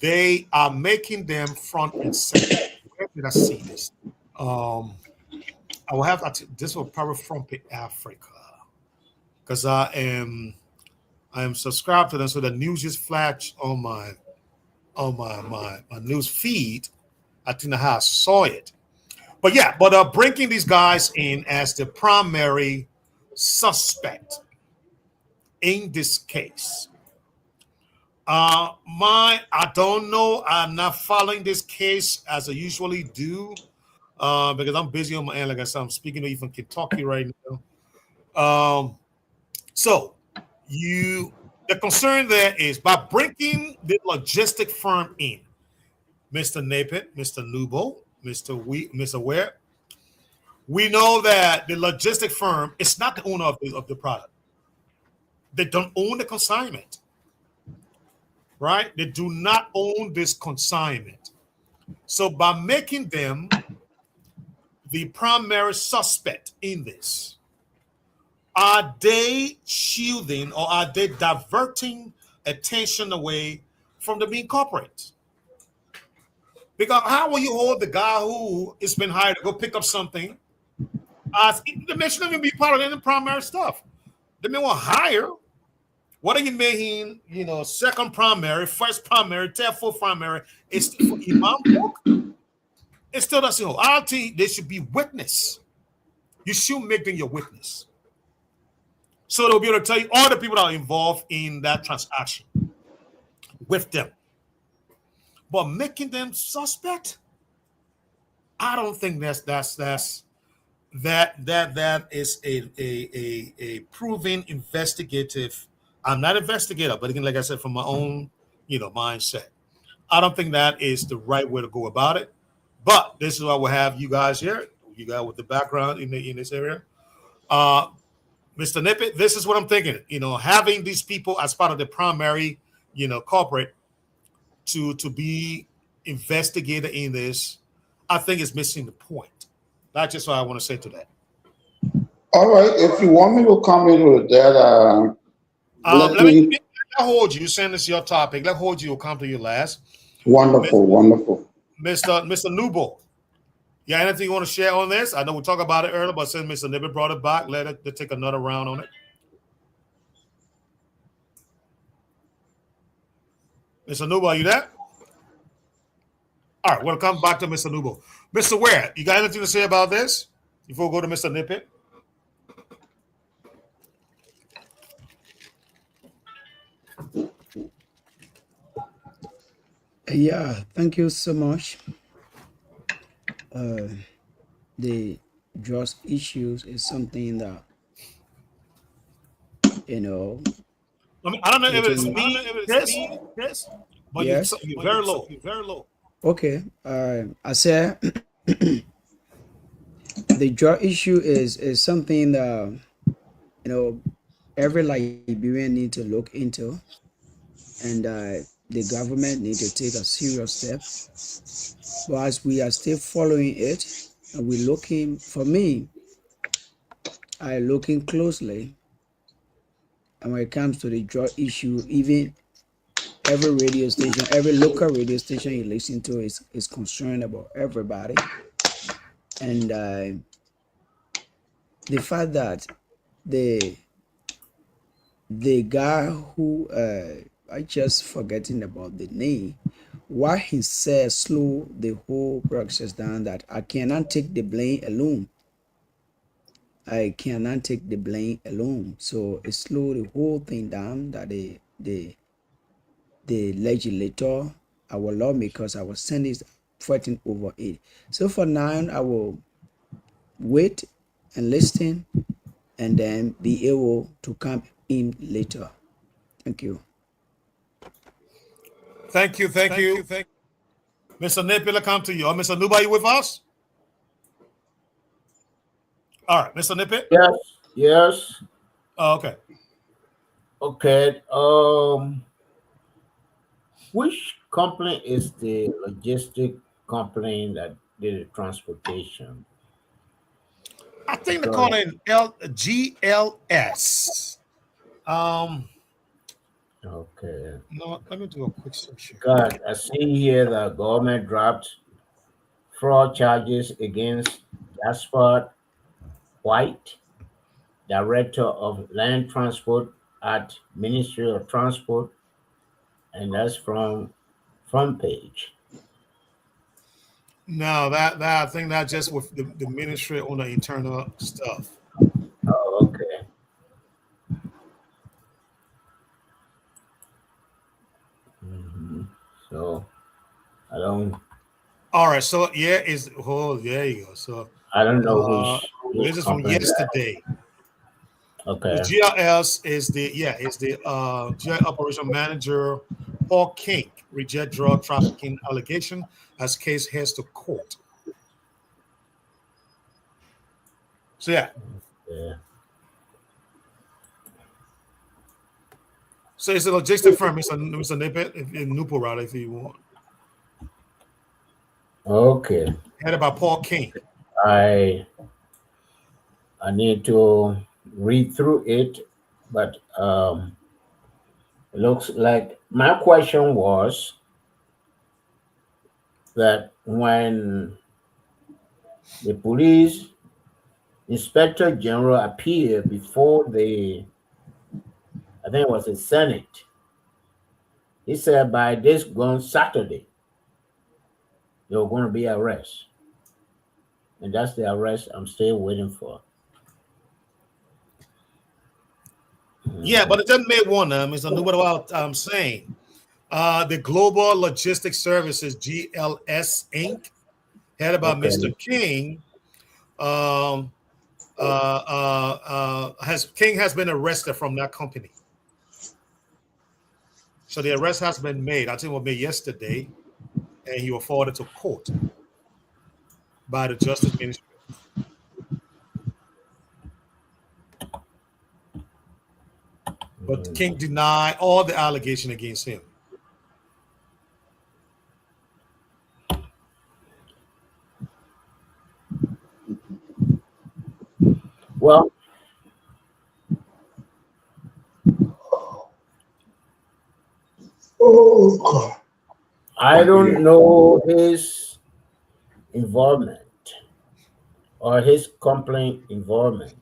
They are making them front and center. Where did I see this? I will have this will probably from Africa because I am subscribed to them, so the news just flashed on my news feed. I think I saw it, but yeah, bringing these guys in as the primary suspect in this case. I don't know. I'm not following this case as I usually do, because I'm busy on my end. Like I said, I'm speaking to you from Kentucky right now. So the concern there is by bringing the logistic firm in, Mr. Napit, Mr. Nubo, Mr. Ware, we know that the logistic firm is not the owner of the product. They don't own the consignment, right? They do not own this consignment. So by making them the primary suspect in this, are they shielding or are they diverting attention away from the being corporate? Because how will you hold the guy who has been hired to go pick up something? They shouldn't even be part of any primary stuff. They may want to hire. What are you making? Second primary, first primary, third, fourth primary. It's for Imam book. It still doesn't hold. I think they should be witness. You should make them your witness. So they'll be able to tell you all the people that are involved in that transaction with them. But making them suspect, I don't think that is a proven investigative. I'm not an investigator, but again, like I said, from my own mindset, I don't think that is the right way to go about it. But this is why we'll have you guys here, you guys with the background in this area. Mr. Nippet, this is what I'm thinking. Having these people as part of the primary, corporate to be investigated in this, I think is missing the point. That's just what I want to say to that. All right. If you want me to come into that, let me hold you. Send us your topic. Let hold you. Will come to you last. Wonderful, wonderful. Mr. Nubo. Yeah, anything you want to share on this? I know we talked about it earlier, but since Mr. Nibbit brought it back, let's take another round on it. Mr. Nubo, are you there? All right, we'll come back to Mr. Nubo. Mr. Ware, you got anything to say about this before we go to Mr. Nippet? Yeah, thank you so much. The drugs issues is something that I don't know if it's me, Chris, but yes. You're very low. You're very low. Okay. I said the drug issue is something that every Liberian need to look into, and the government need to take a serious step. But as we are still following it, and we're looking, for me, I looking closely. And when it comes to the drug issue, even every radio station, every local radio station you listen to is concerned about everybody. And the fact that the guy who I just forgetting about the name, why he said slow the whole process down, that I cannot take the blame alone. I cannot take the blame alone. So it slowed the whole thing down, that the legislator, our lawmakers, our senators fighting over it. So for now, I will wait and listen and then be able to come in later. Thank you. Thank you. Mr. Nipila, come to you. Mr. Nuba, you with us? All right, Mr. Nipit? Yes. Oh, okay. Okay. Which company is the logistic company that did the transportation? I think they're calling GLS. Okay. No, let me do a quick search here. God, I see here the government dropped fraud charges against Jasper White, Director of Land Transport at Ministry of Transport, and that's from front page. No, that I think that just with the ministry on the internal stuff. Oh, okay. So I don't. All right, so yeah, there you go. So I don't know which this is from company. yesterday. Okay. The GLS is the GI operation manager Paul King reject drug trafficking allegation as case heads to court. So yeah. So it's a logistic firm, Mr. Nippet, in Newport, rather, if you want. Okay. Headed by Paul King. I need to read through it, but it looks like my question was that when the police inspector general appeared before I think it was the Senate, he said by this gone Saturday, there were going to be arrests. And that's the arrest I'm still waiting for. Yeah, but it doesn't make one of them. It's a new what I'm saying. The Global Logistics Services, GLS Inc., headed by Mr. King, has been arrested from that company. So the arrest has been made. I think it was made yesterday, and he was forwarded to court by the Justice Ministry. But King denied all the allegation against him. Well, I don't know his involvement or his complaint involvement.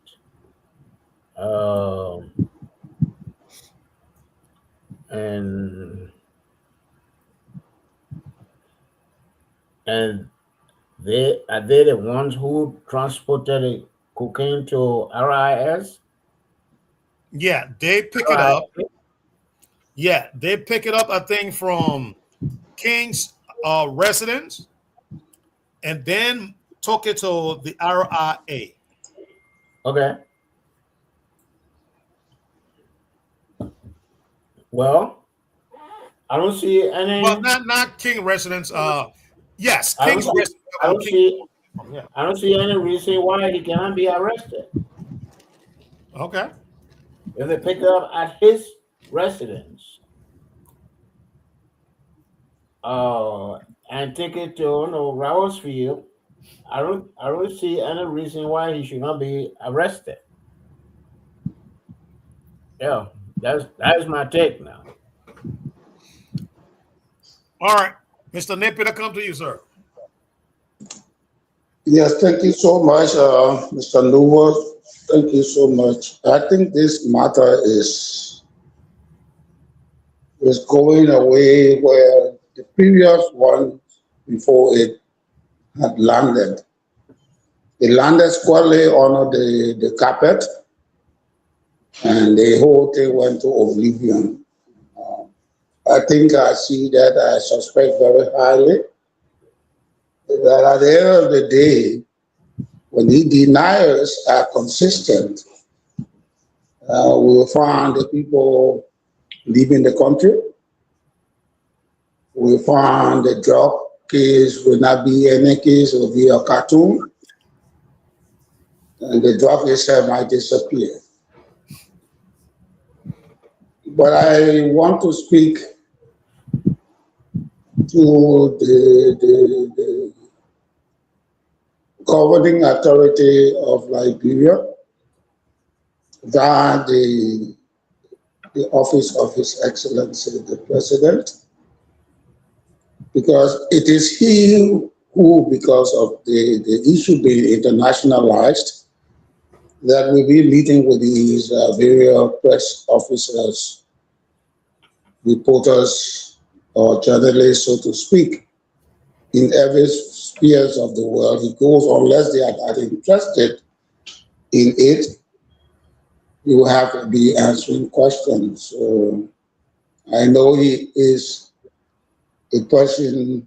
And they are they the ones who transported the cocaine to RIS? Yeah, they pick it up. Yeah, they pick it up, I think, from King's residence and then took it to the RIA. Okay. Well, I don't see any. Well, not King residence. Yes, King's residence. I don't see any reason why he cannot be arrested. Okay. If they pick it up at his residence, and take it to Ravensfield, I don't see any reason why he should not be arrested. Yeah, that is my take now. All right, Mr. Nippet, I come to you, sir. Yes, thank you so much, Mr. Newell. Thank you so much. I think this matter is going away where the previous one before it had landed. It landed squarely on the carpet, and the whole thing went to oblivion. I think I suspect very highly that at the end of the day, when the deniers are consistent, we will find the people leaving the country. We found the drug case will not be any case, it will be a cartoon, and the drug itself might disappear. But I want to speak to the governing authority of Liberia, that the office of His Excellency the President, because it is he who, because of the issue being internationalized, that will be meeting with these various press officers, reporters, or journalists, so to speak, in every spheres of the world. He goes, unless they are that interested in it, you will have to be answering questions. So I know he is a person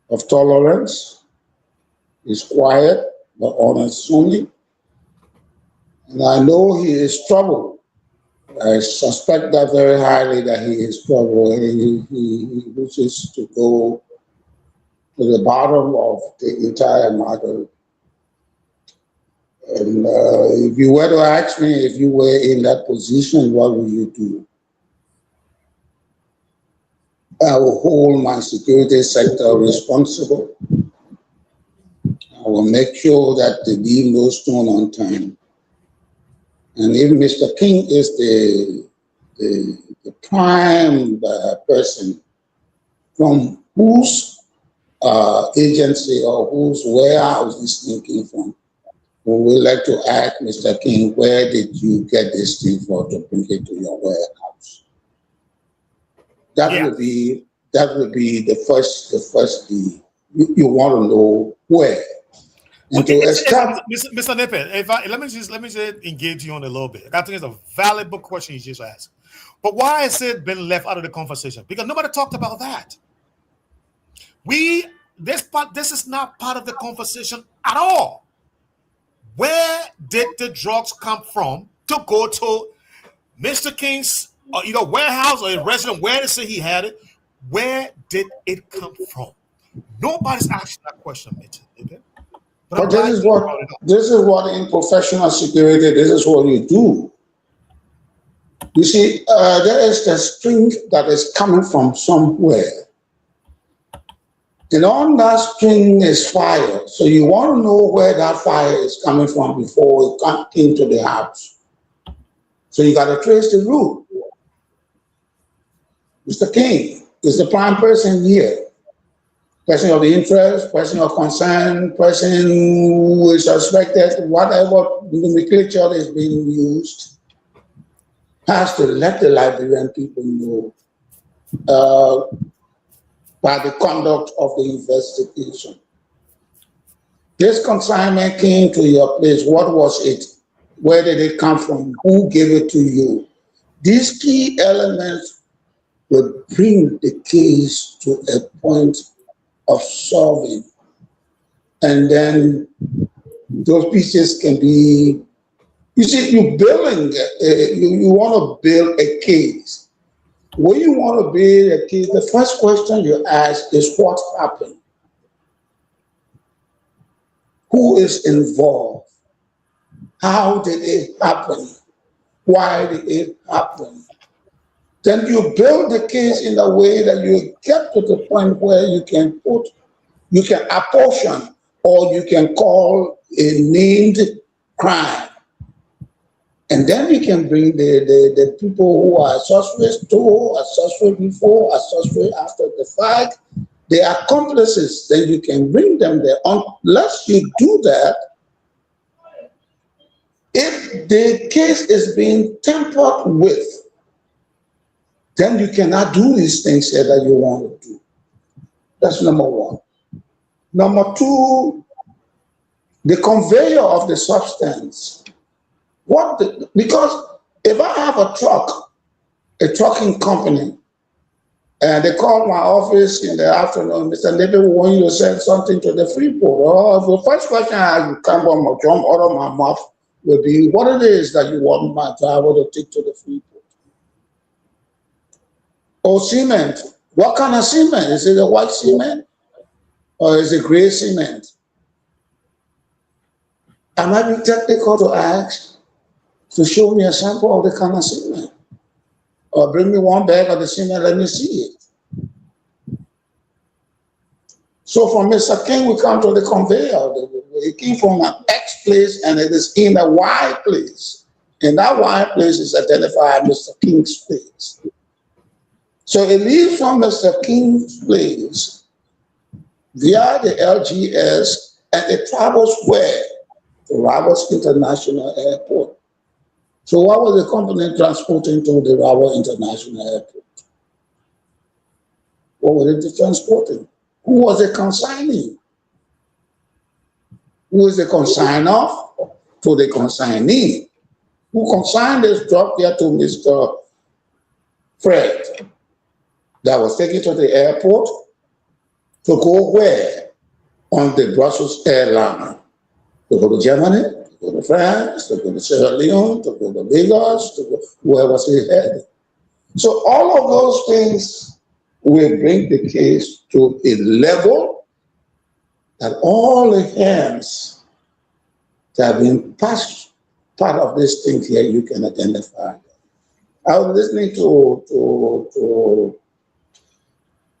of tolerance. He's quiet but honest only. And I know he is troubled. I suspect that very highly, that he is troubled, and he wishes to go to the bottom of the entire matter. And if you were to ask me, if you were in that position, what would you do? I will hold my security sector responsible. I will make sure that they leave no stone unturned. And if Mr. King is the prime person from whose agency or whose warehouse this thing came from, we would like to ask Mr. King, where did you get this thing for to bring it to your warehouse? That would be the first you want to know where. And Okay, to establish, Mr. Nippon, let me just engage you on a little bit. I think it's a valuable question you just asked. But why has it been left out of the conversation? Because nobody talked about that. This is not part of the conversation at all. Where did the drugs come from to go to Mr. King's either warehouse or a resident where they say he had it? Where did it come from? Nobody's asking that question, Mr. But this is what in professional security, this is what you do. You see, there is the string that is coming from somewhere. And on that string is fire. So you want to know where that fire is coming from before it comes into the house. So you got to trace the root. Mr. King is the prime person here. Person of interest, person of concern, person who is suspected, whatever nomenclature is being used, has to let the Liberian people know by the conduct of the investigation. This consignment came to your place. What was it? Where did it come from? Who gave it to you? These key elements will bring the case to a point of solving, and then those pieces can be, you see, you want to build a case. When you want to build a case, the first question you ask is what happened? Who is involved? How did it happen? Why did it happen? Then you build the case in a way that you get to the point where you can apportion, or you can call a named crime. And then you can bring the people who are suspects to, suspect before, suspect after the fact, the accomplices, then you can bring them there. Unless you do that, if the case is being tampered with, then you cannot do these things that you want to do. That's number one. Number two, the conveyor of the substance. Because if I have a trucking company, and they call my office in the afternoon, Mr. Nebe, we want you to send something to the Freeport. Or the first question I come from my drum out of my mouth will be, what it is that you want my driver to take to the Freeport? Or cement, What kind of cement? Is it a white cement or is it gray cement? Am I being technical to ask to show me a sample of the kind of cement? Or bring me one bag of the cement, let me see it. So from Mr. King, we come to the conveyor. It came from an X place and it is in a Y place. And that Y place is identified as Mr. King's place. So it leaves from Mr. King's place via the LGS and it travels where? To Roberts International Airport. So what was the company transporting to the Roberts International Airport? What was it transporting? Who was it consigning? Who is the consigner to the consignee? Who consigned this drop here to Mr. Fred that was taken to the airport to go where? On the Brussels airline. To go to Germany, to go to France, to go to Sierra Leone, to go to Lagos, to go wherever he headed. So all of those things will bring the case to a level that all the hands that have been passed part of this thing here you can identify. I was listening to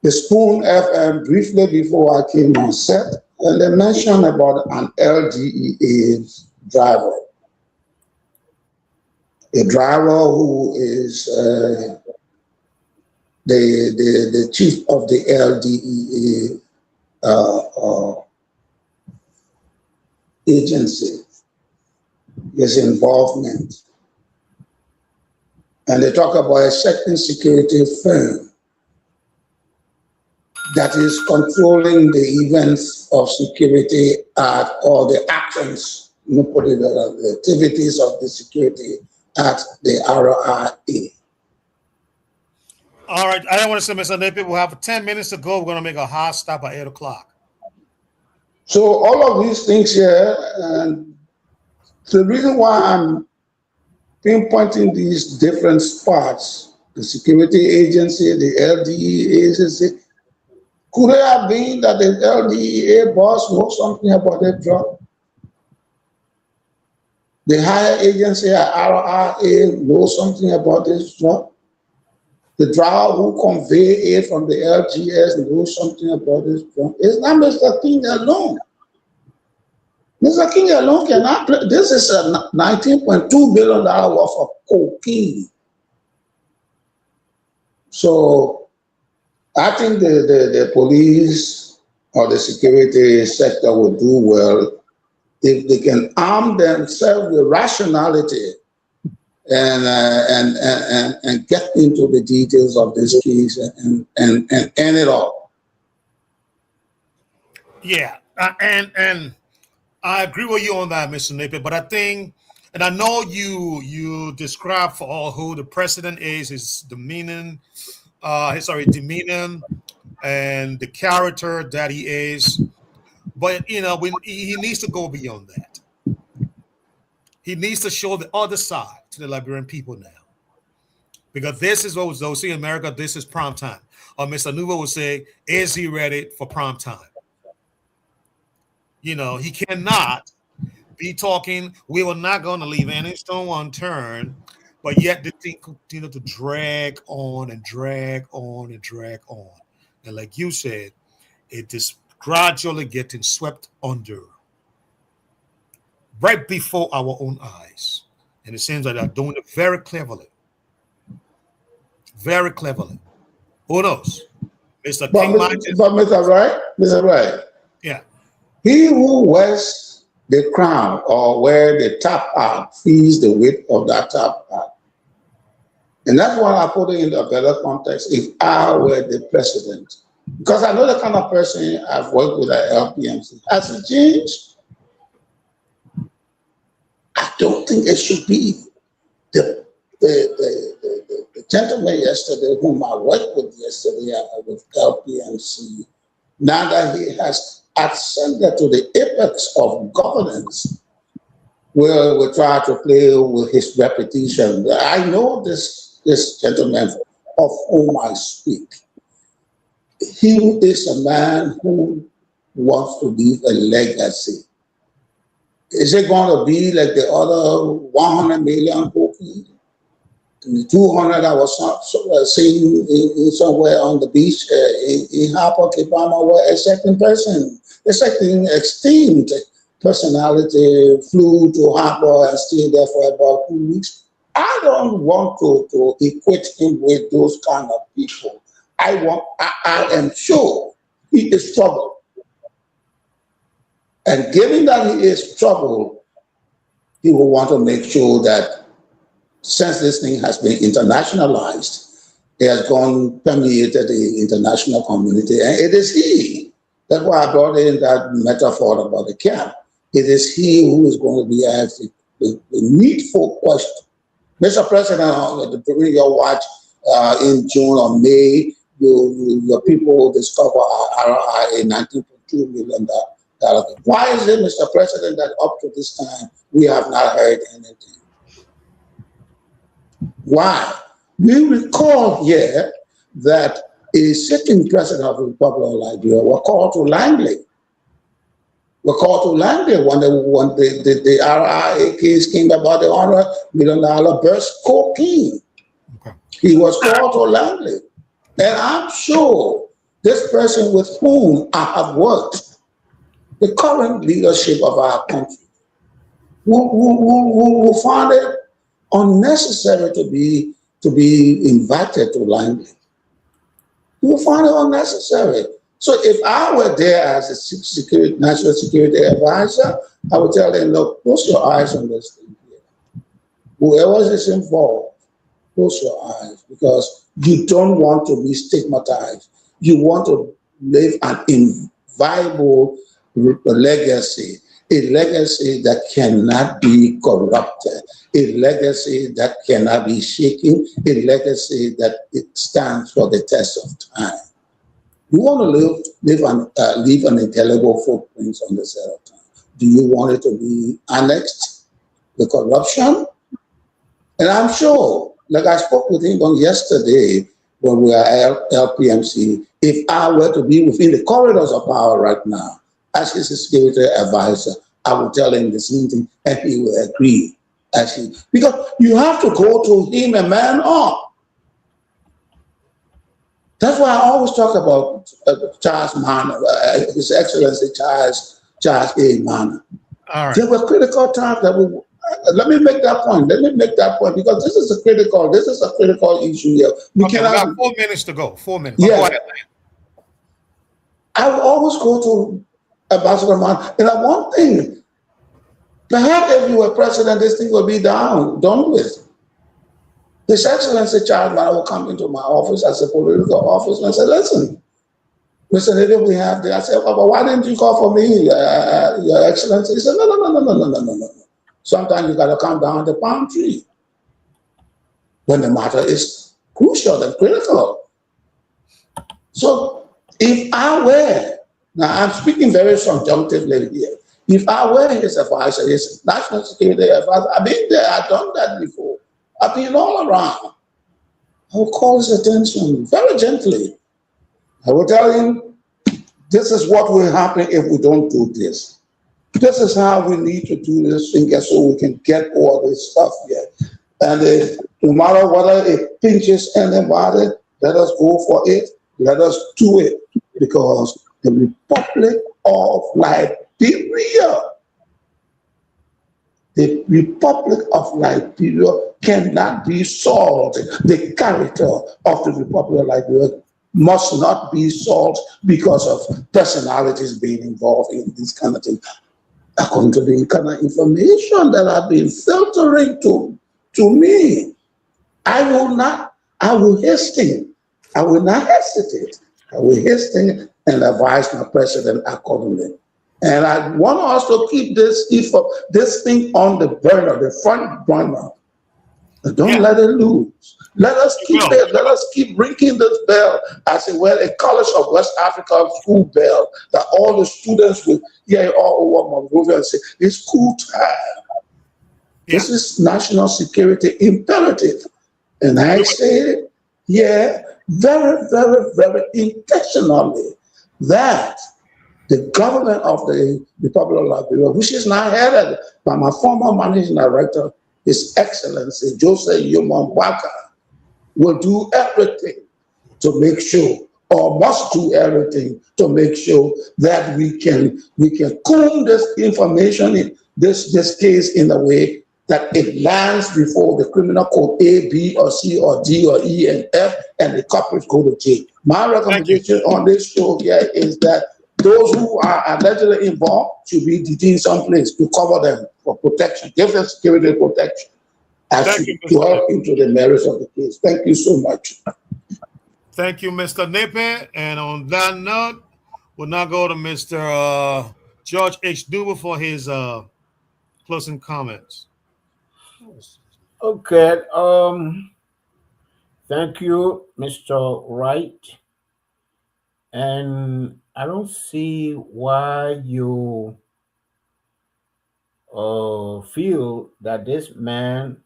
the Spoon FM briefly before I came on set, and they mentioned about an LDEA driver. A driver who is the chief of the LDEA agency, his involvement. And they talk about a certain security firm that is controlling the events of security at or the actions, the activities of the security at the RIA. All right, I don't want to say, Mr. Napier, we'll have 10 minutes to go. We're going to make a hard stop at 8 o'clock. So all of these things here, and the reason why I'm pinpointing these different spots, the security agency, the LDEA agency, could it have been that the LDEA boss knows something about that drug? The higher agency at RIA knows something about this drug? The driver who convey it from the LGS knows something about this drug? It's not Mr. King alone. Mr. King alone cannot play. This is a $19.2 billion worth of cocaine. So I think the police or the security sector will do well if they can arm themselves with rationality and get into the details of this case and end it all. Yeah, and I agree with you on that, Mr. Napier, but I think, and I know you describe for all who the president is, his demeanor, demeanor and the character that he is. But, when he needs to go beyond that. He needs to show the other side to the Liberian people now. Because this is what they'll see in America, this is prime time. Or Mr. Nuvo will say, is he ready for prime time? He cannot be talking, we were not going to leave any stone unturned, but yet the thing continue to drag on and drag on and drag on. And like you said, it is gradually getting swept under right before our own eyes. And it seems like they're doing it very cleverly. Very cleverly. Who knows? Mr. King but Mr. Wright. Yeah. He who wears the crown or wear the top hat feels the weight of that top hat. And that's why I put it in a better context. If I were the president, because I know the kind of person I've worked with at LPMC. Has it changed? I don't think it should be the gentleman yesterday whom I worked with yesterday with LPMC. Now that he has ascended to the apex of governance, where we try to play with his reputation. I know this gentleman of whom I speak. he is a man who wants to leave a legacy. Is it going to be like the other 100 million people? The 200 I was seeing somewhere on the beach in Harper, Kipama, where a certain person, a certain extinct personality flew to Harper and stayed there for about 2 weeks. I don't want to equate him with those kind of people. I am sure he is troubled. And given that he is troubled, he will want to make sure that since this thing has been internationalized, it has gone permeated the international community, and it is he. That's why I brought in that metaphor about the camp. It is he who is going to be asked the needful question. Mr. President, during your watch in June or May, your people will discover a $19.2 million. Why is it, Mr. President, that up to this time we have not heard anything? Why? We recall here that a sitting president of the Republic of Liberia was called to Langley. Were called to Langley when the RIA case came about the $100 million burst cocaine. Okay. He was called to Langley. And I'm sure this person with whom I have worked, the current leadership of our country, who found it unnecessary to be invited to Langley. Who found it unnecessary. So if I were there as a national security advisor, I would tell them, look, close your eyes on this thing here. Whoever is involved, close your eyes, because you don't want to be stigmatized. You want to live an inviolable legacy, a legacy that cannot be corrupted, a legacy that cannot be shaken, a legacy that it stands for the test of time. You want to leave an indelible footprint on the set of time. Do you want it to be annexed, the corruption? And I'm sure, like I spoke with him on yesterday when we were at LPMC, if I were to be within the corridors of power right now, as his security advisor, I would tell him the same thing, and he will agree. Because you have to go to him and man up. That's why I always talk about Charles Mann, His Excellency Charles A. Mann. All right. There were critical times that we. Let me make that point. Because this is a critical issue here. We got 4 minutes to go. 4 minutes. Yeah. I will always go to Ambassador Mann. And one thing, perhaps if you were president, this thing would be done with. His Excellency Charles Mann will come into my office as a political officer and say, listen, Mr. Nader, we have this. I said, well, but why didn't you call for me, Your Excellency? He said, no. Sometimes you got to come down the palm tree when the matter is crucial and critical. So if I were, now I'm speaking very subjunctively here, if I were his advisor, his national security advisor, I've been there, I've done that before. I've been all around. I will call his attention very gently. I will tell him, this is what will happen if we don't do this. This is how we need to do this thing so we can get all this stuff here. And no matter whether it pinches anybody, let us go for it. Let us do it. Because the Republic of Liberia, cannot be solved. The character of the Republic of Liberia must not be solved because of personalities being involved in this kind of thing. According to the kind of information that have been filtering to me, I will not hesitate. I will hasten and advise my president accordingly. And I want us to keep this thing on the burner, the front burner. Don't let it lose. Let us keep it. Let us keep ringing this bell as it were a College of West Africa school bell that all the students will hear all over Monrovia and say, it's school time. Yeah. This is national security imperative. And I say it, here very, very, very intentionally that the government of the Republic of Liberia, which is now headed by my former managing director, His Excellency Joseph Yomon Waka, will do everything to make sure, or must do everything to make sure that we can comb this information in this case in a way that it lands before the criminal code A, B, or C, or D, or E, and F, and the corporate code of J. My recommendation on this show here is that those who are allegedly involved should be detained someplace to cover them for protection, give them security protection as to delve into the merits of the case. Thank you so much. Thank you, Mr. Nippe. And on that note, we'll now go to Mr. George H. Duber for his closing comments. Okay. Thank you, Mr. Wright. And I don't see why you feel that this man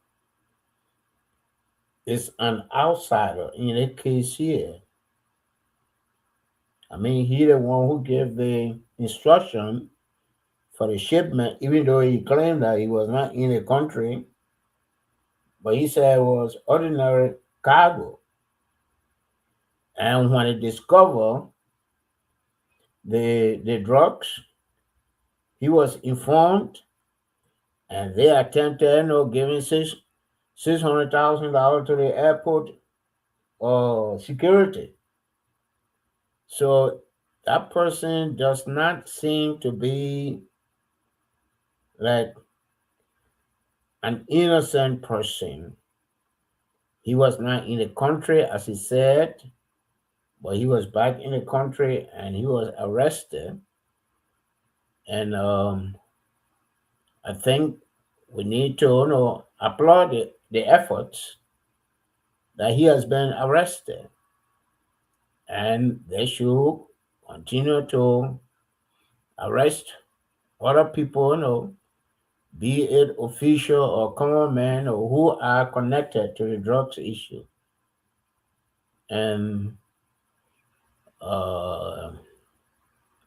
is an outsider in a case here. I mean, he the one who gave the instruction for the shipment, even though he claimed that he was not in the country, but he said it was ordinary cargo. And when he discovered the drugs, he was informed, and they attempted, giving $600,000 to the airport security. So that person does not seem to be like an innocent person. He was not in the country, as he said, but he was back in the country and he was arrested. And I think we need to applaud the efforts that he has been arrested. And they should continue to arrest other people, be it official or common men who are connected to the drugs issue. And it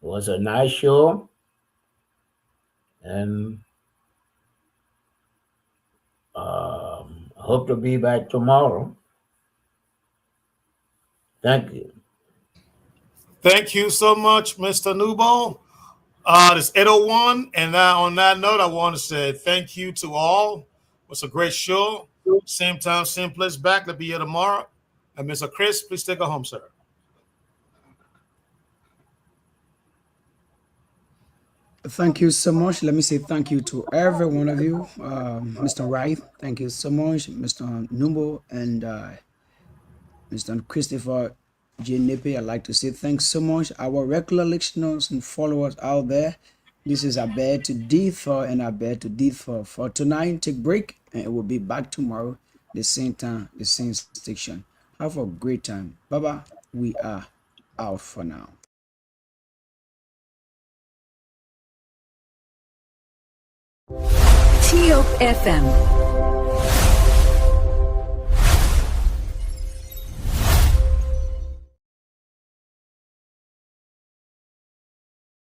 was a nice show. And I hope to be back tomorrow. Thank you. Thank you so much, Mr. Nubo. It's 8:01, and now on that note, I want to say thank you to all. It was a great show. Same time, same place, back to be here tomorrow. And Mr. Chris, please take us home, sir. Thank you so much. Let me say thank you to every one of you. Mr. Wright, thank you so much. Mr. Numbo and Mr. Christopher J. Nippe, I'd like to say thanks so much. Our regular listeners and followers out there, this is Abed to differ and Abed to differ. For tonight, take break, and it will be back tomorrow, the same time, the same station. Have a great time. Bye-bye. We are out for now. TOP FM